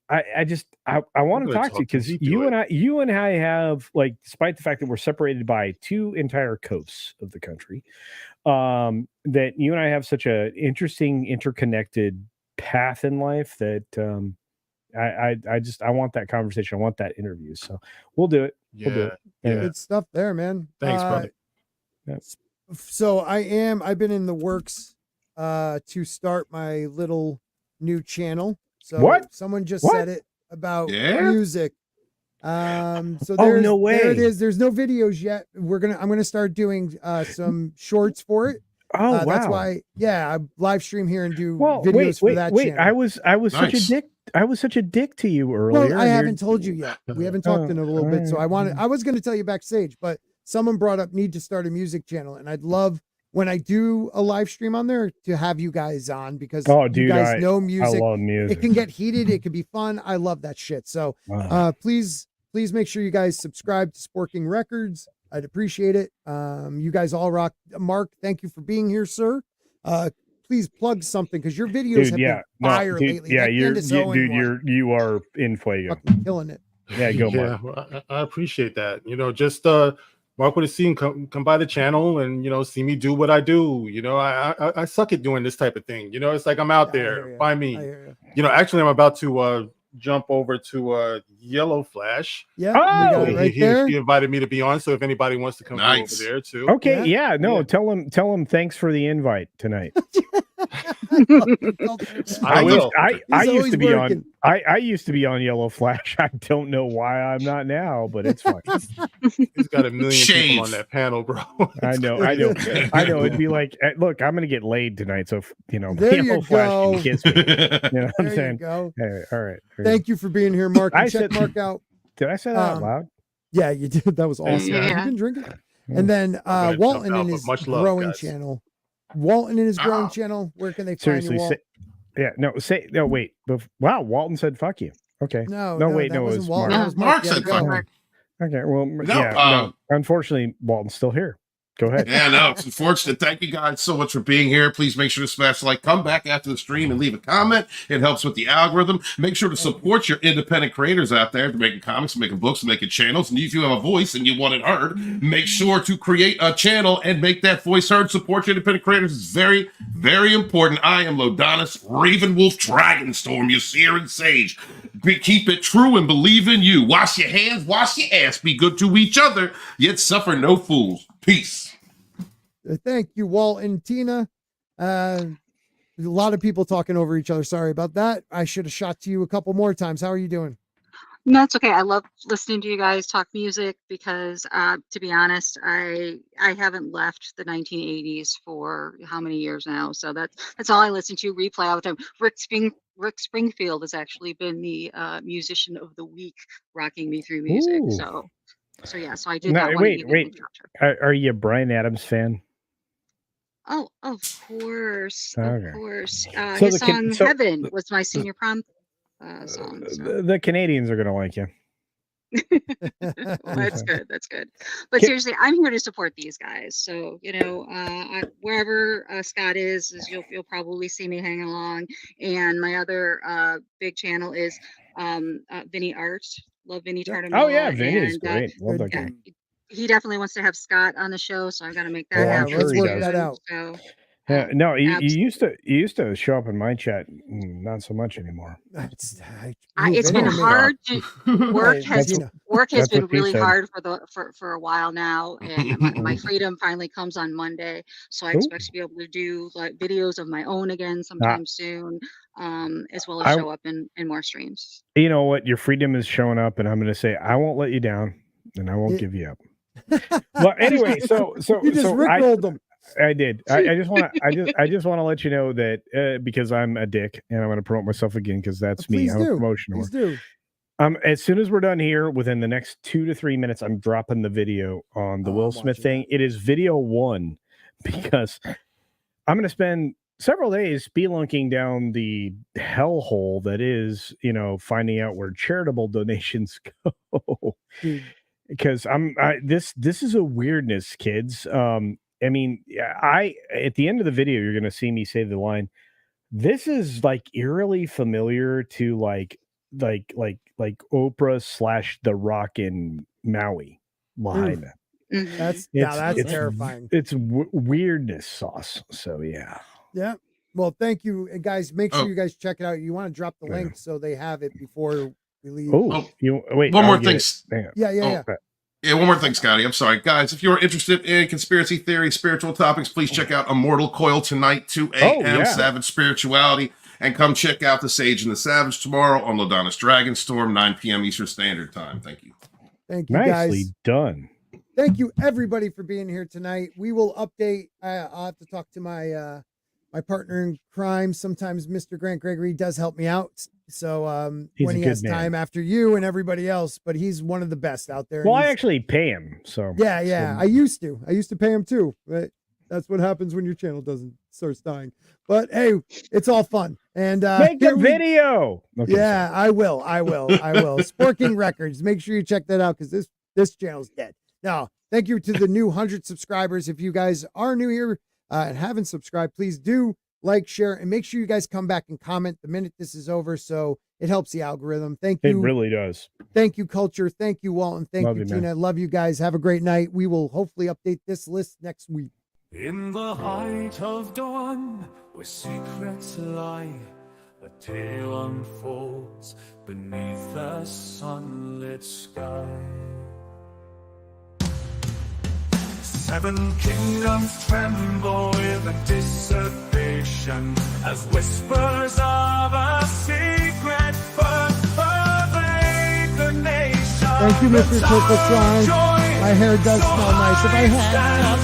I want to talk to you because you and I have, like, despite the fact that we're separated by 2 entire coasts of the country, that you and I have such a interesting interconnected path in life that I want that conversation. I want that interview. So we'll do it. We'll do it. Yeah. Good stuff there, man. Thanks, brother. So I've been in the works to start my little new channel. So someone just said it about music. So there's no way. There it is. There's no videos yet. I'm gonna start doing some shorts for it. Oh wow. That's why I live stream here and do videos for that channel. I was such a dick. I was such a dick to you earlier. Well, I haven't told you yet. We haven't talked in a little bit. So I was gonna tell you backstage, but someone brought up need to start a music channel, and I'd love when I do a live stream on there to have you guys on because you guys know music. I love music. It can get heated. It can be fun. I love that shit. So please make sure you guys subscribe to Sporking Records. I'd appreciate it. You guys all rock. Mark, thank you for being here, sir. Please plug something because your videos have been fire lately. Yeah, you are in fuego. Killing it. Yeah, go Mark. Yeah, I appreciate that. You know, just Mark would have seen come by the channel and see me do what I do. I suck at doing this type of thing. It's like I'm out there. Find me. Actually, I'm about to jump over to Yellow Flash. Yeah, he invited me to be on. So if anybody wants to come over there too. Okay, tell him thanks for the invite tonight. I will. I used to be on. I used to be on Yellow Flash. I don't know why I'm not now, but it's fine. He's got a million people on that panel, bro. I know. It'd be like, look, I'm gonna get laid tonight, so there Yellow Flash can kiss me. You know what I'm there saying? You go. Hey, all right. Thank you for being here, Mark. Check Mark out. Did I say that out loud? Yeah, you did. That was awesome. Yeah. Have you been drinking? And then Walton in his growing channel. Walton in his growing channel. Where can they find you, Walt? Wait. Wow, Walton said fuck you. Okay. No, wait, it was Walton. Mark. That was Mark said fuck you. Okay, well, no. Unfortunately, Walton's still here. Go ahead. Yeah, no, it's unfortunate. Thank you guys so much for being here. Please make sure to smash the like. Come back after the stream and leave a comment. It helps with the algorithm. Make sure to support your independent creators out there. They're making comics, making books, making channels. And if you have a voice and you want it heard, make sure to create a channel and make that voice heard. Support your independent creators. It's very, very important. I am Lodonis, Ravenwolf, Dragonstorm, Ysir, and Sage. Keep it true and believe in you. Wash your hands, wash your ass. Be good to each other, yet suffer no fools. Peace. Thank you, Walt and Tina. A lot of people talking over each other. Sorry about that. I should have shot to you a couple more times. How are you doing? No, it's okay. I love listening to you guys talk music because, to be honest, I haven't left the 1980s for how many years now. So that's all I listen to. Replay all the time. Rick Springfield has actually been the musician of the week, rocking me through music. Ooh. So yeah. So I did not want to wait. Are you a Brian Adams fan? Oh, of course, Okay. of course. So His song "Heaven" was my senior prom song. So. The Canadians are gonna like you. Well, that's good. That's good. But seriously, I'm here to support these guys. So wherever Scott is you'll probably see me hanging along. And my other big channel is Vinny Art. Love Vinny Tartamella. Oh yeah, Vinny's great. Love that guy. He definitely wants to have Scott on the show, so I've got to make that happen. Let's work that out. So, Yeah, no, you used to show up in my chat, not so much anymore. It's been hard to work has been really hard for a while now, and my freedom finally comes on Monday, so I expect to be able to do like videos of my own again sometime soon, as well as show up in more streams. You know what? Your freedom is showing up, and I'm going to say I won't let you down, and I won't give you up. Well, anyway, so you just rickrolled them. I did. I just want to let you know that because I'm a dick and I'm going to promote myself again because that's me. I'm a promotion Please do. As soon as we're done here, within the next 2 to 3 minutes, I'm dropping the video on the Will Smith thing. It is video 1 because I'm going to spend several days spelunking down the hellhole that is, finding out where charitable donations go. Because this is a weirdness, kids. I mean, at the end of the video, you're going to see me say the line. This is like eerily familiar to like Oprah / The Rock in Maui line. That's terrifying. It's weirdness sauce. So yeah. Yeah. Well, thank you, guys. Make sure you guys check it out. You want to drop the link so they have it before we leave. Wait. One more thing. Yeah. Yeah, one more thing, Scotty. I'm sorry, guys. If you're interested in conspiracy theory, spiritual topics, please check out Immortal Coil tonight, 2 a.m. Savage Spirituality, and come check out The Sage and the Savage tomorrow on Lodanis Dragonstorm, 9 p.m. Eastern Standard Time. Thank you. Thank you, Nicely guys. done. Thank you, everybody, for being here tonight. We will update. I'll have to talk to my my partner in crime. Sometimes Mr. Grant Gregory does help me out. So when he has time after you and everybody else, but he's one of the best out there. Well, I actually pay him. So yeah. I used to pay him too. But that's what happens when your channel starts dying. But hey, it's all fun. And make a video. Okay, yeah, sorry. I will. Sporking Records. Make sure you check that out because this channel's dead. Now, thank you to the new 100 subscribers. If you guys are new here and haven't subscribed, please do like, share, and make sure you guys come back and comment the minute this is over so it helps the algorithm. Thank you. It really does. Thank you, Culture. Thank you, Walton. Thank you, Tina. Man. Love you guys. Have a great night. We will hopefully update this list next week. In the height of dawn, where secrets lie, a tale unfolds beneath the sunlit sky. 7 kingdoms tremble with anticipation as whispers of a secret pervade the nation. Thank you, Mr. Purple Slime. My hair does smell nice. If I had